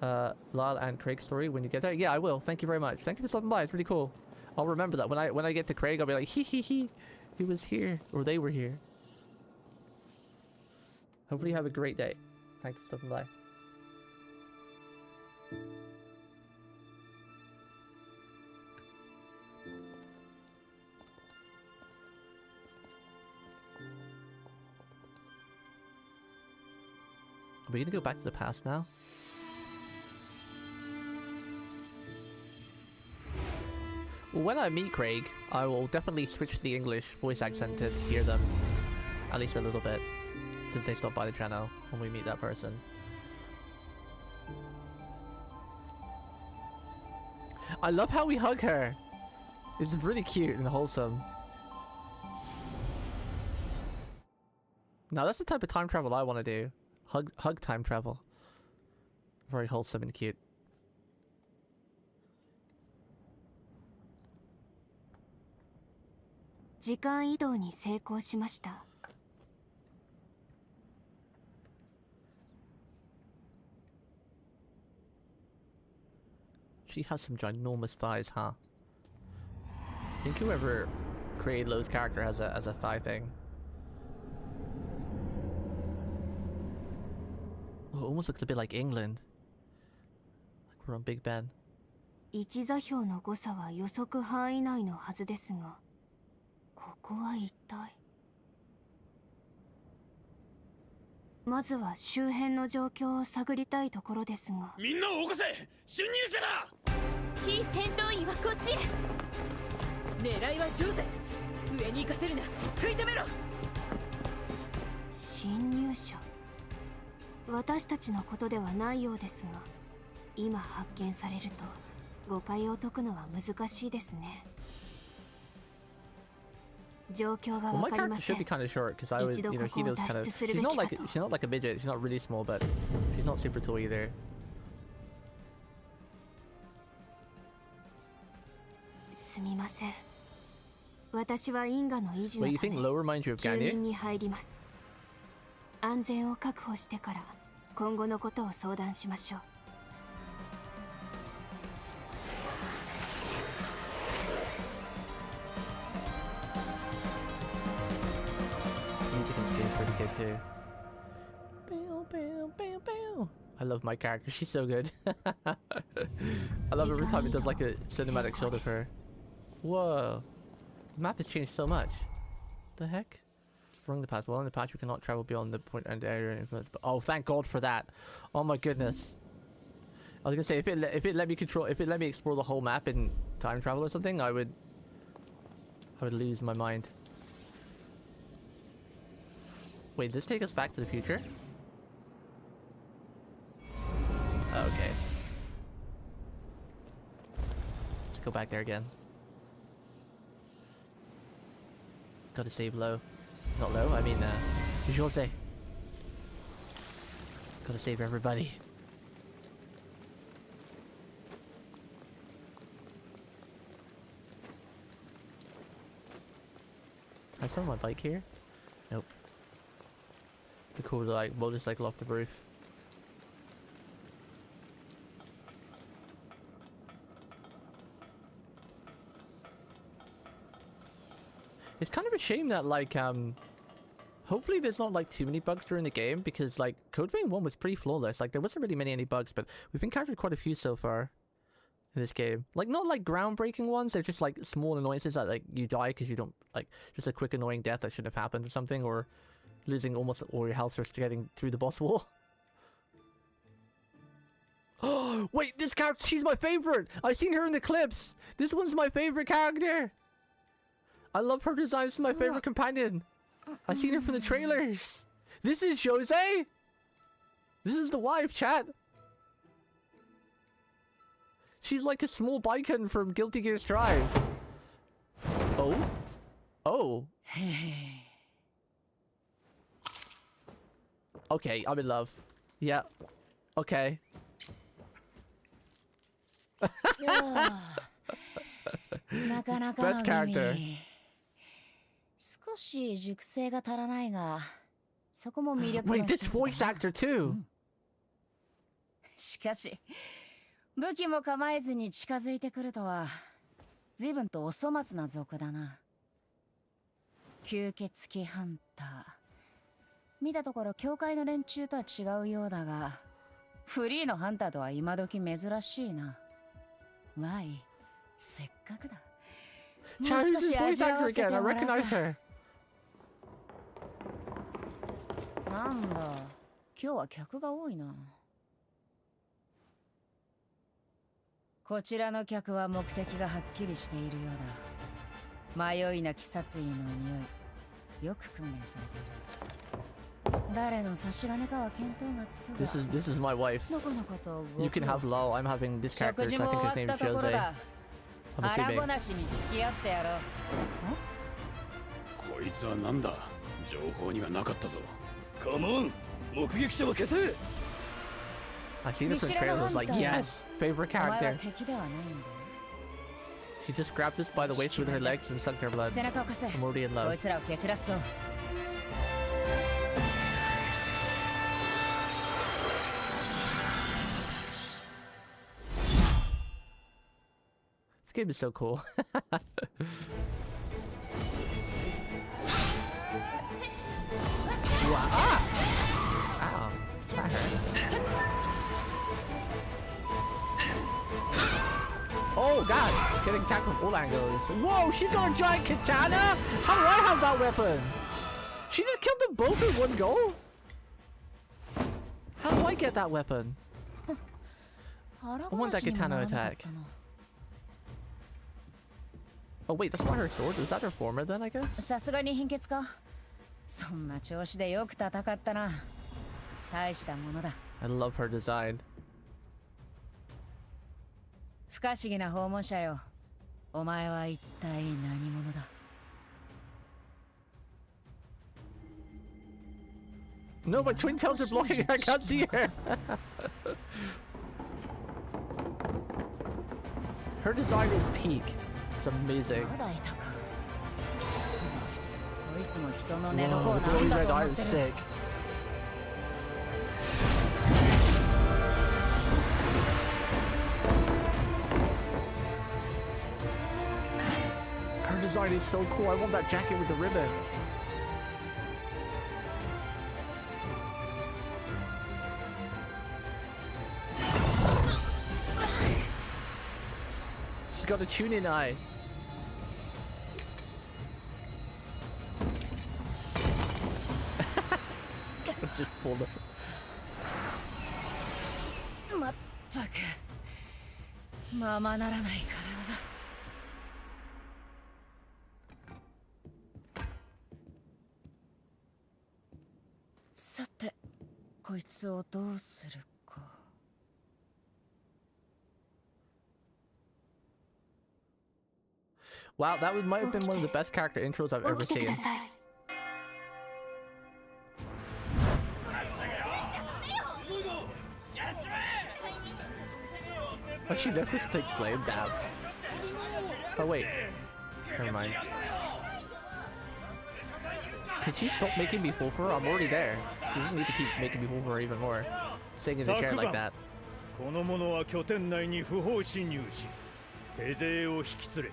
Lyle and Craig's story when you get there. Yeah, I will. Thank you very much. Thank you for stopping by. It's really cool. I'll remember that when I get to Craig. I'll be like, he was here, or they were here. Hopefully you have a great day. Thank you for stopping by. Are we gonna go back to the past now? Well, when I meet Craig, I will definitely switch to the English voice accent to hear them. At least a little bit. Since they stop by the channel when we meet that person. I love how we hug her. It's really cute and wholesome. Now that's the type of time travel I want to do. Hug time travel. Very wholesome and cute. She has some ginormous thighs, huh? I think whoever created Lowe's character has a thigh thing. Oh, it almost looks a bit like England. Like we're on Big Ben. 一座標の誤差は予測範囲内のはずですが、ここは一体。まずは周辺の状況を探りたいところですが。みんなを起こせ！侵入者だ！非戦闘員はこっちへ。狙いは上手。上に行かせるな。食い止めろ。侵入者。私たちのことではないようですが。今発見されると誤解を解くのは難しいですね。状況が Well, わ my かりま character せ should be ん。 kind of short because I was, you know, he was kind of. She's not like a midget. She's not really small, but she's not super tall either. すみません。私は因果の維持の Wait, you た think め low reminds you of 住 Ganyu? 民に入ります。安全を確保してから今後のことを相談しましょう。Music and skin's pretty good too. Bow, bow, bow, bow. I love my character. She's so good. I love every time it does like a cinematic shot of her. Whoa. The map has changed so much. The heck? Sprung the path. Well, in the patch, you cannot travel beyond the point and area influence. But oh, thank God for that. Oh my goodness. I was gonna say if it let me explore the whole map in time travel or something, I would lose my mind. Wait, does this take us back to the future? Okay. Let's go back there again. Gotta save low. Not low, I mean, Jose. Gotta save everybody. I saw my bike here? Nope. The cool, like, motorcycle off the roof. It's kind of a shame that, like, hopefully there's not, like, too many bugs during the game, because, like, Code Vein 1 was pretty flawless. Like, there wasn't really any bugs, but we've encountered quite a few so far in this game. Like, not, like, groundbreaking ones, they're just, like, small annoyances that, like, you die because you don't, like, just a quick annoying death that shouldn't have happened or something, or losing almost all your health just getting through the boss wall. Oh, wait, this character, she's my favorite! I've seen her in the clips! This one's my favorite character! I love her design, this is my favorite companion! I've seen her from the trailers! This is Jose! This is the wife, chat! She's like a small bicon from Guilty Gear Strive. Oh? Oh. Okay, I'm in love. Yeah. Okay. Best character. 少し熟成が足らないが、そこも魅力の Wait, 一つ this だ voice な。 actor too. しかし、武器も構えずに近づいてくるとは、随分とお粗末な族だな。吸血鬼ハンター。見たところ教会の連中とは違うようだが、フリーのハンターとは今時珍しいな。ワイ、せっかくだ。もう Chad, 少 who's し this 味 voice わわ actor せて again? I もらう recognize か。 her. なんだ、今日は客が多いな。こちらの客は目的がはっきりしているようだ。迷いなき殺意の匂い、よく訓練されている。誰の差し金かは見当がつくが。This is my wife. のこのことを You can have Lol. I'm having this character. 食事 I も think 終 his わっ name た is ところ Jose. だ。 I'm 腹ご assuming. なしに付き合ってやろう。こいつはなんだ、情報にはなかったぞ。カモン、目撃者を消せ。 I seen her from trailers. I was like, yes, favorite お前は character. 敵ではないんだ。 She just grabbed us by the waist with her legs and sucked her blood. 背中を貸せ。 I'm already in こ love. いつらを蹴散らすぞ。This game is so cool. Wow. Ah! Ow. That hurt. Oh god! Getting attacked from all angles. Whoa! She's got a giant katana! How do I have that weapon? She just killed them both in one go? How do I get that weapon? I want that katana attack. Oh wait, that's not her sword. Was that her former then, I guess? さすがに貧血か。そんな調子でよく戦ったな。大したものだ。I love her design. 不可思議な訪問者よ。お前は一体何者だ？ No, my twin tails are blocking it. I can't see her. Her design is peak. It's amazing. まだいたか。こいつも人の寝 Whoa, 床を the なん way だ red と eye 思っ is てる。 sick. Her design is so cool. I want that jacket with the ribbon. She's got a tune-in eye. Just pulled it. まったくままならない体だ。さてこいつをどうするか。 Wow, that might have been one of the best character intros I've ever 起きてく seen. ださい。 Oh, she never takes flame down. Oh wait, never mind. Could she stop making me fall for her? I'm already there. She doesn't need to keep making me fall for her even more. Sitting in the chair like that. この者は拠点内に不法侵入し、手勢を引き連れ、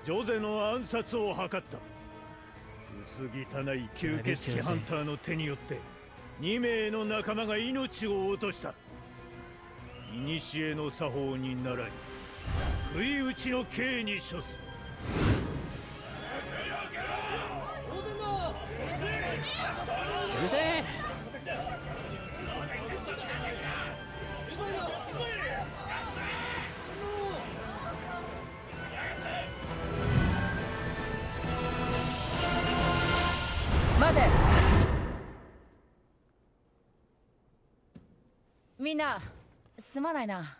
ジョゼの暗殺を図った。薄汚い吸血鬼ハンターの手によって2名の仲間が命を落とした。古の作法に倣い、不意打ちの刑に処す。うるせえ。待て。みんなすまないな。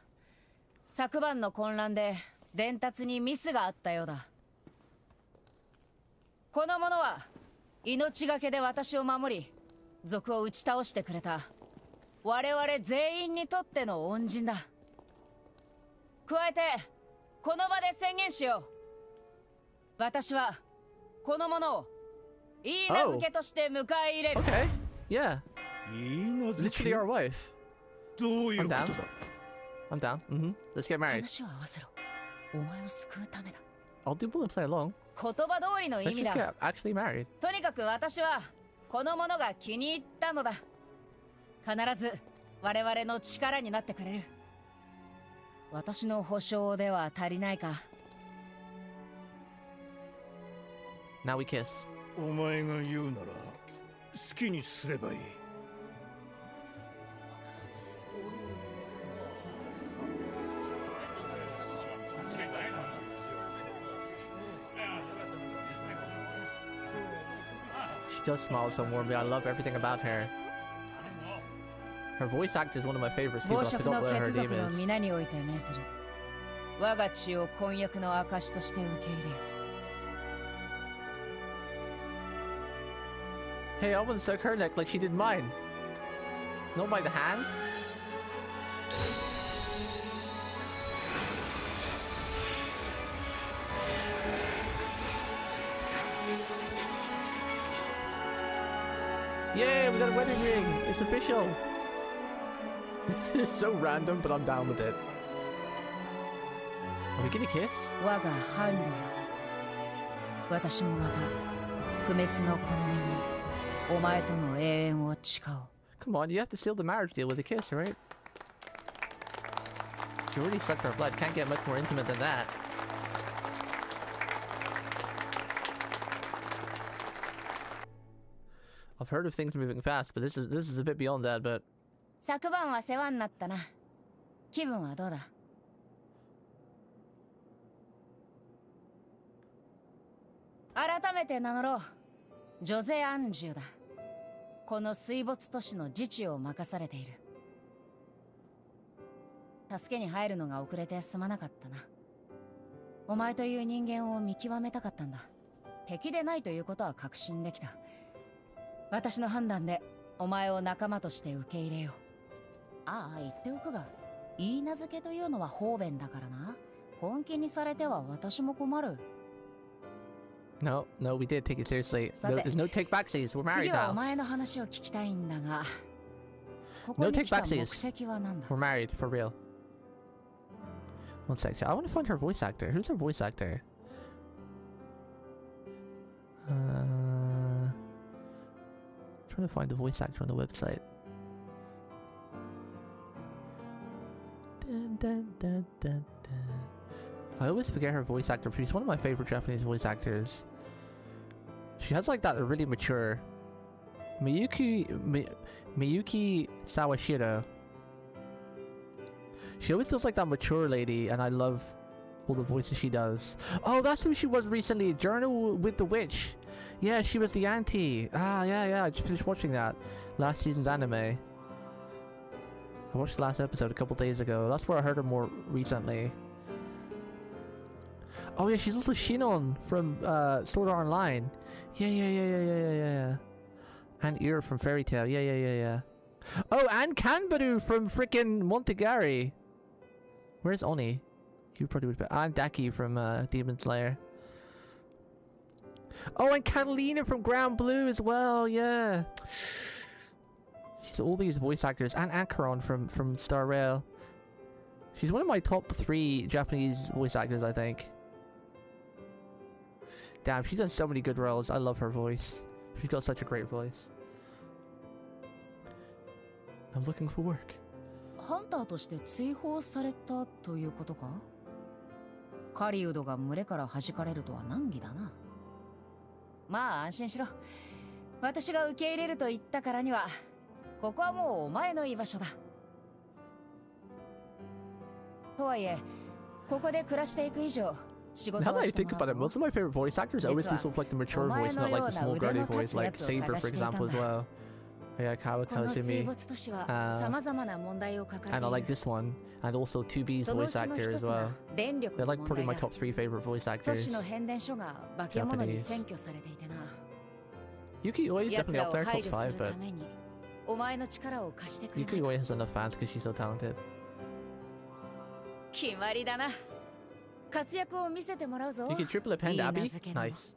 昨晩の混乱で伝達にミスがあったようだ。この者は命がけで私を守り賊を打ち倒してくれた我々全員にとっての恩人だ。加えてこの場で宣言しよう。私はこの者をいい名付けとして迎え入れる。 Okay, yeah. いいなず Literally our wife. どういうことだ。 I'm down. Let's get married. 話を合わせろ。お前を救うためだ。 I'll do bull and play along. 言葉通りの意 Let's 味 just だ。 get actually married. とにかく私はこの者が気に入ったのだ。必ず我々の力になってくれる。私の保証では足りないか。 Now we kiss. お前が言うなら好きにすればいい。 She does smile so warmly. I love everything about her. Her voice actor is one of my favorites too, 暴 but I 食 forgot の what her 血族 name の is. 皆において命ずる。我が血を婚約の証として受け入れよ。 Hey, I want to suck her neck like she did mine. Not by the hand. Yay, we got a wedding ring. It's official. This is so random, but I'm down with it. Are we gonna kiss? 我が伴侶よ。私もまた不滅のこの身にお前との永遠を誓おう。 Come on, you have to seal the marriage deal with a kiss, right? You already sucked our blood. Can't get much more intimate than that. I've heard of things moving fast, but this is a bit beyond that. But 昨晩は世話になったな。気分はどうだ？改めて名乗ろう。ジョゼ・アンジュだ。この水没都市の自治を任されている。助けに入るのが遅れてすまなかったな。お前という人間を見極めたかったんだ。敵でないということは確信できた。私の判断でお前を仲間として受け入れよう。ああ、言っておくが、言い名付けというのは方便だからな。本気にされては私も困る。No, no, we did take it seriously. No, there's no take backsies. We're married 次はお now. 前の話を聞きたいんだが、ここ No に take 来た目 backsies. 的は何だ？ We're married, for real. One sec. I want to find her voice actor. Who's her voice actor? Trying to find the voice actor on the website. Dun, dun, dun, dun, dun. I always forget her voice actor. She's one of my favorite Japanese voice actors. She has like that really mature Miyuki Sawashiro. She always does like that mature lady, and I love all the voices she does. Oh, that's who she was recently. Journal with the Witch. Yeah, she was the auntie. Ah, yeah. I just finished watching that last season's anime. I watched the last episode a couple days ago. That's where I heard her more recently. Oh yeah, she's also Shinon from Sword Art Online. Yeah. And Ir from Fairy Tail. Yeah. Oh, and Kanbaru from frickin' Montagari. Where's Oni? He probably would be. And Daki from Demon Slayer. Oh, and Catalina from Ground Blue as well. Yeah. She's all these voice actors, and Acheron from Star Rail. She's one of my top 3 Japanese voice actors, I think. Damn, she's done so many good roles. I love her voice. She's got such a great voice. I'm looking for work. ハンターとして追放されたということか？狩人が群れから弾かれるとは難儀だな。まあ安心しろ。私が受け入れると言ったからには、ここはもうお前の居場所だ。とはいえ、ここで暮らしていく以上、仕事 Now は that I して think もら about う it, ぞ。 most of my favorite voice actors always do sort of like the mature voice, not like the small girly voice, like Saber, for example, as well. Yeah, この Kawakazumi. 水没都市は様々な問題を抱えて And い I like る。 this one, and also 2B's そのう voice ちの actor 一 as つが well. 電力 They're の like 問 probably 題 my だ。 top 3 favorite voice 都市 actors. の変電所が化け物に Japanese. 占拠されていてな。 Yuki Oi is 奴 definitely ら up を there, 排 top 除す 5, る but ために、お前の力を貸してくれない Yuki か。 Oi has enough fans because she's so talented. 決まりだな。活躍を見せてもらうぞ。 Yuki triple append いい名 Abby? 付けだ。 Nice.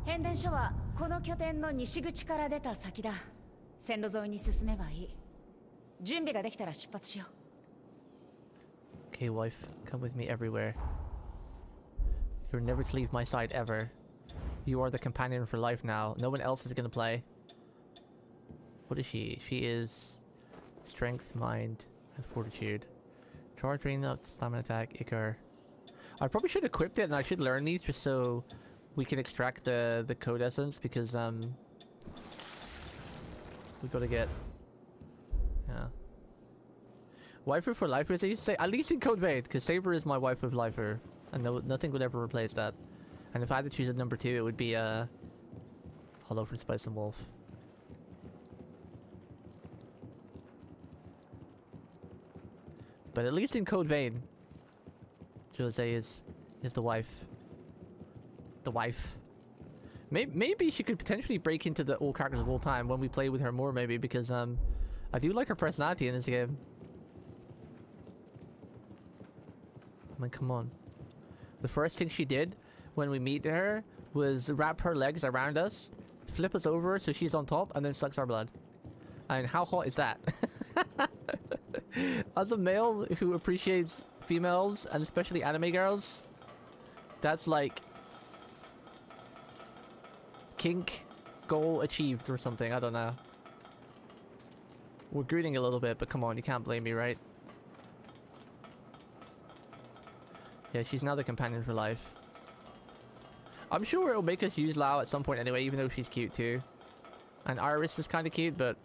変電所はこの拠点の西口から出た先だ。線路沿いに進めばいい。準備ができたら出発しよう。 Okay, wife, come with me everywhere. You're never to leave my side ever. You are the companion for life now. No one else is gonna play. What is she? She is strength, mind, and fortitude. Charge, rain up, stamina attack, Icar. I probably should equip it, and I should learn these just so we can extract the code essence, because we gotta get, yeah. Waifu for life, as I used to say, at least in Code Vein, because Saber is my waifu of lifer, and nothing would ever replace that. And if I had to choose a number 2, it would be Hollow from Spice and Wolf. But at least in Code Vein, Jose is the wife. The wife. Maybe she could potentially break into the all characters of all time when we play with her more, maybe, because I do like her personality in this game. I mean, come on. The first thing she did when we meet her was wrap her legs around us, flip us over so she's on top, and then sucks our blood. And how hot is that? As a male who appreciates females, and especially anime girls, that's like kink goal achieved or something. I don't know. We're greeting a little bit, but come on, you can't blame me, right? Yeah, she's now the companion for life. I'm sure it'll make us use Lao at some point anyway, even though she's cute too. And Iris was kind of cute, but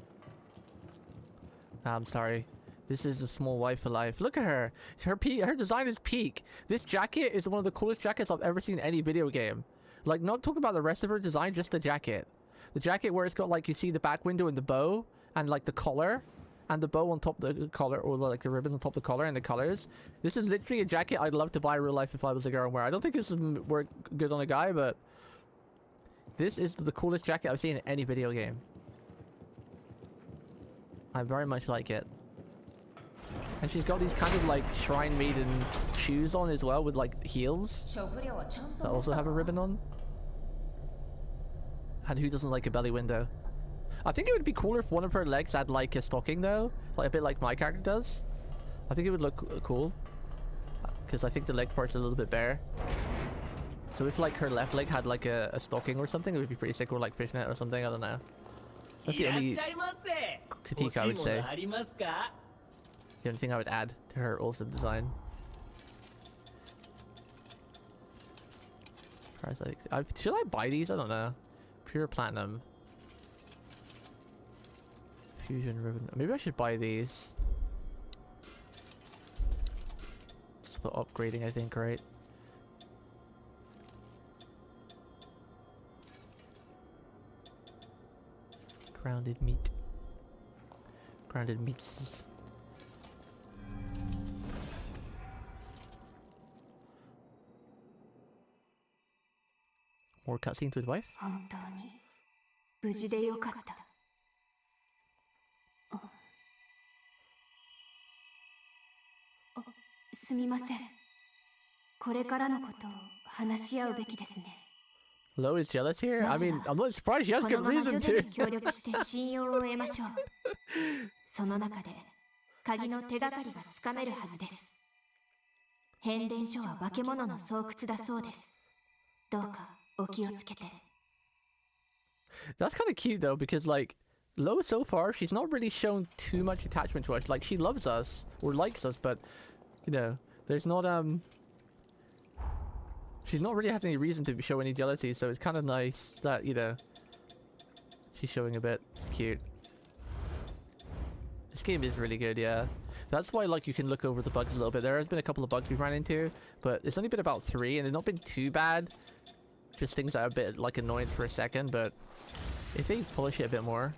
I'm sorry. This is a small wife for life. Look at her. Her design is peak. This jacket is one of the coolest jackets I've ever seen in any video game. Like, not talking about the rest of her design, just the jacket. The jacket where it's got, like, you see the back window and the bow, and like the collar and the bow on top of the collar, or like the ribbons on top of the collar and the colors. This is literally a jacket I'd love to buy in real life if I was a girl and wear. I don't think this would work good on a guy, but this is the coolest jacket I've seen in any video game. I very much like it. And she's got these kind of like Shrine Maiden shoes on as well with like heels that also have a ribbon on. And who doesn't like a belly window? I think it would be cooler if one of her legs had like a stocking though, like a bit like my character does. I think it would look cool, because I think the leg part's a little bit bare. So if like her left leg had like a stocking or something, it would be pretty sick, or like fishnet or something. I don't know. That's the only critique I would say. The only thing I would add to her awesome design. Should I buy these? I don't know. Pure platinum. Fusion ribbon. Maybe I should buy these. It's for upgrading, I think, right? Grounded meat. Grounded meats. More cutscenes with wife? 本当に無事でよかった。すみません。これからのことを話し合うべきですね。Lo is jealous here? I mean, I'm not surprised. She has good reason to. 協力して信用を得ましょう。その中で鍵の手がかりがつかめるはずです。変電所は化け物の巣窟だそうです。どうかお気をつけて。That's kind of cute though, because like Lo so far, she's not really shown too much attachment to us. Like she loves us or likes us, but you know, there's not she's not really having any reason to show any jealousy, so it's kind of nice that, you know, she's showing a bit. It's cute. This game is really good, yeah. That's why, like, you can look over the bugs a little bit. There has been a couple of bugs we've ran into, but it's only been about 3, and they've not been too bad. Just things that are a bit, like, annoyance for a second, but if they polish it a bit more...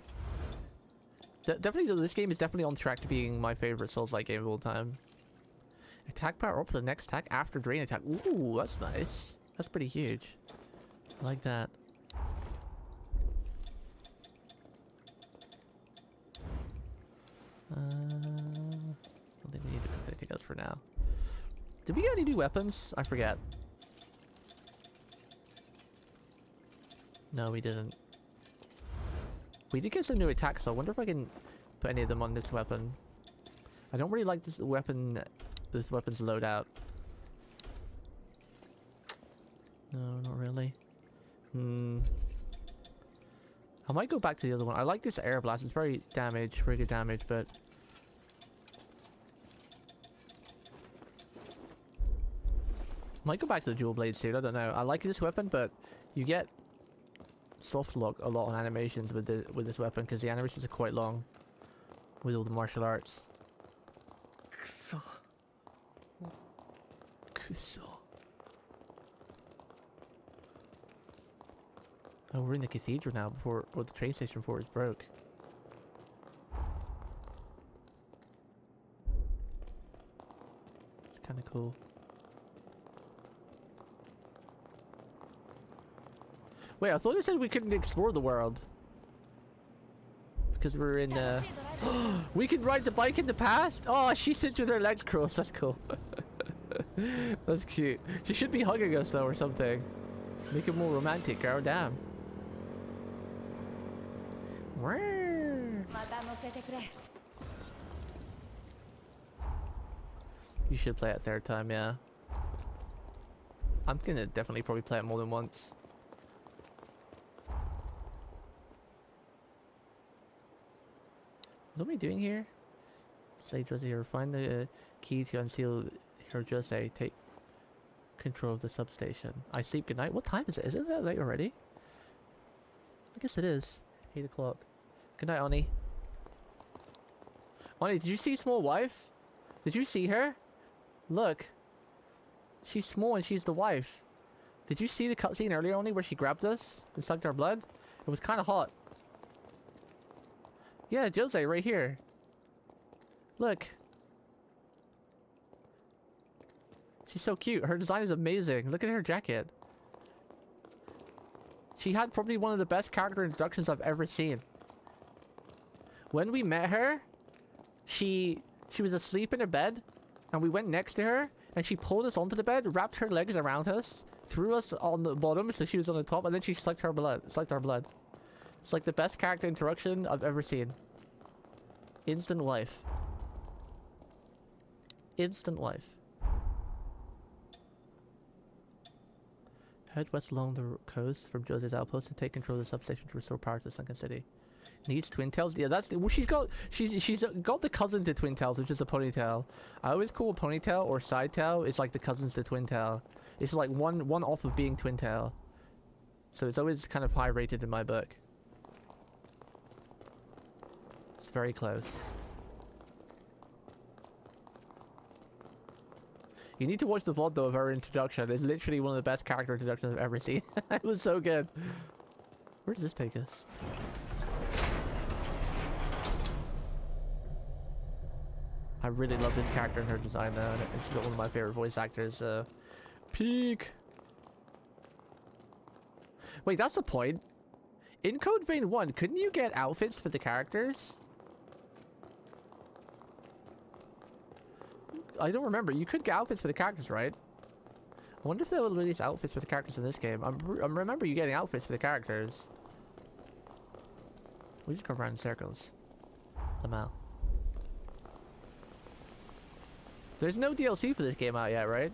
Definitely, this game is definitely on track to being my favorite Souls-like game of all time. Attack power up for the next attack after drain attack. Ooh, that's nice. That's pretty huge. I like that. I don't think we need to pick anything else for now. Did we get any new weapons? I forget. No, we didn't. We did get some new attacks, so I wonder if I can put any of them on this weapon. I don't really like this weapon. This weapon's loadout. No, not really. I might go back to the other one. I like this air blast. It's very good damage, but might go back to the dual blade suit. I don't know. I like this weapon, but you get soft lock a lot on animations with this weapon because the animations are quite long with all the martial arts. Kuso. Oh, we're in the cathedral now or the train station before it's broke. It's kind of cool. Wait, I thought it said we couldn't explore the world. Because we're in we can ride the bike in the past? Oh, she sits with her legs crossed. That's cool. That's cute. She should be hugging us though or something. Make it more romantic, girl. Damn. You should play it third time, yeah. I'm gonna definitely probably play it more than once. What are we doing here? Say Jose here. Find the key to unseal her Jose. Take control of the substation. I sleep goodnight. What time is it? Is it that late already? I guess it is. 8 o'clock. Good night, Oni. Oni, did you see Small Wife? Did you see her? Look. She's small and she's the wife. Did you see the cutscene earlier, Oni, where she grabbed us and sucked our blood? It was kind of hot. Yeah, Jose, right here. Look. She's so cute. Her design is amazing. Look at her jacket. She had probably one of the best character introductions I've ever seen. When we met her, she was asleep in her bed, and we went next to her, and she pulled us onto the bed, wrapped her legs around us, threw us on the bottom so she was on the top, and then she sucked our blood. Sucked our blood. It's like the best character introduction I've ever seen. Instant wife. Instant wife. Head west along the coast from Jose's outpost and take control of the substation to restore power to the sunken city. Needs twin tails? Yeah, that's well, she's got the cousin to twin tails, which is a ponytail. I always call a ponytail or side tail. It's like the cousins to twin tail. It's like one off of being twin tail. So it's always kind of high rated in my book. It's very close. You need to watch the VOD though of her introduction. It's literally one of the best character introductions I've ever seen. It was so good. Where does this take us? I really love this character and her design now, and she's got one of my favorite voice actors. Peak. Wait, that's the point. In Code Vein 1, couldn't you get outfits for the characters? I don't remember. You could get outfits for the characters, right? I wonder if they will release outfits for the characters in this game. I remember you getting outfits for the characters. We just go around in circles. Lamau. There's no DLC for this game out yet, right?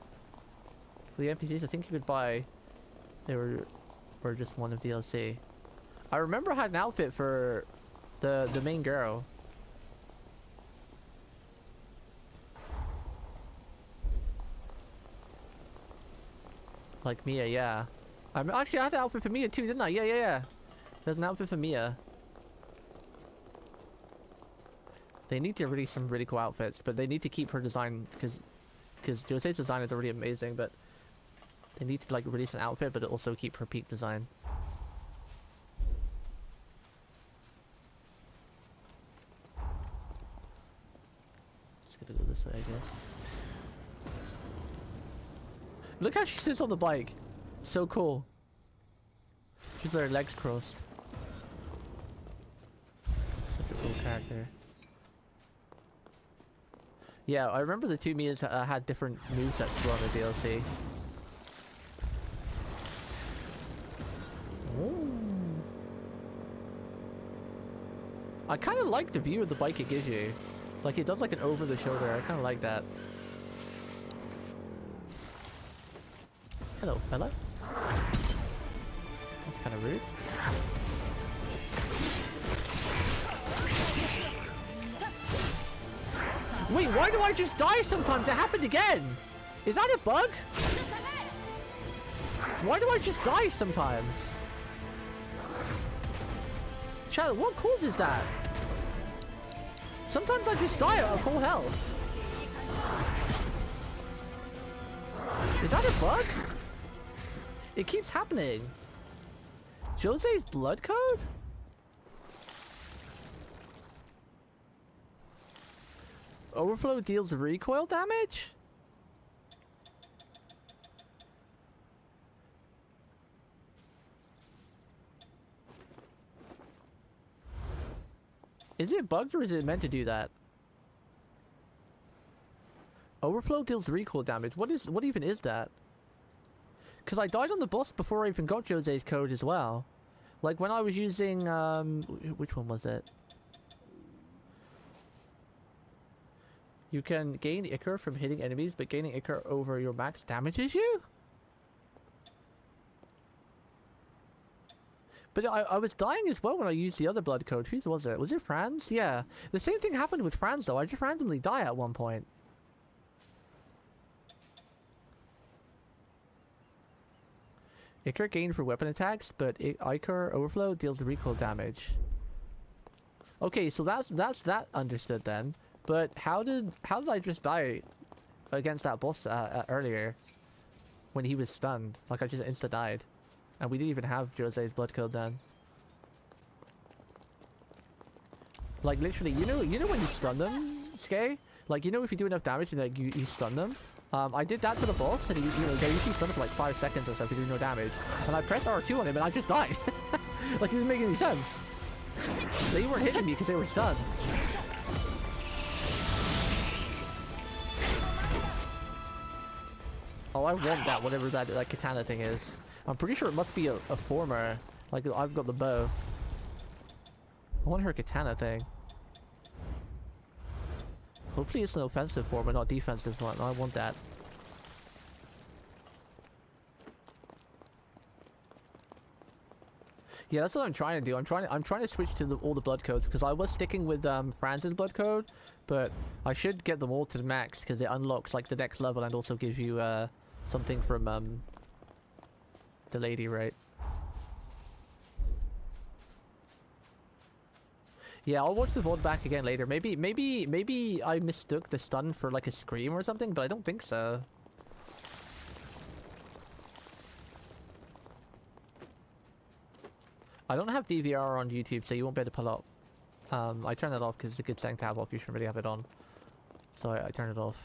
For the NPCs, I think you could buy... They were just one of DLC. I remember I had an outfit for the main girl. Like Mia, yeah. Actually, I had an outfit for Mia too, didn't I? Yeah. There's an outfit for Mia. They need to release some really cool outfits, but they need to keep her design because Jose's design is already amazing, but they need to like release an outfit, but also keep her peak design. Just gonna go this way, I guess. Look how she sits on the bike. So cool. She's got her legs crossed. Such a cool character. Yeah, I remember the two Mias had different movesets as well in the DLC. Ooh. I kind of like the view of the bike it gives you. Like it does like an over the shoulder. I kind of like that. Hello, fella. That's kind of rude. Wait, why do I just die sometimes? It happened again! Is that a bug? Why do I just die sometimes? Chat, what causes that? Sometimes I just die at full health. Is that a bug? It keeps happening. Jose's blood code? Overflow deals recoil damage? Is it bugged or is it meant to do that? Overflow deals recoil damage. What even is that? Because I died on the boss before I even got Jose's code as well. Like when I was using which one was it? You can gain Ichor from hitting enemies, but gaining Ichor over your max damages you? But I was dying as well when I used the other blood code. Whose was it? Was it Franz? Yeah. The same thing happened with Franz though. I just randomly die at one point. Ichor gained for weapon attacks, but Ichor overflow deals recoil damage. Okay, so that's that understood then. But how did I just die against that boss earlier when he was stunned? Like I just insta died, and we didn't even have Jose's blood code then. Like literally, you know when you stun them, Skay? Like you know if you do enough damage and like you stun them. I did that to the boss, and they usually stun for like 5 seconds or so if you do no damage. And I pressed R2 on him, and I just died. Like it didn't make any sense. They weren't hitting me because they were stunned. Oh, I want that, whatever that like katana thing is. I'm pretty sure it must be a former. Like I've got the bow. I want her katana thing. Hopefully it's an offensive form and not defensive one. I want that. Yeah, that's what I'm trying to do. I'm trying to switch to all the blood codes because I was sticking with Franz's blood code, but I should get them all to the max because it unlocks like the next level and also gives you something from the lady, right? Yeah, I'll watch the VOD back again later. Maybe I mistook the stun for like a scream or something, but I don't think so. I don't have DVR on YouTube, so you won't be able to pull up. I turned that off because it's a good setting to have off. You shouldn't really have it on. So I turned it off.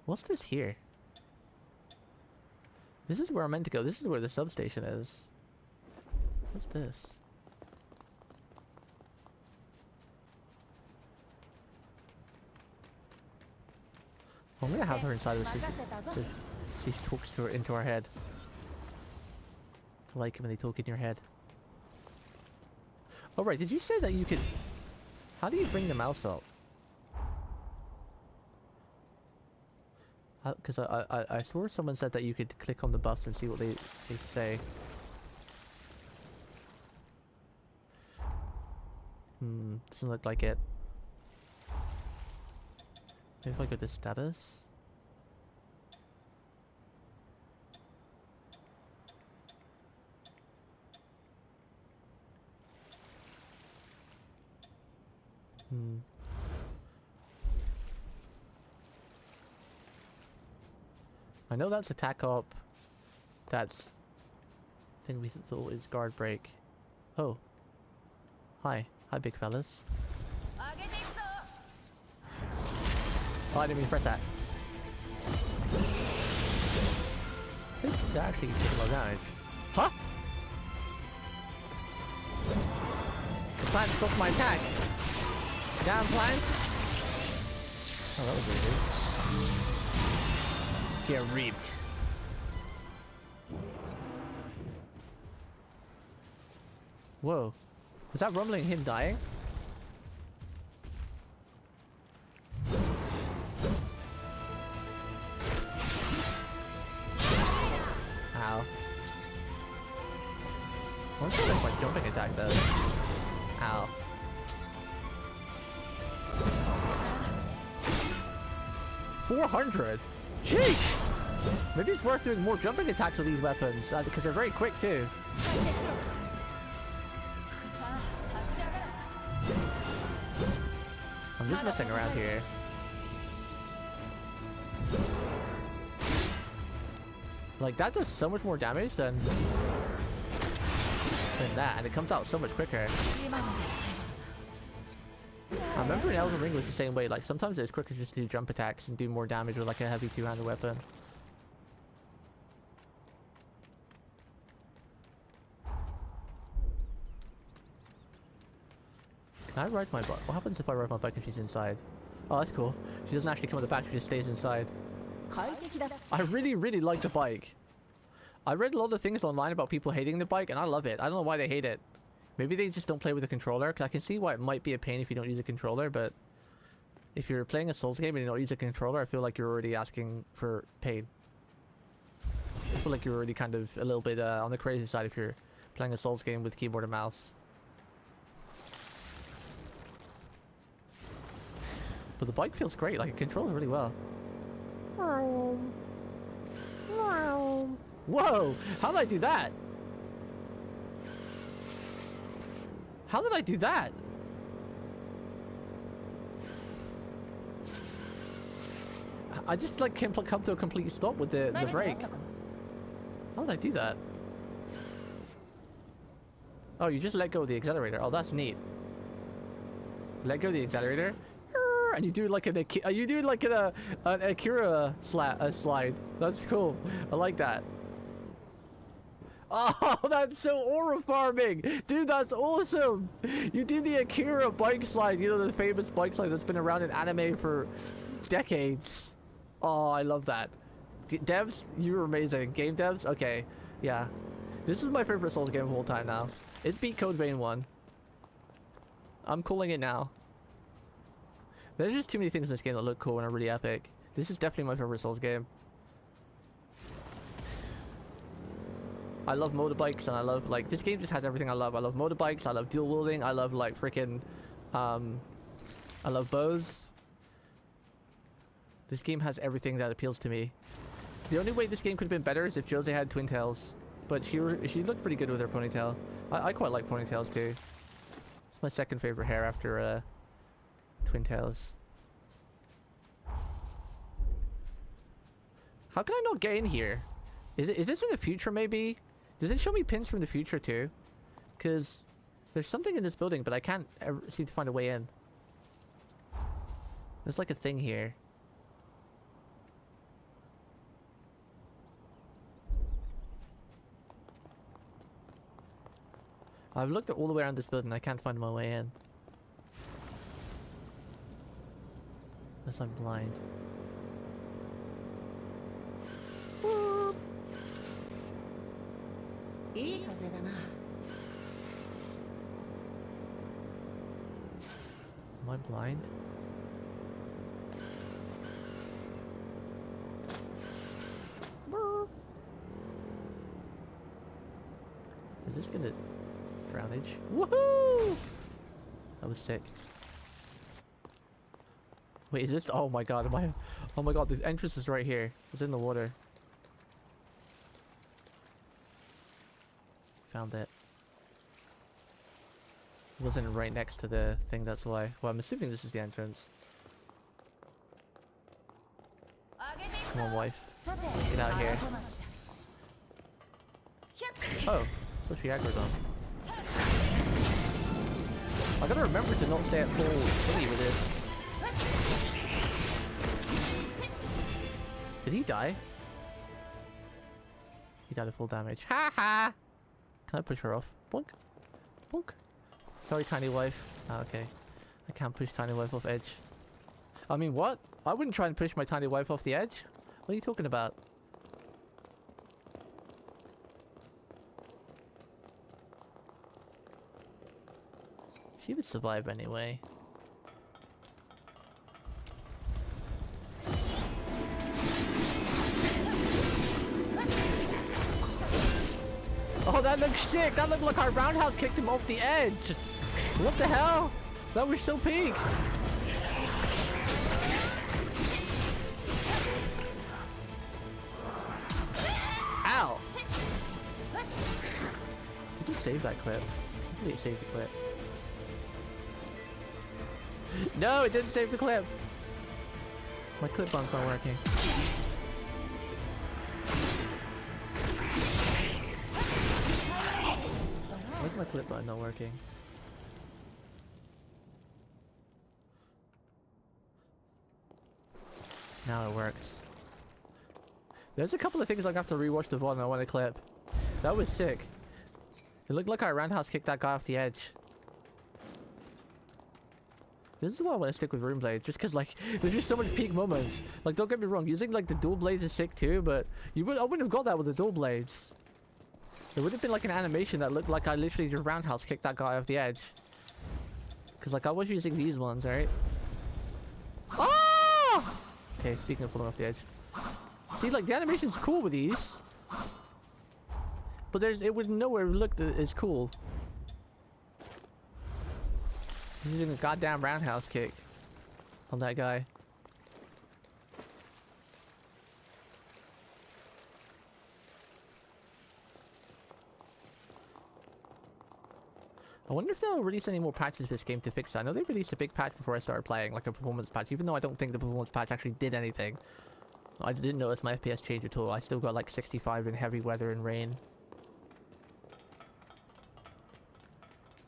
What's this here? This is where I'm meant to go. This is where the substation is. What's this? I'm gonna have her inside of the city. So she talks to her into our head. I like it when they talk in your head. Oh right, did you say that you could... How do you bring the mouse up? Because I swore someone said that you could click on the buffs and see what they say. Doesn't look like it. Maybe if I go to status. I know that's attack up. That's thing we thought is guard break. Oh. Hi, big fellas. Oh, I didn't mean to press that. This is actually taking more damage. Huh? The plant stopped my attack. Down plant. Oh, that was really good. Get reaped. Whoa. Was that rumbling him dying? Ow. I wonder if my jumping attack does. Ow. $400? Sheesh! Maybe it's worth doing more jumping attacks with these weapons, because they're very quick too. I'm just messing around here. Like, that does so much more damage than that, and it comes out so much quicker. I remember in Elden Ring it was the same way. Like, sometimes it's quicker just to do jump attacks and do more damage with like a heavy two-handed weapon. Can I ride my bike? What happens if I ride my bike if she's inside? Oh, that's cool. She doesn't actually come at the back, she just stays inside. I really like the bike. I read a lot of things online about people hating the bike, and I love it. I don't know why they hate it. Maybe they just don't play with the controller, because I can see why it might be a pain if you don't use a controller, but if you're playing a Souls game and you don't use a controller, I feel like you're already asking for pain. I feel like you're already kind of a little bit on the crazy side if you're playing a Souls game with keyboard and mouse. But the bike feels great, like it controls really well. Whoa! How did I do that? How did I do that? I just like come to a complete stop with the brake. How did I do that? Oh, you just let go of the accelerator. Oh, that's neat. Let go of the accelerator, and you do like an Akira slide. That's cool. I like that. Oh, that's so aura farming, dude. That's awesome. You do the Akira bike slide. You know, the famous bike slide that's been around in anime for decades. Oh, I love that. Devs, you're amazing. Game devs, okay, yeah. This is my favorite Souls game of all time now. It's beat Code Vein 1. I'm calling it now. There's just too many things in this game that look cool and are really epic. This is definitely my favorite Souls game. I love motorbikes and I love, like, this game just has everything I love. I love motorbikes, I love dual wielding, I love, like, freaking, I love bows. This game has everything that appeals to me. The only way this game could have been better is if Jose had twin tails. But she looked pretty good with her ponytail. I quite like ponytails too. It's my second favorite hair after twin tails. How can I not get in here? Is this in the future maybe? Does it show me pins from the future too? Because there's something in this building, but I can't ever seem to find a way in. There's like a thing here. I've looked all the way around this building, I can't find my way in. Unless I'm blind. Whoop. Am I blind? Is this gonna drownage? Woohoo! That was sick. Wait, is this? Oh my god, am I? Oh my god, the entrance is right here. It's in the water. Found it. It wasn't right next to the thing, that's why. Well, I'm assuming this is the entrance. Come on, wife. Get out here. Oh, so she aggroed on. I gotta remember to not stay at full thingy with this. Did he die? He died at full damage. Ha ha! Can I push her off? Bonk. Bonk. Sorry, tiny wife. Ah, okay. I can't push tiny wife off edge. I mean, what? I wouldn't try and push my tiny wife off the edge. What are you talking about? She would survive anyway. Oh, that looks sick! That looked like our roundhouse kicked him off the edge! What the hell? That was so peak! Ow! Did he save that clip? I think he saved the clip. No, it didn't save the clip! My clip bun's not working. Why's my clip button not working? Now it works. There's a couple of things I have to rewatch the VOD and I want to clip. That was sick. It looked like our roundhouse kicked that guy off the edge. This is why I want to stick with Rune Blade, just because like there's just so many peak moments. Like, don't get me wrong, using like the dual blades is sick too, but I wouldn't have got that with the dual blades. There would have been like an animation that looked like I literally just roundhouse kicked that guy off the edge. Because like I was using these ones, right? Oh! Okay, speaking of falling off the edge. See, like the animation's cool with these. But it would nowhere look as cool. Using a goddamn roundhouse kick on that guy. I wonder if they'll release any more patches for this game to fix that. I know they released a big patch before I started playing, like a performance patch, even though I don't think the performance patch actually did anything. I didn't notice my FPS change at all. I still got like 65 in heavy weather and rain.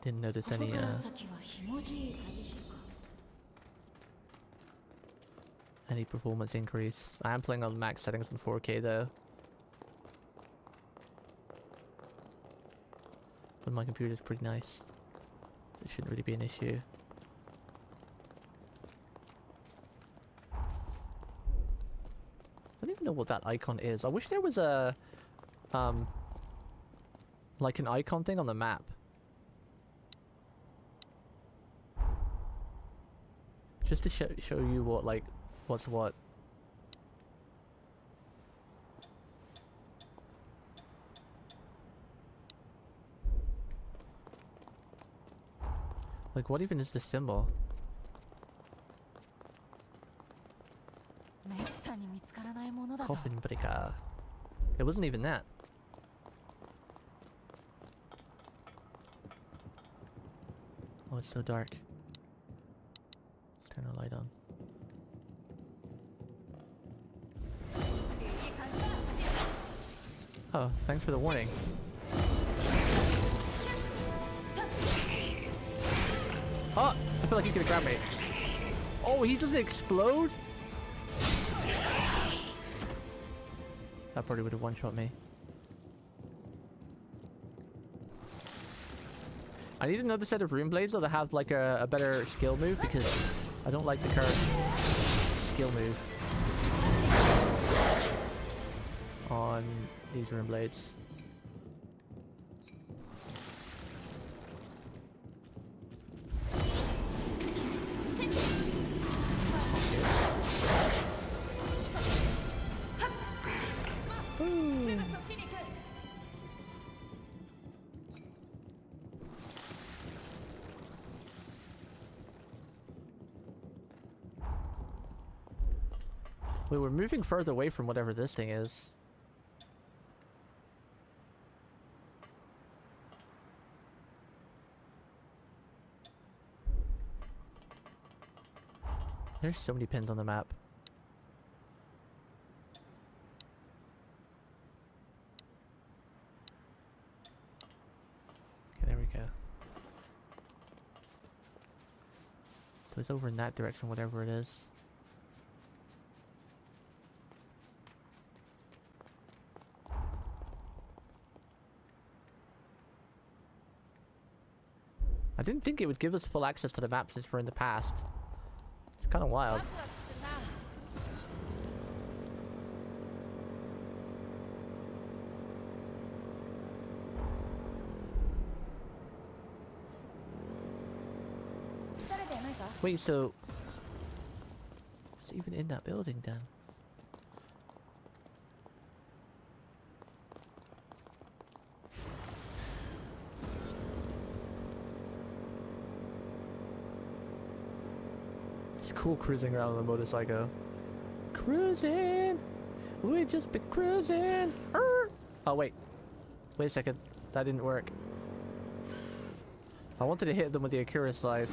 Didn't notice any any performance increase. I am playing on max settings on 4K though. But my computer is pretty nice. So it shouldn't really be an issue. I don't even know what that icon is. I wish there was a like an icon thing on the map. Just to show you what, like, what's what. Like, what even is this symbol? Coffin breaker. It wasn't even that. Oh, it's so dark. Let's turn the light on. Oh, thanks for the warning. Oh, I feel like he could have grabbed me. Oh, he doesn't explode? That probably would have one-shot me. I need another set of rune blades though that have like a better skill move, because I don't like the current skill move on these rune blades. Wait, we're moving further away from whatever this thing is. There's so many pins on the map. Okay, there we go. So it's over in that direction, whatever it is. I didn't think it would give us full access to the map since we're in the past. It's kind of wild. Wait, so what's even in that building then? It's cool cruising around on the motorcycle. Cruising! We just been cruising! Oh wait. Wait a second. That didn't work. I wanted to hit them with the Akira slide.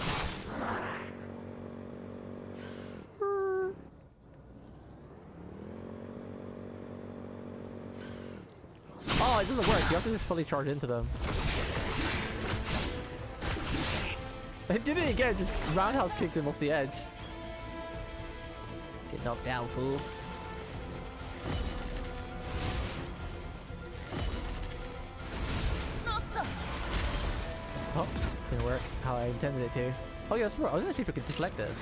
Oh, it doesn't work. You have to just fully charge into them. I did it again, just roundhouse kicked him off the edge. Get knocked down, fool. Oh, didn't work how I intended it to. Oh yeah, that's more. I was gonna see if we could deflect this.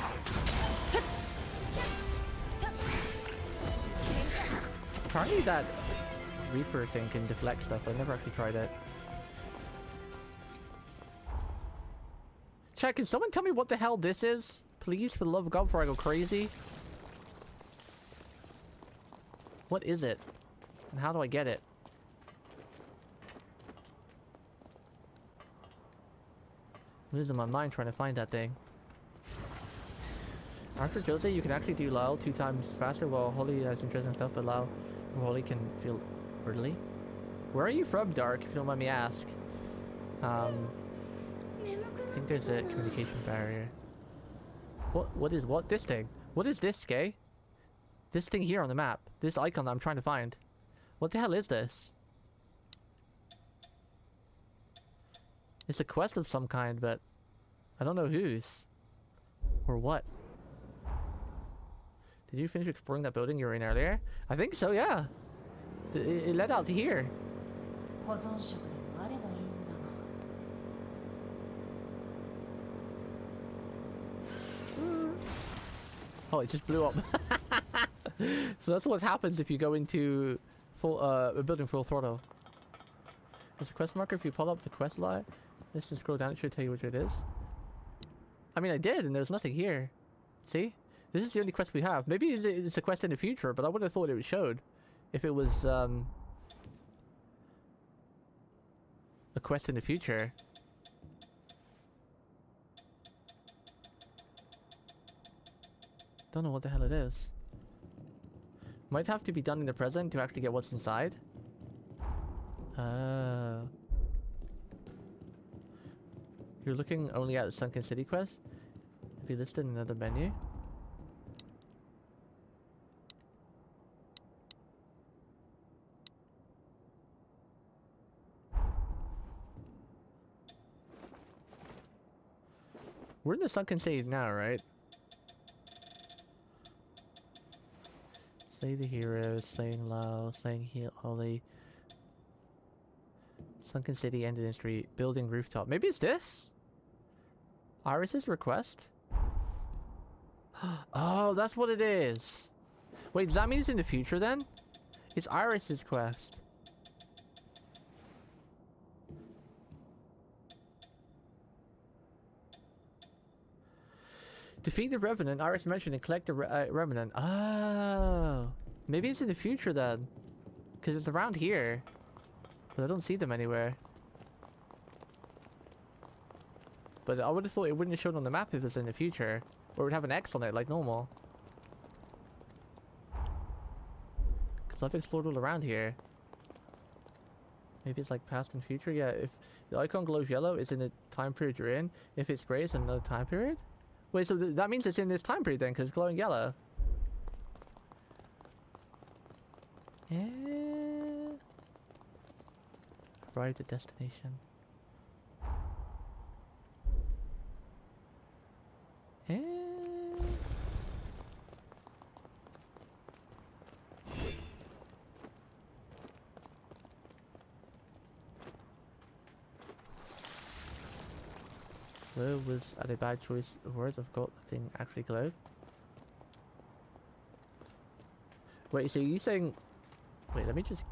Apparently that Reaper thing can deflect stuff, but I never actually tried it. Chat, can someone tell me what the hell this is? Please, for the love of God, before I go crazy. What is it? And how do I get it? I'm losing my mind trying to find that thing. After Jose, you can actually do Lao 2 times faster, while Holly has interesting stuff, but Lao Holly can feel early. Where are you from, Dark, if you don't mind me ask? I think there's a communication barrier. What is this thing? What is this, Skay? This thing here on the map. This icon that I'm trying to find. What the hell is this? It's a quest of some kind, but I don't know whose. Or what. Did you finish exploring that building you were in earlier? I think so, yeah. It led out to here. 保存食でもあればいいんだが。 Oh, it just blew up. So that's what happens if you go into full a building full throttle. There's a quest marker if you pull up the quest line. This is scroll down, it should tell you what it is. I mean, I did, and there's nothing here. See? This is the only quest we have. Maybe it's a quest in the future, but I would have thought it showed if it was a quest in the future. Don't know what the hell it is. Might have to be done in the present to actually get what's inside. You're looking only at the Sunken City quest? Be listed in another menu. We're in the Sunken City now, right? Slay the hero, slaying Lao, slaying Holly. Sunken City, ended in street, building rooftop. Maybe it's this? Iris's request? Oh, that's what it is. Wait, does that mean it's in the future then? It's Iris's quest. Defeat the Revenant, Iris mentioned, and collect the Revenant. Oh. Maybe it's in the future then. Because it's around here. But I don't see them anywhere. But I would have thought it wouldn't have shown on the map if it's in the future. Or it would have an X on it like normal. Because I've explored all around here. Maybe it's like past and future? Yeah, if the icon glows yellow, it's in the time period you're in. If it's grey, it's in another time period? Wait, so that means it's in this time period then, because it's glowing yellow. Yeah. Arrived at destination. Yeah. Glow was at a bad choice of words. I've got the thing actually glowed. Wait, so you saying... Wait, let me just...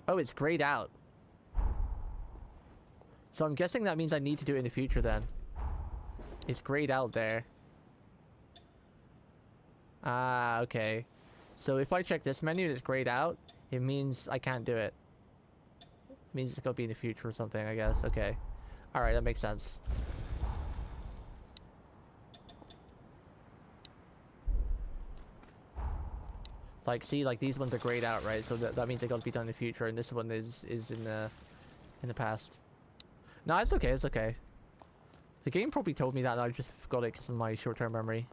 Oh, it's grayed out. So I'm guessing that means I need to do it in the future then. It's grayed out there. Ah, okay. So if I check this menu and it's grayed out, it means I can't do it. It means it's gonna be in the future or something, I guess. Okay. Alright, that makes sense. Like, see, like these ones are grayed out, right? So that means they gotta be done in the future, and this one is in the past. No, it's okay, it's okay. The game probably told me that, and I just forgot it because of my short-term memory.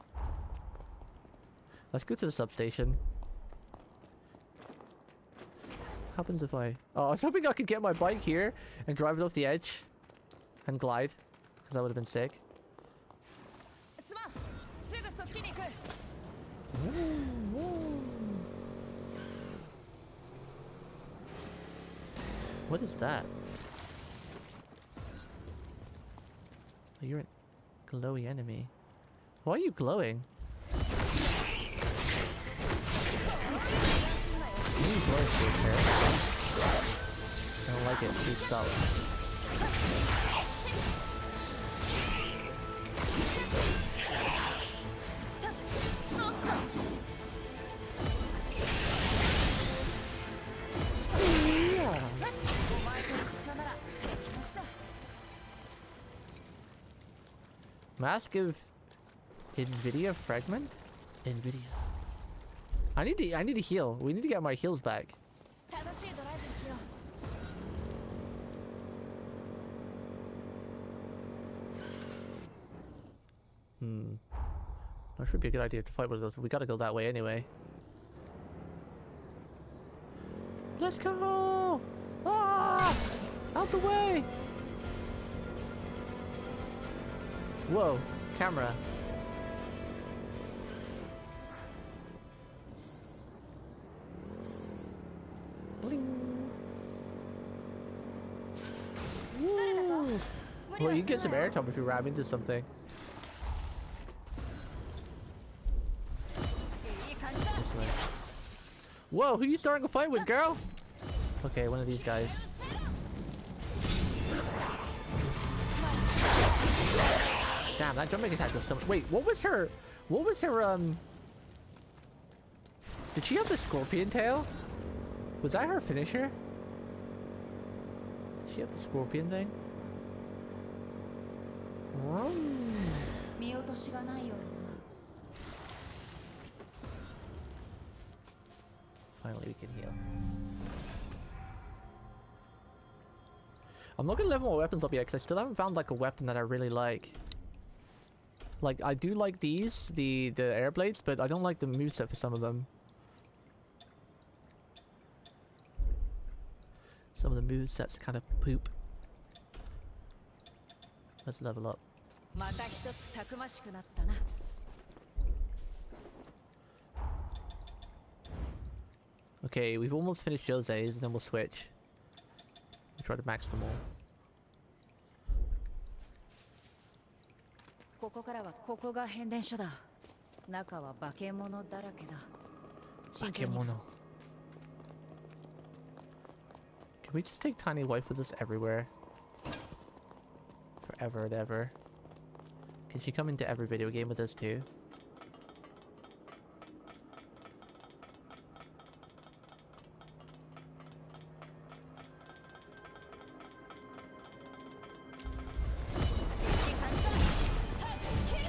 Let's go to the substation. What happens if I... Oh, I was hoping I could get my bike here and drive it off the edge and glide, because that would have been sick. What is that? Oh, you're a glowy enemy. Why are you glowing? You glow so I don't like it. Please stop. Mask of Nvidia fragment? Nvidia. I need to heal. We need to get my heals back. That should be a good idea to fight one of those, but we gotta go that way anyway. Let's go! Ah! Out the way! Whoa, camera. Bling. Woo! Well, you can get some airtime if you ram into something. This way. Whoa, who are you starting a fight with, girl? Okay, one of these guys. Damn, that jumping attack was so much. Wait, what was her? Did she have the scorpion tail? Was that her finisher? Did she have the scorpion thing? Finally, we can heal. I'm not gonna level my weapons up yet because I still haven't found like a weapon that I really like. Like, I do like these, the air blades, but I don't like the moveset for some of them. Some of the movesets kind of poop. Let's level up. Okay, we've almost finished Jose's, and then we'll switch. We'll try to max them all. ここからはここが変電所だ。中は化け物だらけだ。Bakemono. Can we just take Tiny Wife with us everywhere? Forever and ever. Can she come into every video game with us too?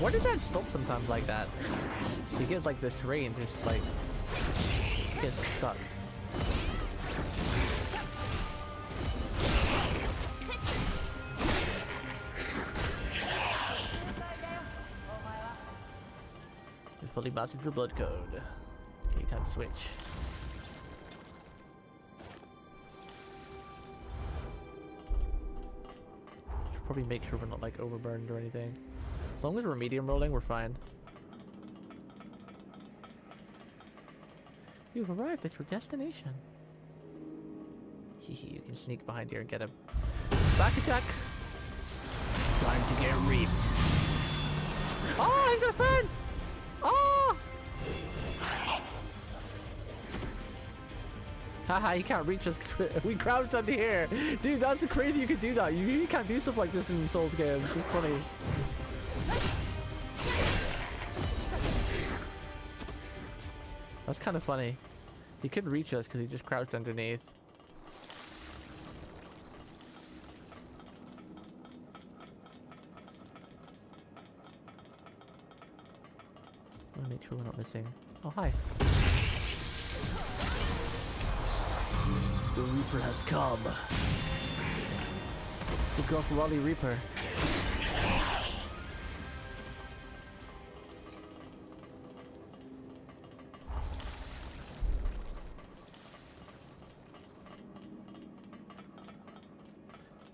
Why does that stop sometimes like that? He gets like the terrain just like gets stuck. We fully mastered your blood code. Okay, time to switch. Should probably make sure we're not like overburned or anything. As long as we're medium rolling, we're fine. You've arrived at your destination. Hehe, you can sneak behind here and get him. Back attack! Time to get reaped. Oh, he's got a friend! Oh! Haha, he can't reach us. We crouched under here. Dude, that's crazy you can do that. You can't do stuff like this in Souls games. It's funny. That's kind of funny. He couldn't reach us because he just crouched underneath. I want to make sure we're not missing. Oh, hi. The Reaper has come. The Goth Reaper.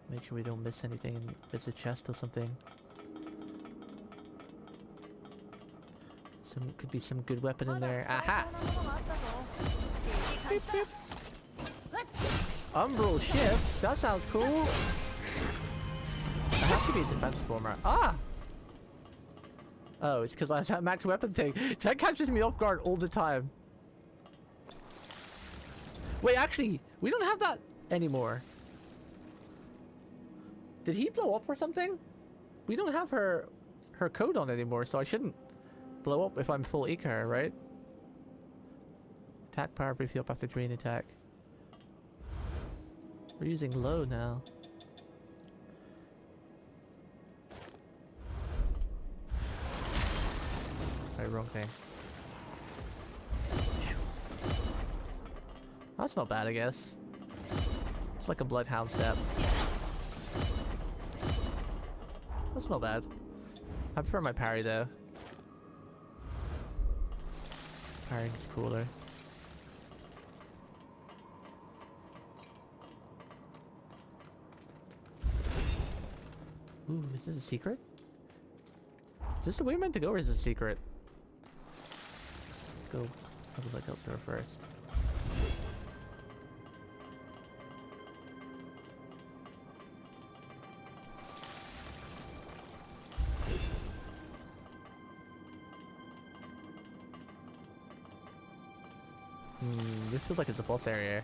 Make sure we don't miss anything and miss a chest or something. Could be some good weapon in there. Aha! Beep, beep. Umbral shift? That sounds cool. It has to be a defense former. Ah! Oh, it's because I have that max weapon thing. That catches me off guard all the time. Wait, actually, we don't have that anymore. Did he blow up or something? We don't have her code on anymore, so I shouldn't blow up if I'm full eco, right? Attack power briefly up after drain attack. We're using low now. Right, wrong thing. That's not bad, I guess. It's like a bloodhound step. That's not bad. I prefer my parry though. Parrying's cooler. Ooh, is this a secret? Is this the way we're meant to go, or is this a secret? Let's go have a look elsewhere first. This feels like it's a boss area.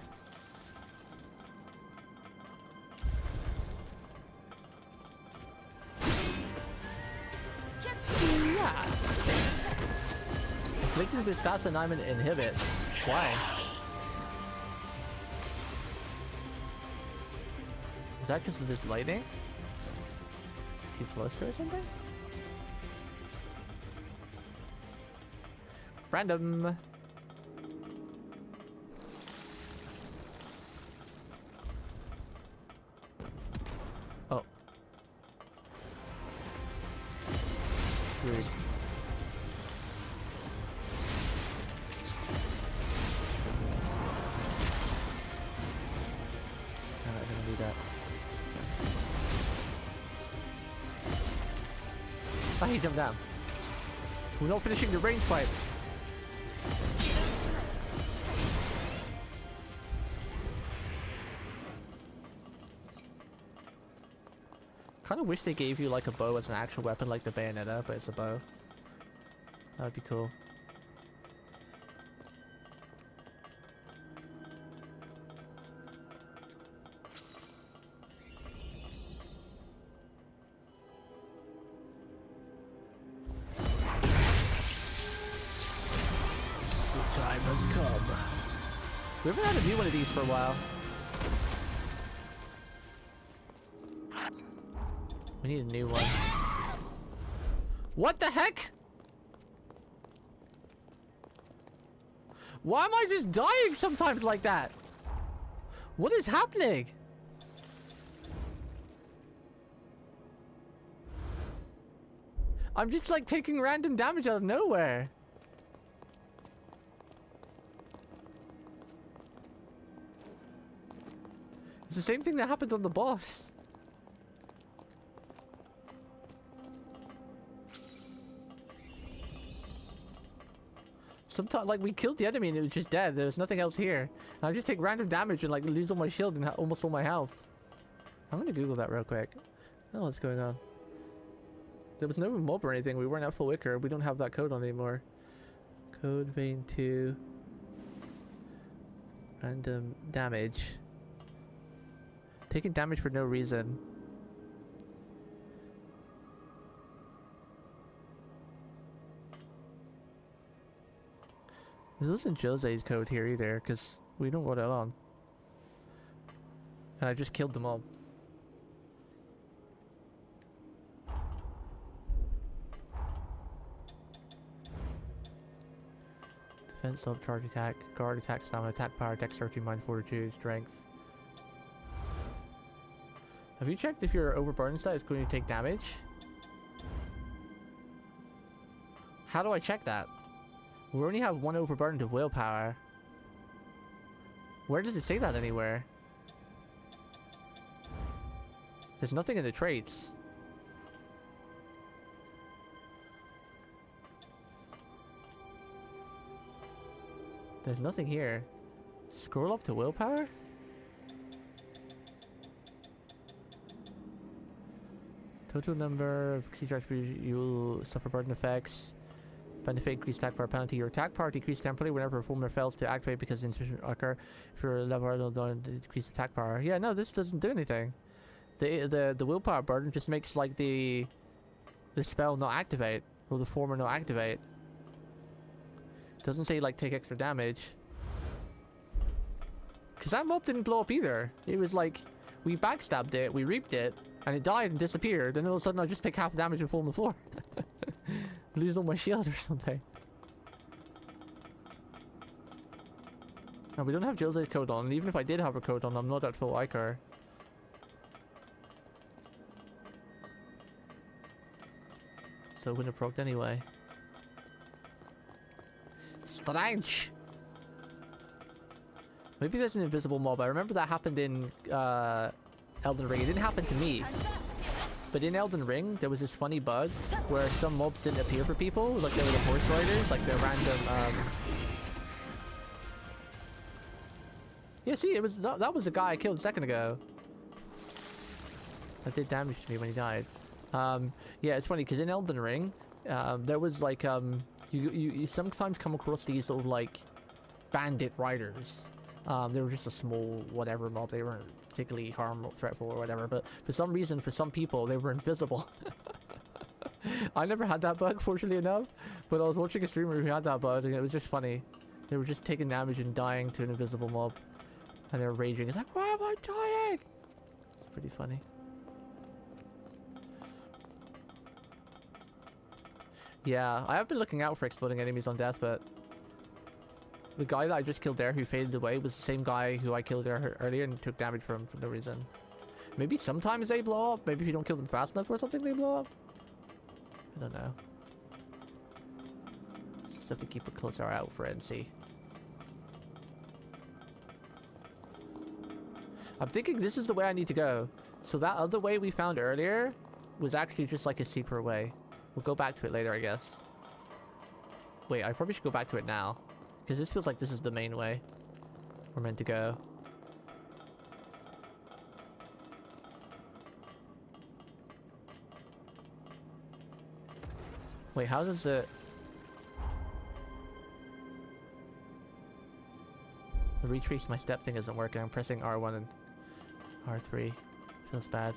Yeah. Inflicting a bit faster than I'm inhibit. Why? Is that because of this lightning? Too close to or something? Random. Oh. Weird. I'm not gonna do that. Ah, he jumped down. We're not finishing the range fight. Kind of wish they gave you like a bow as an actual weapon, like the Bayonetta, but it's a bow. That would be cool. The time has come. We haven't had a new one of these for a while. We need a new one. What the heck? Why am I just dying sometimes like that? What is happening? I'm just like taking random damage out of nowhere. It's the same thing that happened on the boss. Sometimes, like, we killed the enemy and it was just dead. There was nothing else here. And I just take random damage and, like, lose all my shield and almost all my health. I'm gonna Google that real quick. Oh, what's going on? There was no mob or anything. We weren't at full wicker. We don't have that code on anymore. Code vein 2. Random damage. Taking damage for no reason. There isn't Jose's code here either, because we don't wrote it on. And I just killed them all. Defense, sub, charge attack, guard attack, stamina, attack power, dexterity, mind, fortitude, strength. Have you checked if your overburden stat is going to take damage? How do I check that? We only have one overburden of willpower. Where does it say that anywhere? There's nothing in the traits. There's nothing here. Scroll up to willpower? Total number of succeed attributes, you will suffer burden effects. Benefit increased attack power penalty. Your attack power decreased temporarily whenever a performer fails to activate because intuition occur. If you're a level don't decrease attack power. Yeah, no, this doesn't do anything. The willpower burden just makes like the spell not activate or the former not activate. Doesn't say like take extra damage. Cause that mob didn't blow up either. It was like we backstabbed it, we reaped it, and it died and disappeared, and all of a sudden I just take half the damage and fall on the floor. Lose all my shield or something. No, we don't have Jose's code on, and even if I did have a code on, I'm not at full Icar. So it wouldn't have procced anyway. Strange! Maybe there's an invisible mob. I remember that happened in Elden Ring. It didn't happen to me. But in Elden Ring, there was this funny bug where some mobs didn't appear for people, like they were the horse riders, like the random. Yeah, see, it was that was the guy I killed a second ago. That did damage to me when he died. Yeah, it's funny because in Elden Ring, there was like you sometimes come across these sort of like bandit riders. They were just a small whatever mob. They weren't particularly harmful, threatful, or whatever. But for some reason, for some people, they were invisible. I never had that bug, fortunately enough. But I was watching a streamer who had that bug, and it was just funny. They were just taking damage and dying to an invisible mob, and they were raging. It's like, why am I dying? It's pretty funny. Yeah, I have been looking out for exploding enemies on death, but the guy that I just killed there who faded away was the same guy who I killed earlier and took damage from for no reason. Maybe sometimes they blow up. Maybe if you don't kill them fast enough or something, they blow up. I don't know. Just have to keep a closer eye out for it and see. I'm thinking this is the way I need to go. So that other way we found earlier was actually just like a secret way. We'll go back to it later, I guess. Wait, I probably should go back to it now. Because this feels like this is the main way we're meant to go. Wait, how does it... The retrace my step thing isn't working. I'm pressing R1 and R3. Feels bad.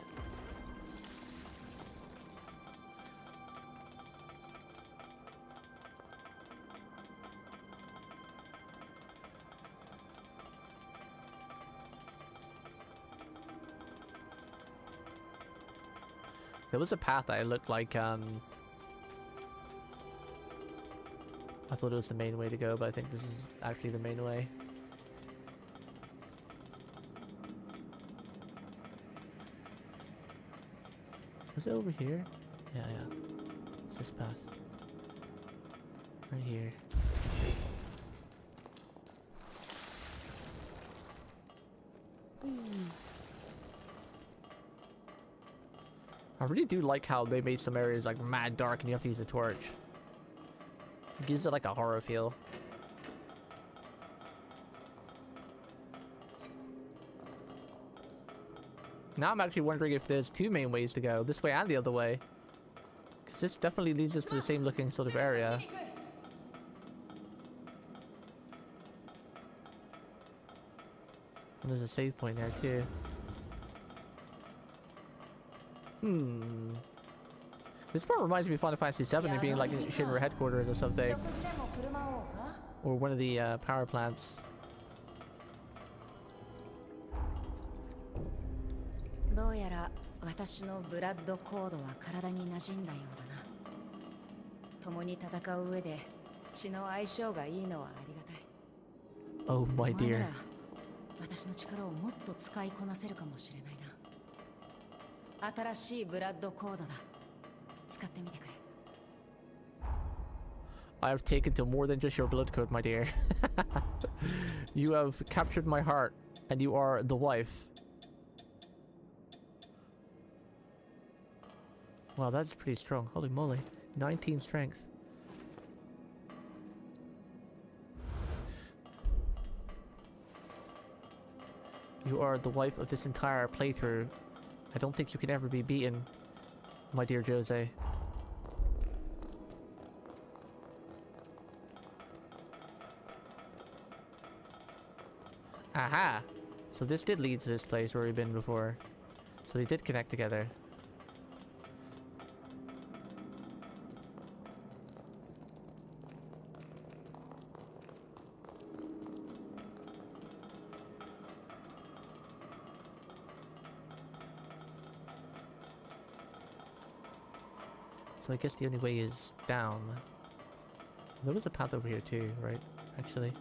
There was a path that looked like, I thought it was the main way to go, but I think this is actually the main way. Was it over here? Yeah. It's this path. Right here. I really do like how they made some areas like mad dark and you have to use a torch. It gives it like a horror feel. Now I'm actually wondering if there's two main ways to go, this way and the other way. Because this definitely leads us to the same looking sort of area. And there's a save point there too. This part reminds me of Final Fantasy VII and being like in Shinra headquarters or something. Or one of the power plants. Oh my dear. I have taken to more than just your blood code, my dear. You have captured my heart, and you are the wife. Wow, that's pretty strong. Holy moly. 19 strength. You are the wife of this entire playthrough. I don't think you can ever be beaten, my dear Jose. Aha! So this did lead to this place where we've been before. So they did connect together. So I guess the only way is down. There was a path over here too, right? Actually.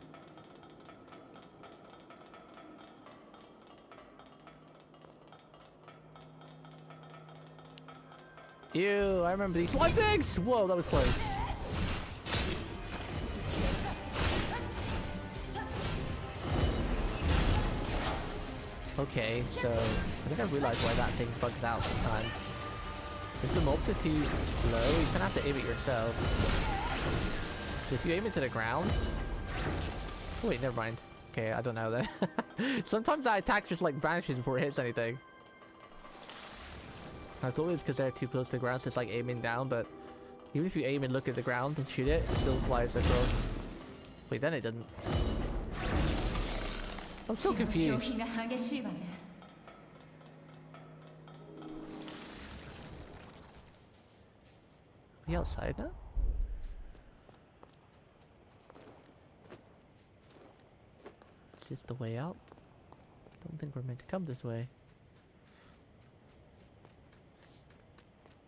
Ew, I remember these slime things! Whoa, that was close. Okay, so I think I realized why that thing bugs out sometimes. If the mobs are too low, you kind of have to aim it yourself. So if you aim it to the ground... Oh wait, never mind. Okay, I don't know then. Sometimes that attack just like vanishes before it hits anything. I thought it was because they're too close to the ground, so it's like aiming down, but even if you aim and look at the ground and shoot it, it still flies across. Wait, then it didn't. I'm so confused. Are we outside now? Is this the way out? Don't think we're meant to come this way.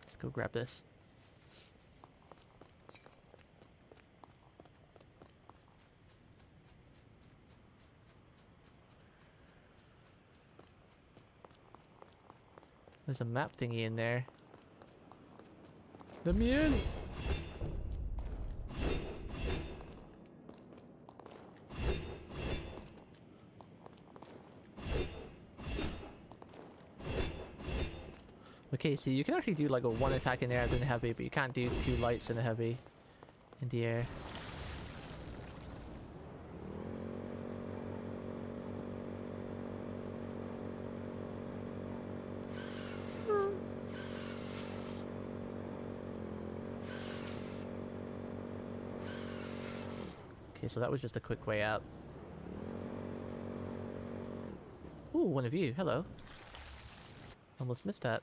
Let's go grab this. There's a map thingy in there. Let me in! Okay, so you can actually do like a one attack in the air then a heavy, but you can't do two lights and a heavy in the air. Okay, so that was just a quick way out. Ooh, one of you. Hello. Almost missed that.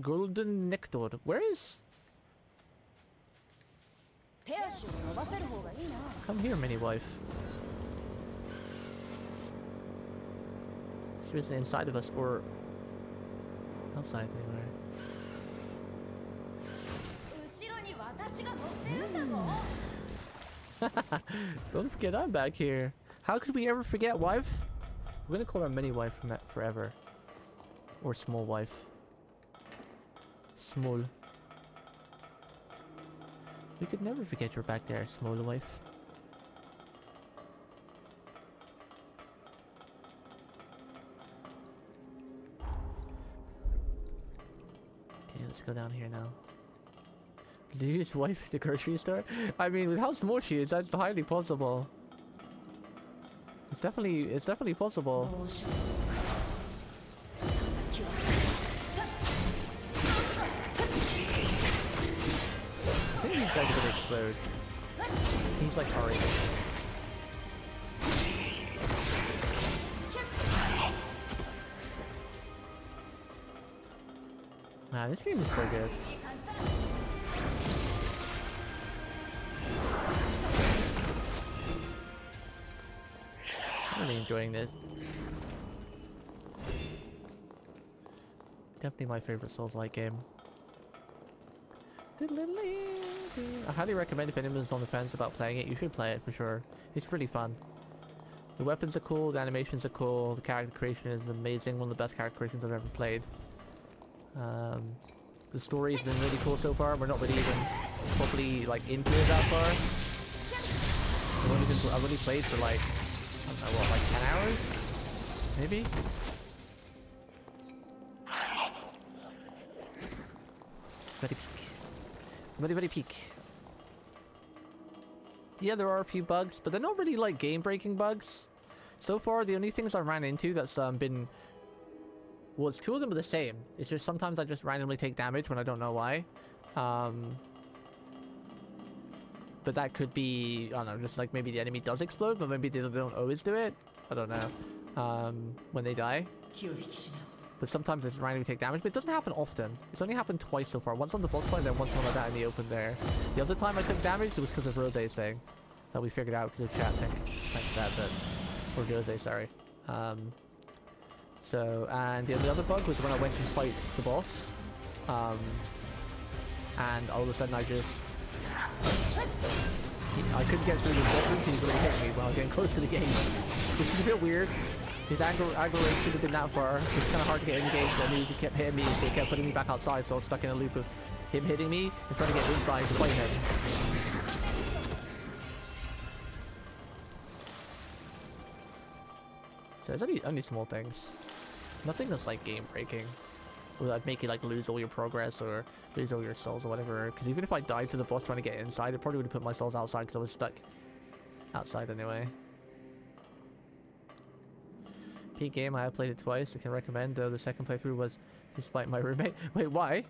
Golden Nectar. Where is... Come here, mini wife. She was inside of us or outside anywhere. Don't forget I'm back here. How could we ever forget, wife? We're gonna call her mini wife from that forever. Or small wife. Small. We could never forget you're back there, small wife. Okay, let's go down here now. Did you use wife at the grocery store? I mean, with how small she is, that's highly possible. It's definitely possible. I think these guys are gonna explode. He's like hurrying. Wow, this game is so good. I'm really enjoying this. Definitely my favorite Souls-like game. I highly recommend if anyone's on the fence about playing it, you should play it for sure. It's pretty fun. The weapons are cool, the animations are cool, the character creation is amazing, one of the best character creations I've ever played. The story's been really cool so far. We're not really even properly like into it that far. I've only played for like, I don't know what, like 10 hours? Maybe? Very peak. Very, very peak. Yeah, there are a few bugs, but they're not really like game-breaking bugs. So far, the only things I ran into that's been... Well, it's two of them are the same. It's just sometimes I just randomly take damage when I don't know why. But that could be, I don't know, just like maybe the enemy does explode, but maybe they don't always do it. I don't know. When they die. But sometimes they just randomly take damage, but it doesn't happen often. It's only happened twice so far. Once on the boss fight, then once when I was out in the open there. The other time I took damage, it was because of Rose's thing. That we figured out because of chat. Thanks to that, or Jose, sorry. So, and the other bug was when I went to fight the boss. And all of a sudden I just... I couldn't get through the button because he really hit me while I was getting close to the gate. Which is a bit weird. His aggro rate should have been that far. It's kind of hard to get in the gate, so he kept hitting me, so he kept putting me back outside, so I was stuck in a loop of him hitting me and trying to get inside to fight him. So it's only small things. Nothing that's like game breaking. Or that'd make you like lose all your progress or lose all your souls or whatever. Because even if I died to the boss trying to get inside, it probably would have put my souls outside because I was stuck outside anyway. Peak game, I have played it twice. I can recommend, though the second playthrough was despite my roommate. Wait, why?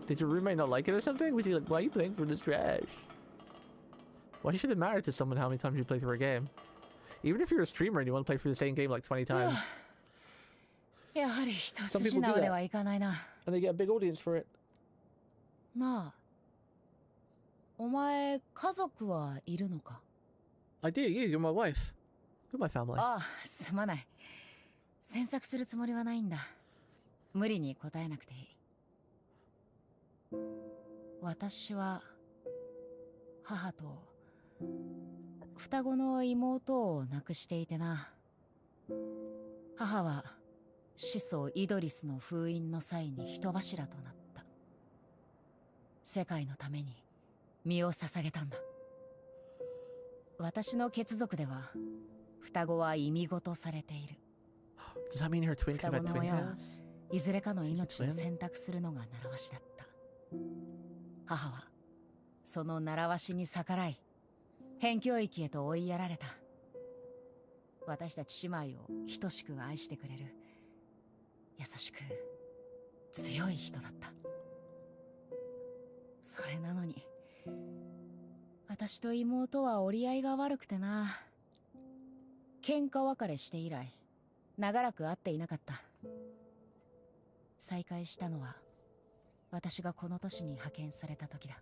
Did your roommate not like it or something? Was he like, why are you playing through this trash? Why should it matter to someone how many times you play through a game? Even if you're a streamer and you want to play through the same game like 20 times. Some people do that. And they get a big audience for it. なあ、お前家族はいるのか? I do, you're my wife. You're my family. ああ、すまない。詮索するつもりはないんだ。無理に答えなくていい。私は母と双子の妹を亡くしていてな。母は始祖イドリスの封印の際に人柱となった。世界のために身を捧げたんだ。私の血族では双子は意味ごとされている。Does that mean her twin could have 双子の twin 親は tails? いずれかの命を選択するのが習わしだった。母はその習わしに逆らい辺境域へと追いやられた。私たち姉妹を等しく愛してくれる優しく強い人だった。それなのに私と妹は折り合いが悪くてな。喧嘩別れして以来長らく会っていなかった。再会したのは私がこの年に派遣された時だ。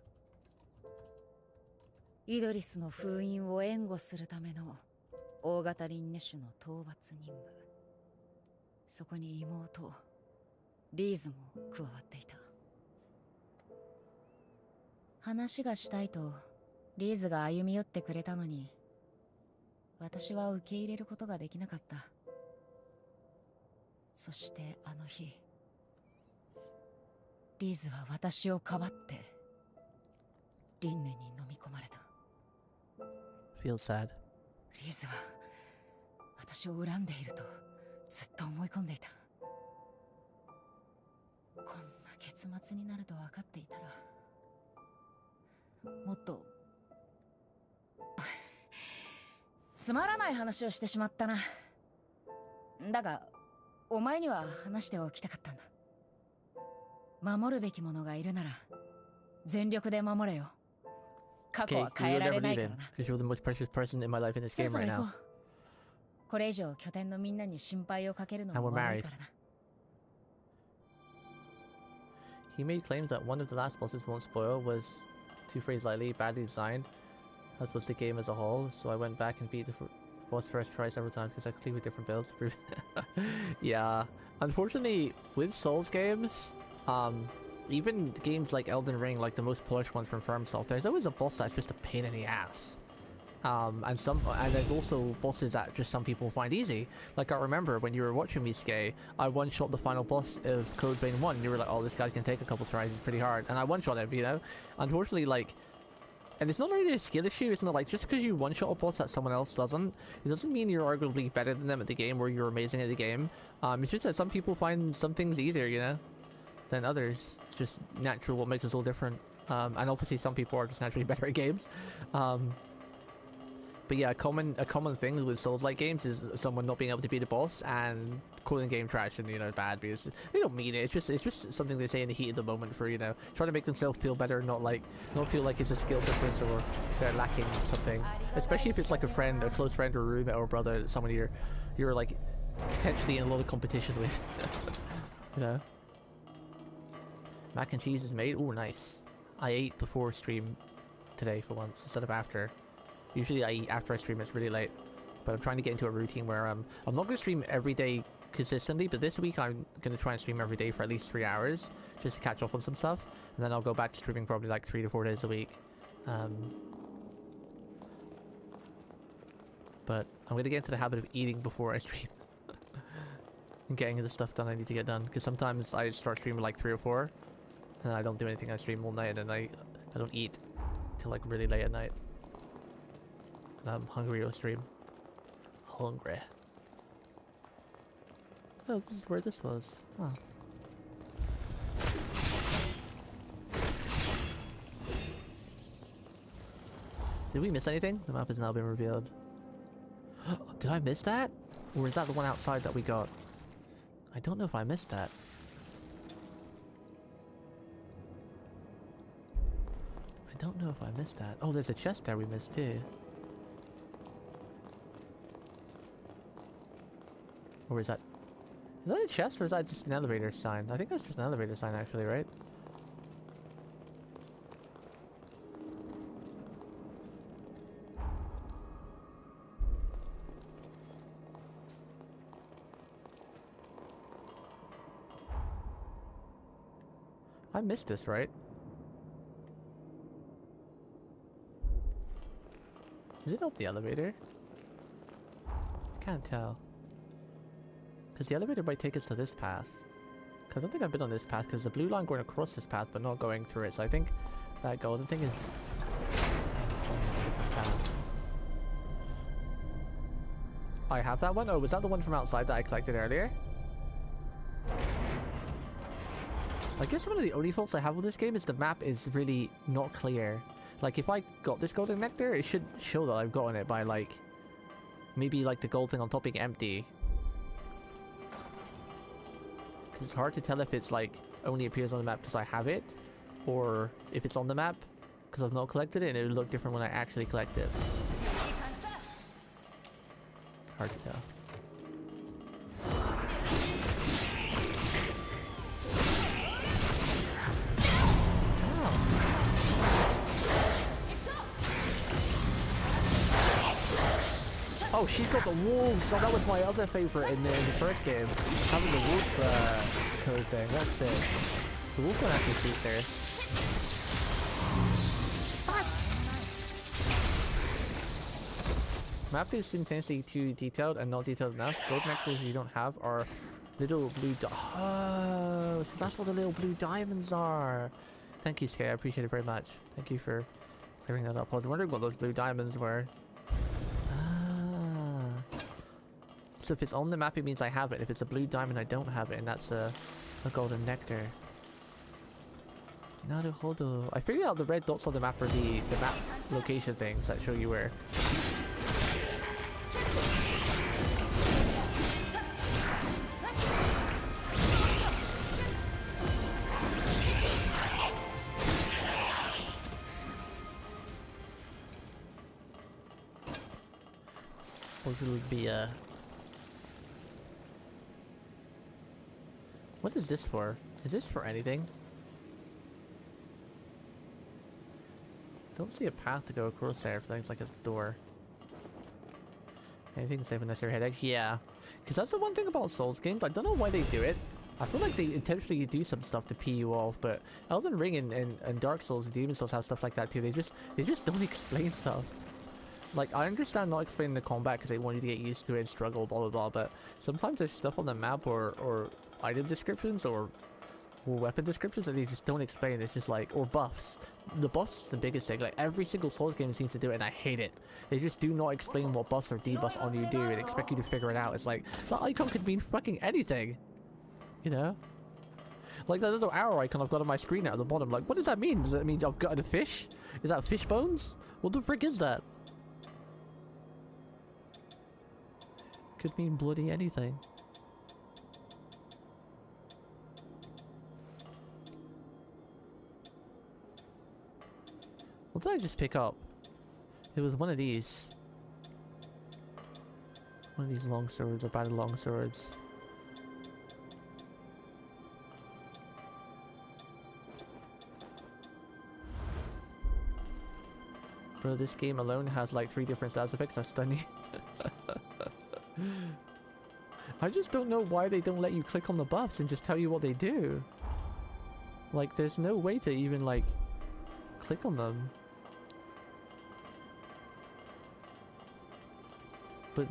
イドリスの封印を援護するための大型リンネ種の討伐任務。そこに妹リーズも加わっていた。話がしたいとリーズが歩み寄ってくれたのに、私は受け入れることができなかった。そしてあの日、リーズは私をかばって輪廻に飲み込まれた。Feel sad. リーズは私を恨んでいるとずっと思い込んでいた。こんな結末になると分かっていたら、もっとつまらない話をしてしまったな。だがお前には話しておきたかったんだ。守るべきものがいるなら全力で守れよ。過去は変えられないからな。Because you're the most precious person in my life in this game right now. これ以上拠点のみんなに心配をかけるのも悪いからな。He made claims that one of the last bosses won't spoil was, to phrase lightly, badly designed, as was the game as a whole, so I went back and beat the boss first try several times because I could with different builds to prove. Yeah, unfortunately, with Souls games, even games like Elden Ring, like the most polished ones from FromSoft, there's always a boss that's just a pain in the ass. And there's also bosses that just some people find easy. Like I remember when you were watching me, Skay, I one-shot the final boss of Code Vein 1, and you were like, oh, this guy can take a couple tries, it's pretty hard. And I one-shot him, you know? Unfortunately, like, and it's not really a skill issue, it's not like, just because you one-shot a boss that someone else doesn't, it doesn't mean you're arguably better than them at the game or you're amazing at the game. It's just that some people find some things easier, you know, than others. It's just natural what makes us all different. And obviously some people are just naturally better at games. But yeah, a common thing with Souls-like games is someone not being able to beat a boss and calling the game trash and, you know, bad because they don't mean it. It's just something they say in the heat of the moment for, you know, trying to make themselves feel better, not feel like it's a skill difference or they're lacking something. Especially if it's like a friend, a close friend or roommate or brother, someone you're like potentially in a lot of competition with. You know. Mac and cheese is made. Oh, nice. I ate before stream today for once instead of after. Usually I eat after I stream, it's really late. But I'm trying to get into a routine where I'm not going to stream every day consistently, but this week I'm going to try and stream every day for at least 3 hours just to catch up on some stuff. And then I'll go back to streaming probably like 3 to 4 days a week. But I'm going to get into the habit of eating before I stream. And getting the stuff done I need to get done. Because sometimes I start streaming like 3 or 4. And I don't do anything, I stream all night and I don't eat till like really late at night. And I'm hungry to stream. Hungry. Oh, this is where this was. Oh. Did we miss anything? The map has now been revealed. Did I miss that? Or is that the one outside that we got? I don't know if I missed that. I don't know if I missed that. Oh, there's a chest there we missed too. Or is that a chest or is that just an elevator sign? I think that's just an elevator sign actually, right? I missed this, right? Is it up the elevator? I can't tell. Because the elevator might take us to this path. Because I don't think I've been on this path, because the blue line going across this path, but not going through it. So I think that golden thing is a different path. I have that one? Oh, was that the one from outside that I collected earlier? I guess one of the only faults I have with this game is the map is really not clear. Like, if I got this golden nectar, it should show that I've gotten it by, like, maybe, like, the gold thing on top being empty. Because it's hard to tell if it's, like, only appears on the map because I have it, or if it's on the map because I've not collected it, and it would look different when I actually collect it. It's hard to tell. Oh, she's got the wolves! Oh, that was my other favourite in the first game. Having the wolf code thing, that's it. The wolf don't actually suit there. Map is intensely too detailed and not detailed enough. Gold necklaces you don't have are little blue oh, so that's what the little blue diamonds are. Thank you, Sky, I appreciate it very much. Thank you for clearing that up. I was wondering what those blue diamonds were. So if it's on the map, it means I have it. If it's a blue diamond, I don't have it, and that's a golden nectar. Naruhodo. I figured out the red dots on the map are the map location things that show you where. Or it would be a. What is this for? Is this for anything? Don't see a path to go across there if things like a door. Anything to save a necessary headache? Yeah. Because that's the one thing about Souls games. I don't know why they do it. I feel like they intentionally do some stuff to pee you off, but Elden Ring and Dark Souls and Demon Souls have stuff like that too. They just don't explain stuff. Like, I understand not explaining the combat because they want you to get used to it and struggle, blah blah blah, but sometimes there's stuff on the map or item descriptions or weapon descriptions that they just don't explain. It's just like, or buffs. The buffs is the biggest thing. Like, every single Souls game seems to do it, and I hate it. They just do not explain what buffs or debuffs on you do and expect you to figure it out. It's like, that icon could mean fucking anything. You know? Like that little arrow icon I've got on my screen at the bottom. Like, what does that mean? Does that mean I've got a fish? Is that fish bones? What the frick is that? Could mean bloody anything. What did I just pick up? It was one of these. One of these long swords, or battle long swords. Bro, this game alone has like 3 different stats effects. That's stunning. I just don't know why they don't let you click on the buffs and just tell you what they do. Like, there's no way to even like click on them. But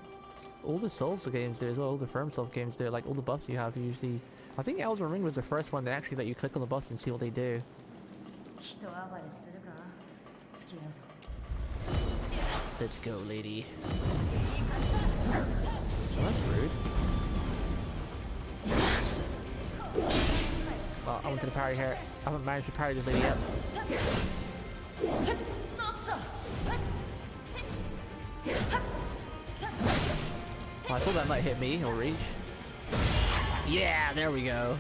all the Souls games do as well, all the FromSoft games do, like all the buffs you have usually. I think Elden Ring was the first one that actually let you click on the buffs and see what they do. Let's go, lady. Oh, that's rude. Well, I wanted to parry her. I haven't managed to parry this lady yet. Oh, I thought that might hit me or reach. Yeah, there we go.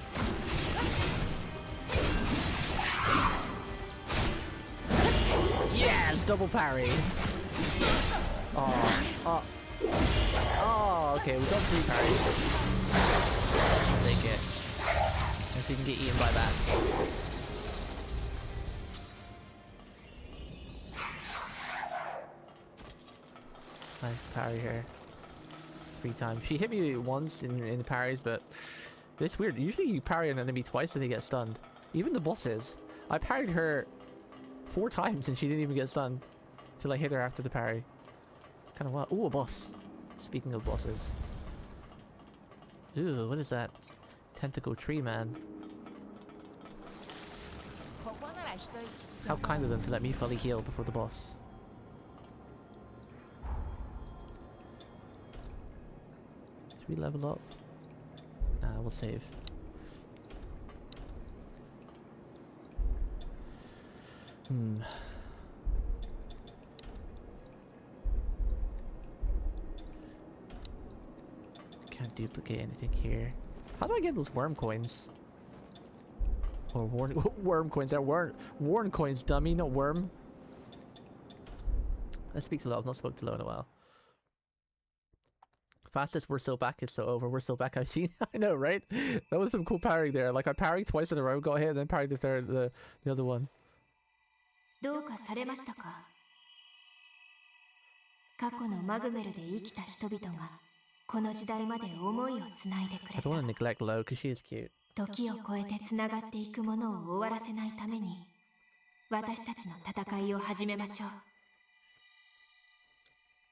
Yes, double parry. Oh, okay, we got 3 parries. I'll take it. Unless we can get eaten by bats. Nice parry here. 3 times. She hit me once in parries, but it's weird. Usually you parry an enemy twice and they get stunned. Even the bosses. I parried her 4 times and she didn't even get stunned till I hit her after the parry. It's kind of wild. Ooh, a boss. Speaking of bosses. Ooh, what is that? Tentacle tree man. How kind of them to let me fully heal before the boss. Should we level up? Nah, we'll save. Can't duplicate anything here. How do I get those worm coins? Or worm coins. They're worm coins, dummy, not worm. I speak to Lo. I've not spoken to Lo in a while. Fastest we're still back is so over. We're still back. I've seen. I know, right? That was some cool parrying there. Like I parried twice in a row, got hit, and then parried the other one. どうかされましたか？過去のマグメルで生きた人々がこの時代まで思いをつないでくれ I た。 don't want to neglect Lo because she is cute. 時を超えてつながっていくものを終わらせないために私たちの戦いを始めましょう。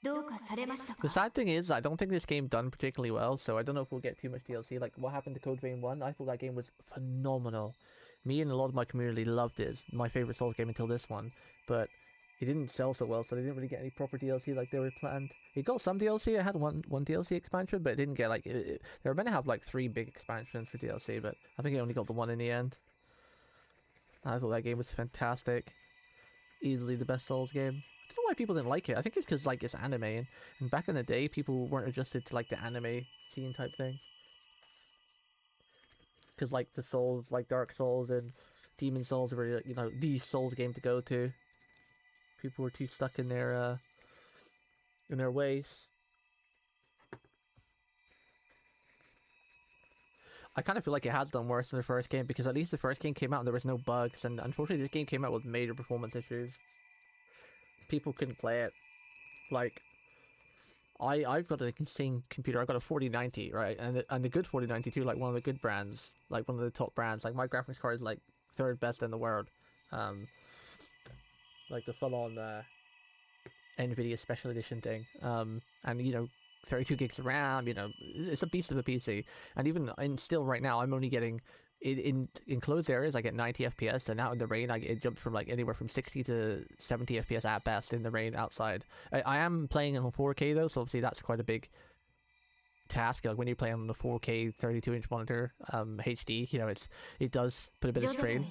どうかされましたか？ The sad thing is, I don't think this game done particularly well, so I don't know if we'll get too much DLC. Like, what happened to Code Vein 1? I thought that game was phenomenal. Me and a lot of my community loved it. It's my favorite Souls game until this one, but it didn't sell so well, so they didn't really get any proper DLC like they were planned. It got some DLC. It had one DLC expansion, but it didn't get like... they were meant to have like 3 big expansions for DLC, but I think it only got the 1 in the end. I thought that game was fantastic. Easily the best Souls game. I don't know why people didn't like it. I think it's because like it's anime, and back in the day, people weren't adjusted to like the anime scene type thing. Because like the Souls, like Dark Souls and Demon Souls were, you know, the Souls game to go to. People were too stuck in their ways. I kind of feel like it has done worse than the first game, because at least the first game came out and there was no bugs, and unfortunately this game came out with major performance issues. People couldn't play it. Like, I've got an insane computer. I've got a 4090, right? And a good 4090 too, like one of the good brands, like one of the top brands. Like my graphics card is like 3rd best in the world. Like the full-on NVIDIA Special Edition thing. And you know, 32 gigs of RAM. You know, it's a beast of a PC. And even still right now, I'm only getting in enclosed areas. I get 90 FPS, and out in the rain, it jumped from like anywhere from 60 to 70 FPS at best in the rain outside. I am playing on 4K though, so obviously that's quite a big task. Like when you're playing on the 4K 32-inch monitor, HD, you know, it does put a bit of strain,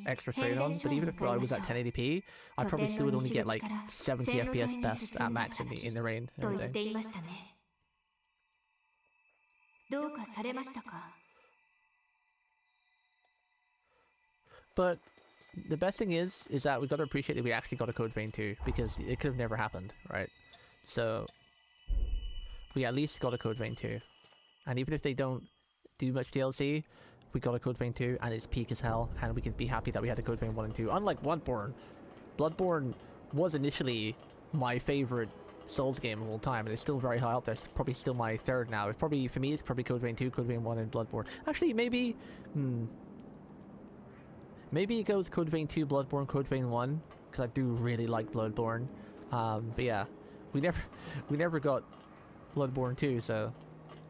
extra strain on. But even if I was at 1080p, I probably still would only get like 70 FPS best at max in the rain and everything. But the best thing is that we've got to appreciate that we actually got a Code Vein 2, because it could have never happened, right? So we at least got a Code Vein 2. And even if they don't do much DLC, we got a Code Vein 2 and it's peak as hell, and we can be happy that we had a Code Vein 1 and 2. Unlike Bloodborne. Bloodborne was initially my favorite Souls game of all time, and it's still very high up there. It's probably still my 3rd now. It's probably, for me, it's probably Code Vein 2, Code Vein 1 and Bloodborne. Actually, maybe... Maybe it goes Code Vein 2, Bloodborne, Code Vein 1, because I do really like Bloodborne. But yeah, we never got Bloodborne 2, so...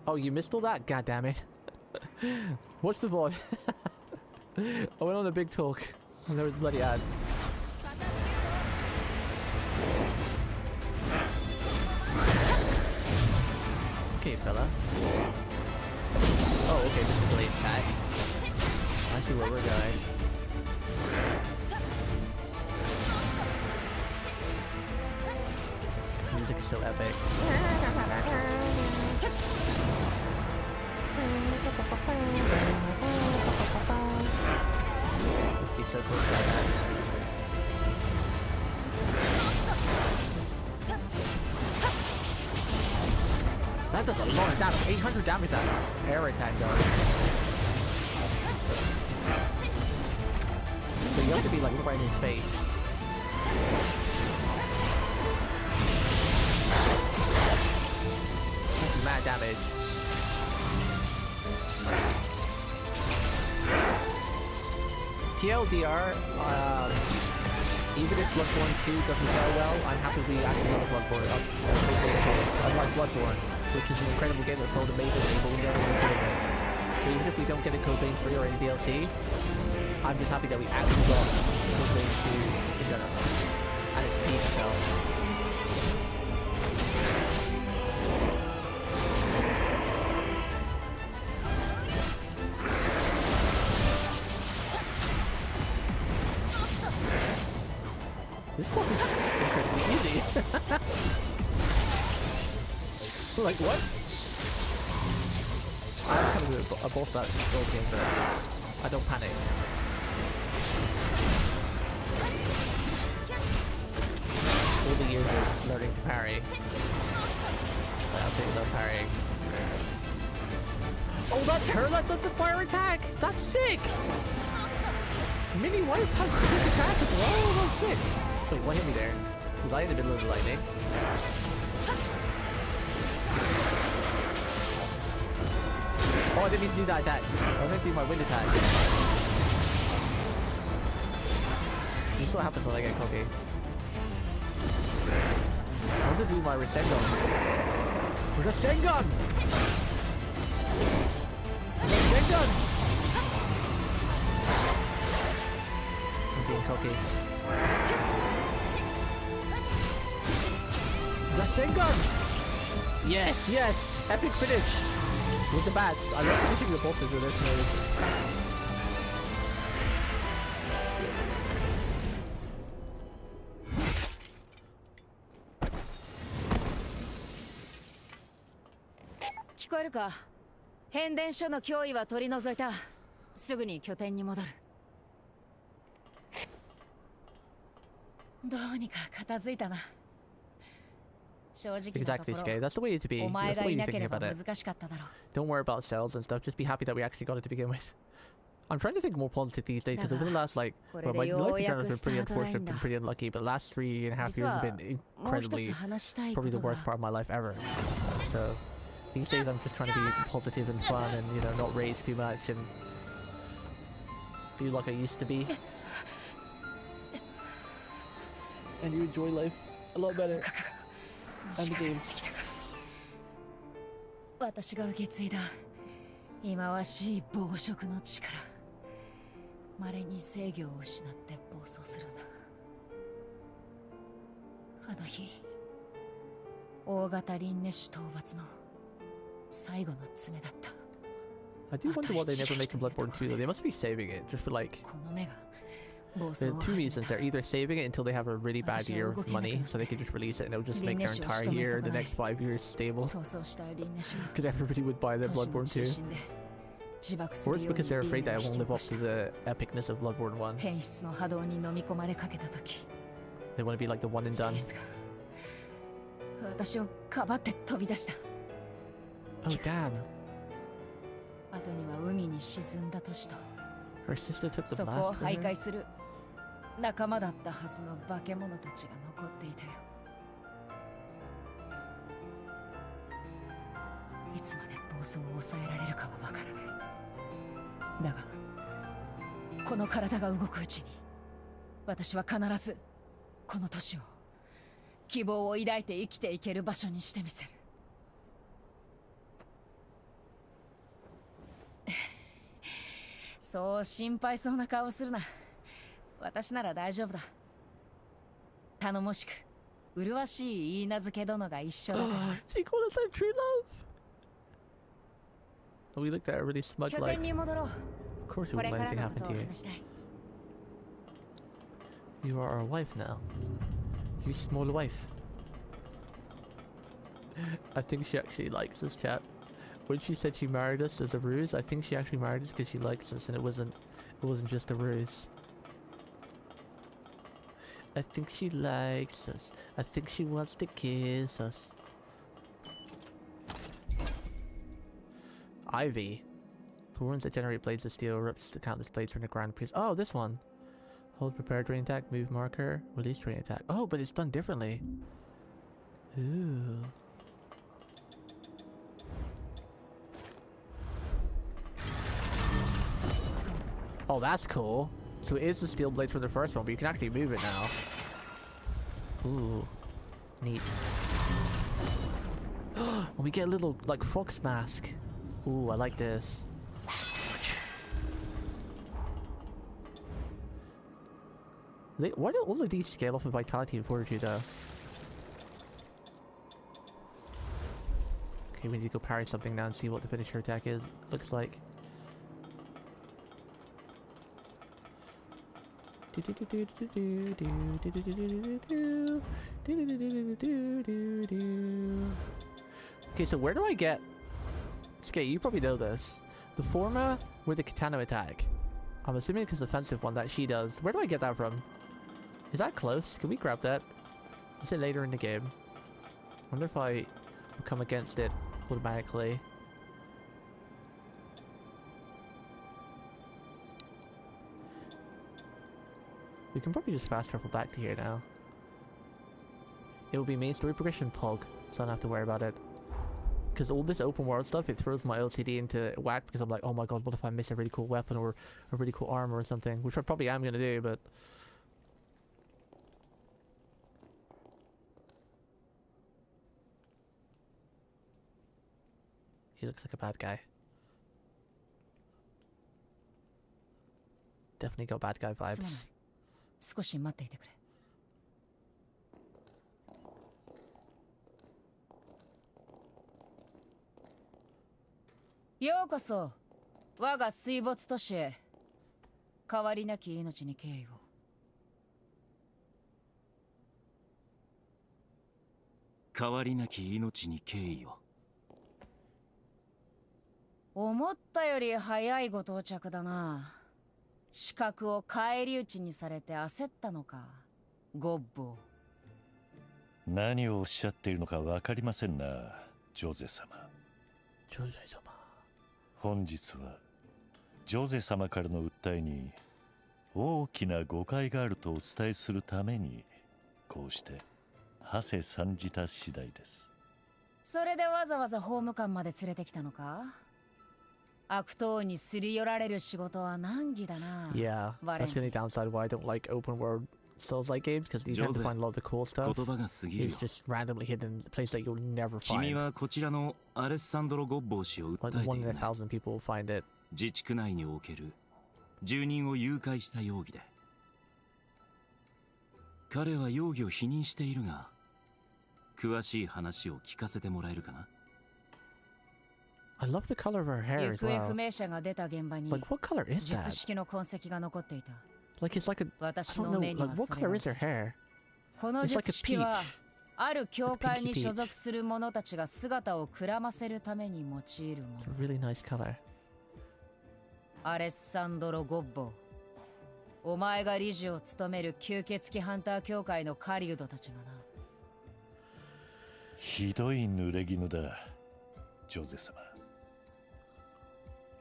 Oh, you missed all that? God damn it. Watch the VOD. I went on a big talk, and there was a bloody ad. Okay, fella. Oh, okay, this is a late attack. I see where we're going. music is so epic. Must be so close to that. That does a lot of damage. 800 damage that air attack does. So you have to be like right in his face. That's mad damage. TLDR, even if Bloodborne 2 doesn't sell well, I'm happy we actually got Bloodborne. Unlike Bloodborne, which is an incredible game that sold amazingly, but we never really put it in. So even if we don't get a Code Vein 3 or any DLC, I'm just happy that we actually got Code Vein 2 in general. And it's peace, so. This boss is incredibly easy. Like what? I'm kind of a boss that old game, but I don't panic. All the years of learning to parry. I'm thinking about parrying. Oh, that's her that does the fire attack! That's sick! Mini Wife has sick attack as well! That's sick! Wait, what hit me there? Was I in the middle of the lightning? Oh, I didn't mean to do that attack. I meant to do my wind attack. This is what happens when I get cocky. I want to do my Rasengan. Rasengan! Rasengan! I'm being cocky. Rasengan! Yes, yes! Epic finish! With the bats. I love finishing the bosses with this mode.聞こえるか？変電所の脅威は取り除いた。すぐに拠点に戻る。どうにか片付いたな。Exactly, Skay. That's the way to be. That's the way you're thinking about it. Don't worry about cells and stuff. Just be happy that we actually got it to begin with. I'm trying to think more positive these days because over the last, like, well, my life in general has been pretty unfortunate, been pretty unlucky, but the last 3.5 years have been incredibly, probably the worst part of my life ever. So these days I'm just trying to be positive and fun and, you know, not rage too much and be like I used to be. And you enjoy life a lot better. And the games. 私が受け継いだ忌まわしい暴食の力。稀に制御を失って暴走するんだ。あの日、大型輪廻種討伐の最後の爪だった。I do wonder why they never make a Bloodborne 2 though. They must be saving it just for like. There are two reasons. They're either saving it until they have a really bad year of money, so they can just release it and it'll just make their entire year, the next 5 years, stable. Because everybody would buy the Bloodborne 2. Or it's because they're afraid that it won't live up to the epicness of Bloodborne 1. They want to be like the one and done. Oh damn. Her sister took the blast from her? 仲間だったはずの化け物たちが残っていたよ。いつまで暴走を抑えられるかはわからない。だが、この体が動くうちに、私は必ずこの都市を希望を抱いて生きていける場所にしてみせる。そう心配そうな顔するな。私なら大丈夫だ。頼もしく、麗しい許嫁殿が一緒だから。She called us our true love. We looked at her really smug like. Of course we wouldn't let anything happen to you. You are our wife now. You small wife. I think she actually likes us, chat. When she said she married us as a ruse, I think she actually married us because she likes us, and it wasn't just a ruse. I think she likes us. I think she wants to kiss us. Ivy. Thorns that generate blades of steel rips the countless blades from the ground piece. Oh, this one. Hold prepared rain attack, move marker, release rain attack. Oh, but it's done differently. Ooh. Oh, that's cool. So it is the steel blades from the first one, but you can actually move it now. Ooh. Neat. And we get a little, like, fox mask. Ooh, I like this. Why do all of these scale off of vitality and fortitude, though? Okay, we need to go parry something now and see what the finisher attack is. Looks like. Okay, so where do I get... Skate, you probably know this. The forma with the katana attack. I'm assuming it's the offensive one that she does. Where do I get that from? Is that close? Can we grab that? Is it later in the game? I wonder if I come against it automatically. We can probably just fast travel back to here now. It will be main story progression pog, so I don't have to worry about it. Because all this open world stuff, it throws my LCD into whack because I'm like, oh my god, what if I miss a really cool weapon or a really cool armor or something? Which I probably am going to do, but... He looks like a bad guy. Definitely got bad guy vibes. 少し待っていてくれ。ようこそ我が水没都市へ。変わりなき命に敬意を。変わりなき命に敬意を。思ったより早いご到着だな。資格を返り討ちにされて焦ったのか、ゴッボー。何をおっしゃっているのか分かりませんな、ジョゼ様。ジョゼ様。本日はジョゼ様からの訴えに大きな誤解があるとお伝えするためにこうして馳せ参じた次第です。それでわざわざ法務官まで連れてきたのか。悪党にすり寄られる仕事は難儀だな。Yeah, that's the only downside why I don't like open world Souls-like games, because you tend to find a lot of the cool stuff. It's just randomly hidden in a place that you'll never find. 君はこちらのアレッサンドロ・ゴッボー氏を訴えている。Like 1 in 1,000 people will find it. 自治区内における住人を誘拐した容疑で。彼は容疑を否認しているが、詳しい話を聞かせてもらえるかな。I love the color of her hair as 行方 well. 不明者が出た現場に Like, what color is 術 that? 式の痕跡が残っていた。Like, it's like a... I 私 don't の know, 目に like, は what それ color が is her hair? この It's like 術 a 式は peach. ある教会に Like a pinky 所属する者たちが姿をくらませるために用いるも It's の。 a really nice color. アレッサンドロ・ゴッボー、お前が理事を務める吸血鬼ハンター協会の狩人たちがな。ひどい濡れ衣だ、ジョゼ様。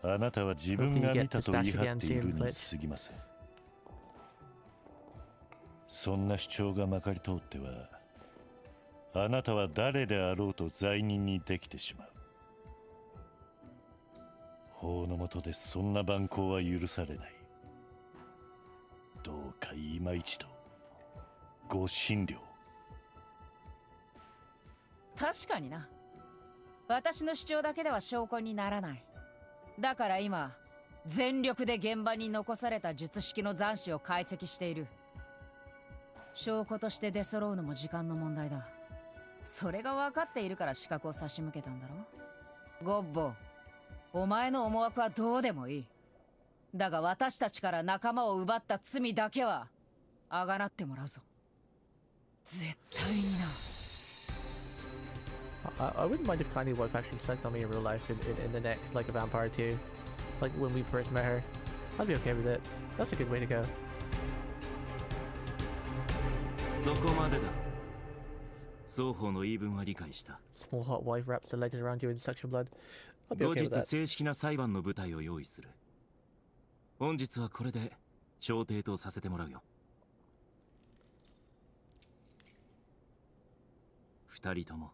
あなたは自分が見たと言い張っているに過ぎません。そんな主張がまかり通っては、あなたは誰であろうと罪人にできてしまう。法の下でそんな蛮行は許されない。どうか今一度ご診療。確かにな。私の主張だけでは証拠にならない。だから今、全力で現場に残された術式の残滓を解析している。証拠として出揃うのも時間の問題だ。それが分かっているから資格を差し向けたんだろ。ゴッボー、お前の思惑はどうでもいい。だが私たちから仲間を奪った罪だけはあがなってもらうぞ。絶対にな。I wouldn't mind if Tiny Wife actually sucked on me in real life in the neck, like a vampire too. Like when we first met her. I'd be okay with it. That's a good way to go. そこまでだ。双方の言い分は理解した。 Small hot wife wraps the legs around you and sucks your blood. I'll be 後 okay 日 with that. 正式な裁判の舞台を用意する。本日はこれで調停とさせてもらうよ。二人とも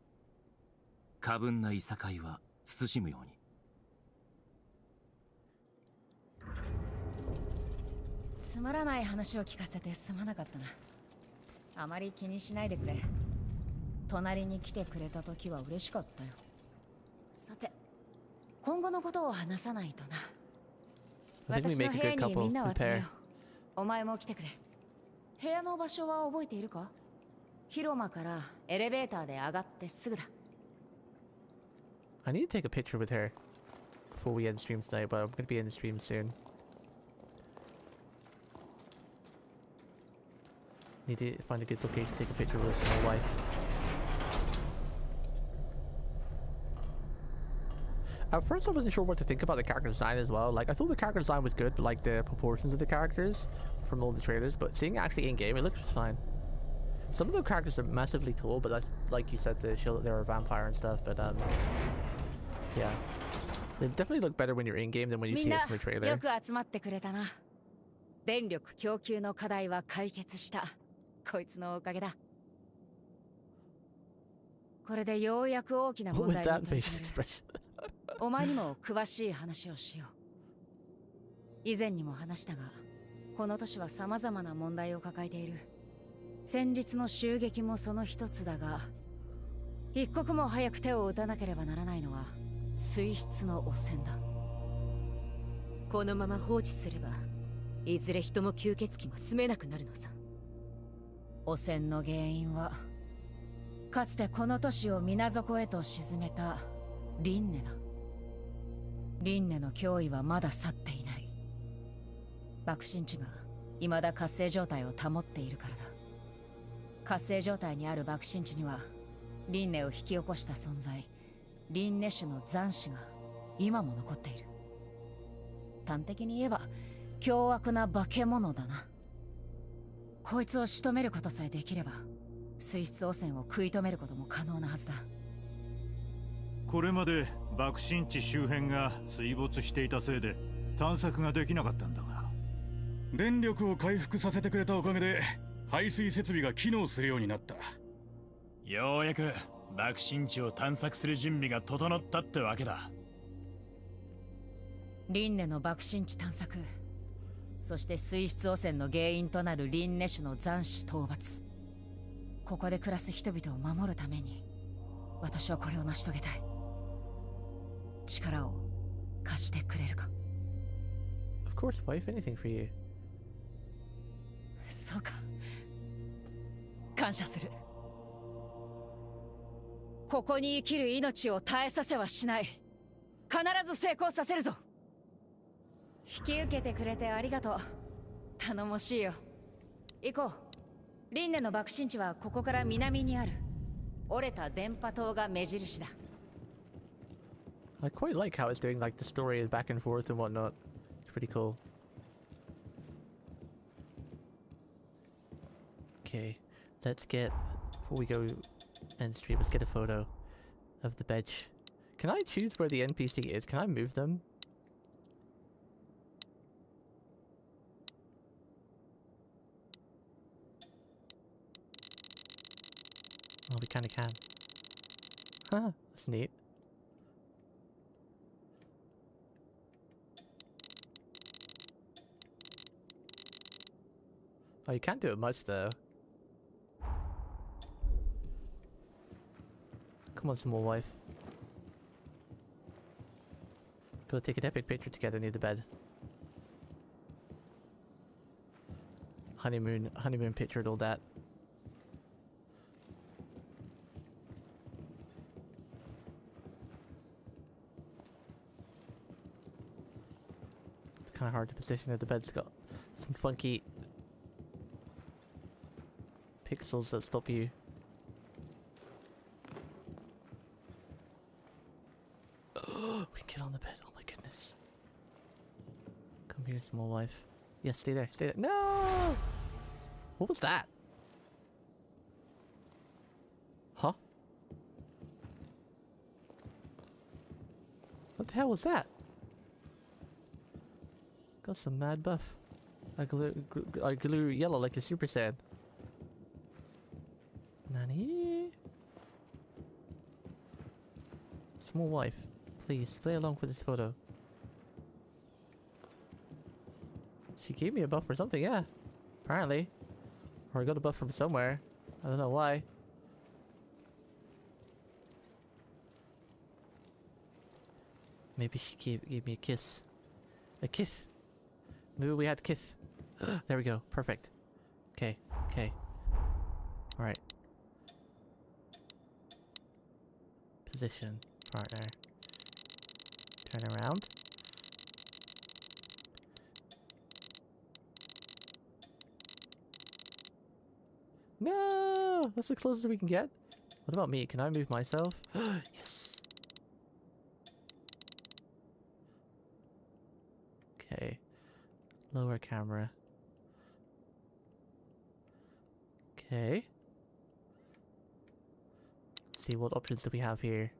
過分ないさかいは慎むように。つまらない話を聞かせてすまなかったな。あまり気にしないでくれ。隣に来てくれた時は嬉しかったよ。さて、今後のことを話さないとな。 I think we 私 make の a 部屋 good にみ couple んなを with 集め pair. よう。お前も来てくれ。部屋の場所は覚えているか？広間からエレベーターで上がってすぐだ。 I need to take a picture with her before we end stream tonight, but I'm gonna be in the stream soon. Need to find a good location to take a picture with my wife. At first I wasn't sure what to think about the character design as well. Like I thought the character design was good, like the proportions of the characters from all the trailers, but seeing it actually in game, it looks just fine. Some of the characters are massively tall, but that's like you said to show that they're a vampire and stuff, but yeah. They definitely look better when you're in game than when you see it from the みんな trailer. よく集まってくれたな。電力供給の課題は解決した。こいつのおかげだ。これでようやく大きな What 問 was 題 that に取り face 組める。 expression? お前にも詳しい話をしよう。以前にも話したが、この都市は様々な問題を抱えている。先日の襲撃もその一つだが、一刻も早く手を打たなければならないのは水質の汚染だ。このまま放置すればいずれ人も吸血鬼も住めなくなるのさ。汚染の原因はかつてこの都市を水底へと沈めた輪廻だ。輪廻の脅威はまだ去っていない。爆心地が未だ活性状態を保っているからだ。活性状態にある爆心地には輪廻を引き起こした存在、輪廻種の残滓が今も残っている。端的に言えば凶悪な化け物だな。こいつを仕留めることさえできれば水質汚染を食い止めることも可能なはずだ。これまで爆心地周辺が水没していたせいで探索ができなかったんだが、電力を回復させてくれたおかげで排水設備が機能するようになった。ようやく爆心地を探索する準備が整ったってわけだ。輪廻の爆心地探索、そして水質汚染の原因となる輪廻種の残滓討伐。ここで暮らす人々を守るために私はこれを成し遂げたい。力を貸してくれるか？ Of course, wife, anything for you. そうか。感謝する。ここに生きる命を絶えさせはしない。必ず成功させるぞ。引き受けてくれてありがとう。頼もしいよ。行こう。輪廻の爆心地はここから南にある。折れた電波塔が目印だ。I quite like how it's doing like the story is back and forth and whatnot. It's pretty cool. Okay, let's get, before we go and stream, let's get a photo of the bench. Can I choose where the NPC is? Can I move them? Oh, we kinda can. Huh, that's neat. Oh, you can't do it much though. Come on, small wife. Go take an epic picture together near the bed. Honeymoon picture and all that. It's kind of hard to position it. The bed's got some funky pixels that stop you. We can get on the bed. Oh my goodness. Come here, small wife. Yes, stay there. Stay there. No! What was that? Huh? What the hell was that? Got some mad buff. I glue yellow like a Super Saiyan. Nani? Small wife, please play along for this photo. She gave me a buff for something, yeah. Apparently. Or I got a buff from somewhere. I don't know why. Maybe she gave me a kiss. A kiss. Maybe we had a kiss. There we go. Perfect. Okay. Okay. Alright. Position. Partner. Turn around. No! That's the closest we can get. What about me? Can I move myself? Yes! Okay. Lower camera. Okay. Let's see, what options do we have here?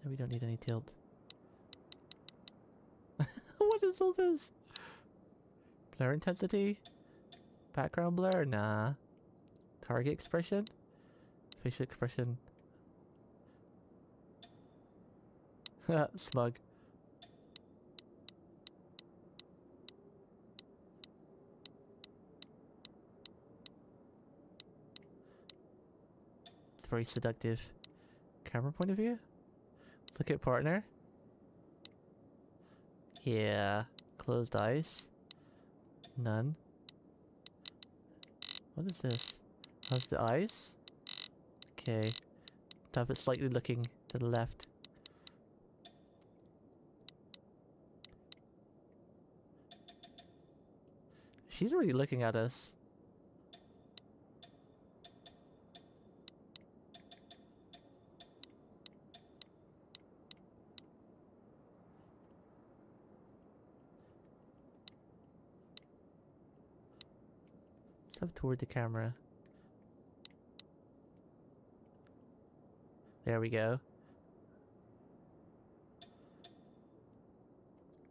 No, we don't need any tilt. What is all this? Blur intensity? Background blur? Nah. Target expression? Facial expression. Smug. It's very seductive. Camera point of view? Let's look at partner. Yeah. Closed eyes. None. What is this? How's the eyes? Okay. Have it slightly looking to the left. She's already looking at us. Let's have toward the camera. There we go.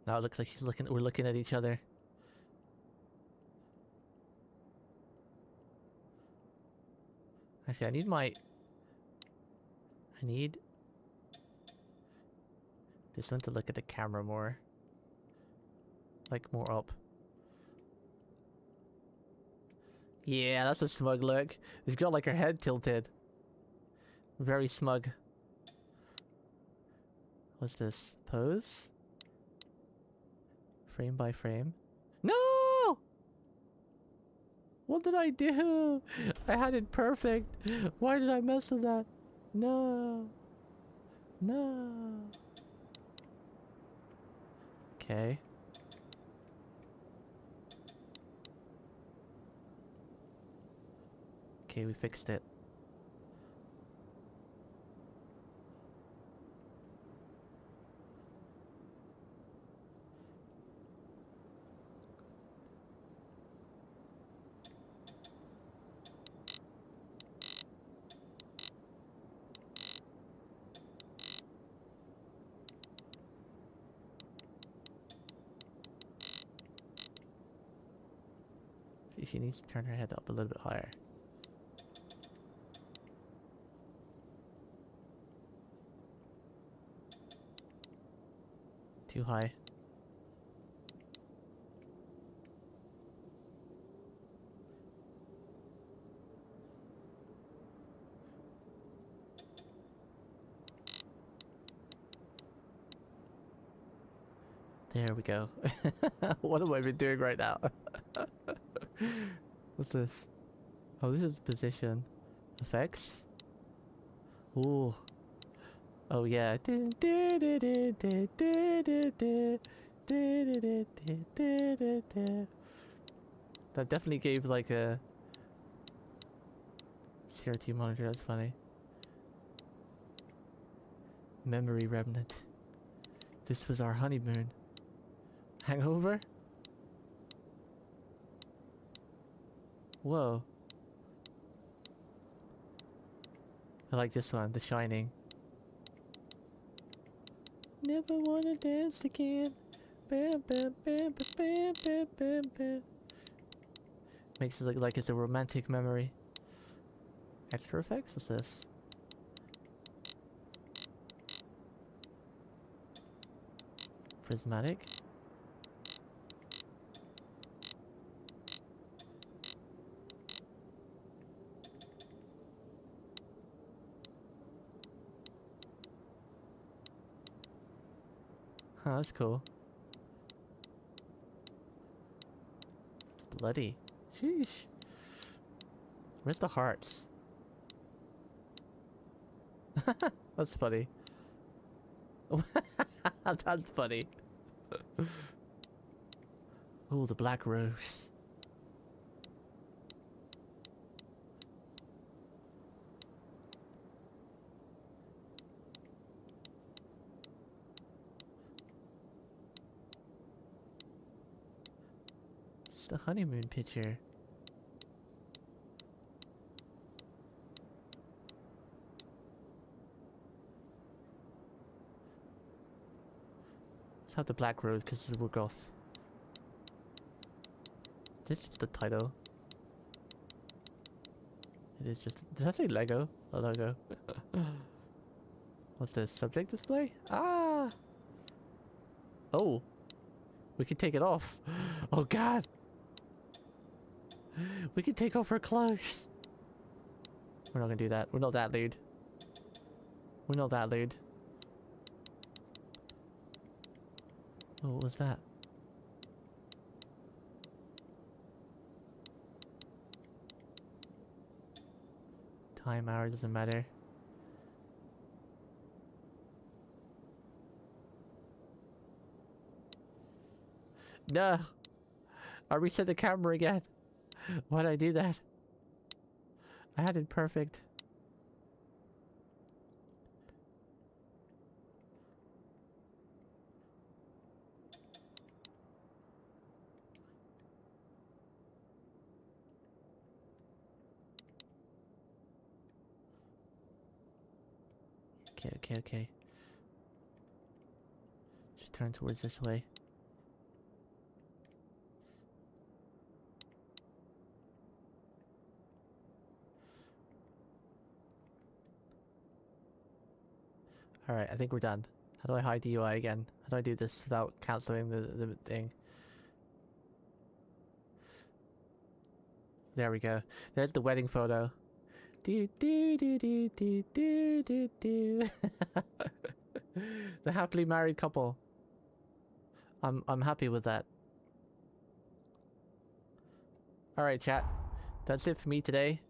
Now it looks like we're looking at each other. Actually, I need this one to look at the camera more. Like more up. Yeah, that's a smug look. She's got like her head tilted. Very smug. What's this? Pose? Frame by frame? No! What did I do? I had it perfect. Why did I mess with that? No. No. Okay. Okay, we fixed it. She needs to turn her head up a little bit higher. Too high. There we go. What have I been doing right now? What's this? Oh, this is position. Effects? Ooh. Oh yeah. That definitely gave like a CRT monitor, that's funny. Memory remnant. This was our honeymoon. Hangover? Whoa. I like this one, The Shining. Never wanna dance again. Bam, bam, bam, bam, bam, bam, bam. Makes it look like it's a romantic memory. Extra effects? What's this? Prismatic. Huh, that's cool. It's bloody. Sheesh. Where's the hearts? That's funny. That's funny. Oh, the black rose. It's the honeymoon picture. Let's have the black rose because we're goth. This is just the title. It is just. Does that say Lego? A logo. What's this? Subject display? Ah! Oh! We can take it off. Oh god! We can take off our clothes! We're not gonna do that. We're not that lewd. We're not that lewd. Oh, what was that? Time, hour, doesn't matter. No! I reset the camera again. Why'd I do that? I had it perfect. Okay. Just turn towards this way. Alright, I think we're done. How do I hide the UI again? How do I do this without cancelling the thing? There we go. There's the wedding photo. Do do do do do do do do. The happily married couple. I'm happy with that. Alright, chat. That's it for me today.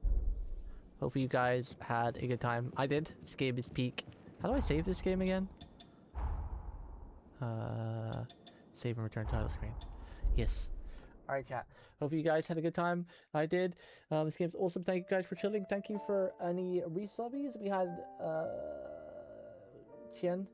Hopefully you guys had a good time. I did. This game is peak. How do I save this game again? Save and return title screen. Yes. Alright, chat. Hope you guys had a good time. I did. This game's awesome. Thank you guys for chilling. Thank you for any resubbies. We had Chien.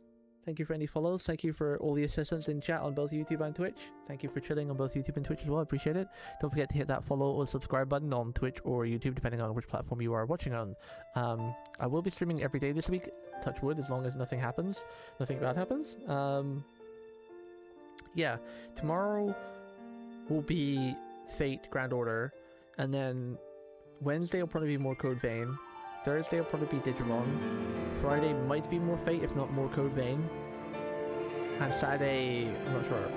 Thank you for any follows. Thank you for all the assistance in chat on both YouTube and Twitch. Thank you for chilling on both YouTube and Twitch as well. I appreciate it. Don't forget to hit that follow or subscribe button on Twitch or YouTube, depending on which platform you are watching on. I will be streaming every day this week. Touch wood, as long as nothing happens. Nothing bad happens. Yeah. Tomorrow will be Fate Grand Order. And then Wednesday will probably be more Code Vein. Thursday will probably be Digimon. Friday might be more Fate, if not more Code Vein. And Saturday, I'm not sure.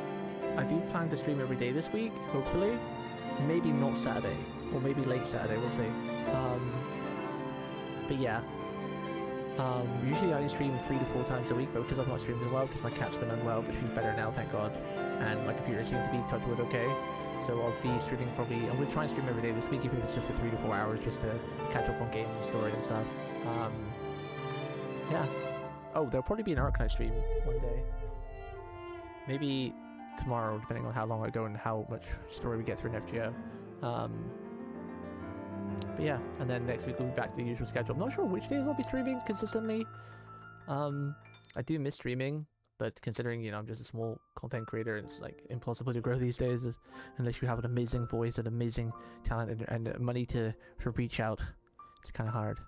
I do plan to stream every day this week, hopefully. Maybe not Saturday, or maybe late Saturday, we'll see. But yeah. Usually I stream 3 to 4 times a week, but because I've not streamed as well, because my cat's been unwell, but she's better now, thank God. And my computer seems to be, touch wood, okay. So I'll be streaming probably, I'm going to try and stream every day this week, even if it's just for 3 to 4 hours, just to catch up on games and story and stuff. Yeah. Oh, there'll probably be an archive stream one day. Maybe tomorrow, depending on how long I go and how much story we get through Nef Geo. But yeah, and then next week we'll be back to the usual schedule. I'm not sure which days I'll be streaming consistently. I do miss streaming, but considering, you know, I'm just a small content creator, it's like impossible to grow these days unless you have an amazing voice and amazing talent and money to reach out. It's kind of hard.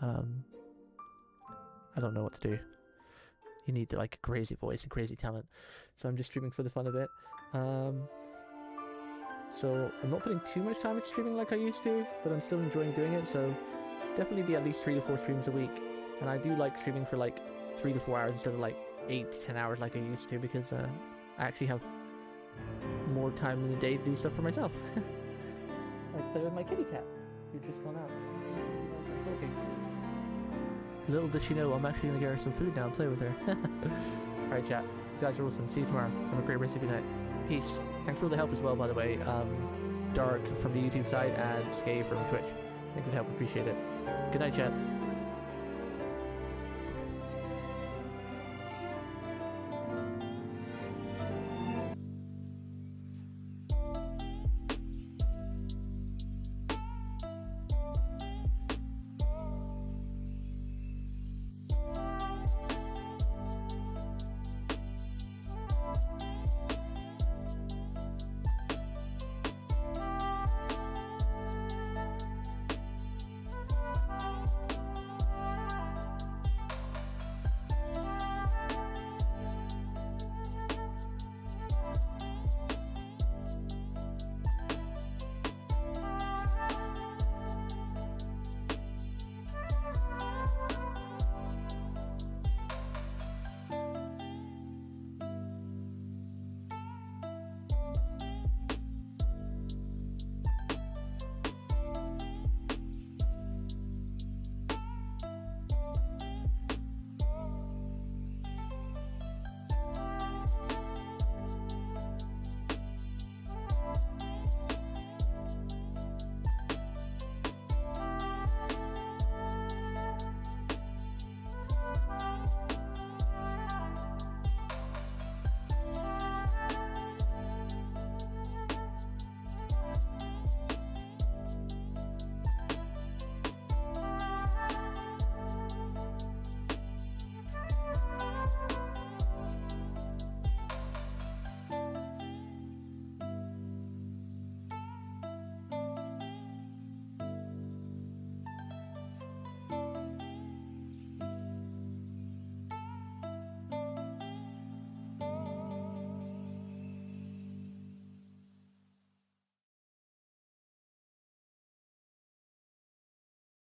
I don't know what to do. You need like a crazy voice and crazy talent. So I'm just streaming for the fun of it. So I'm not putting too much time into streaming like I used to, but I'm still enjoying doing it. So definitely be at least 3 to 4 streams a week. And I do like streaming for like 3 to 4 hours instead of like 8 to 10 hours like I used to, because I actually have more time in the day to do stuff for myself. Like play with my kitty cat, who's just gone out. Okay. Little did she know, I'm actually gonna get her some food now and play with her. Alright chat, you guys are awesome. See you tomorrow. Have a great rest of your night. Peace. Thanks for all the help as well, by the way. Dark from the YouTube side and Skay from Twitch. Thanks for the help, appreciate it. Good night chat.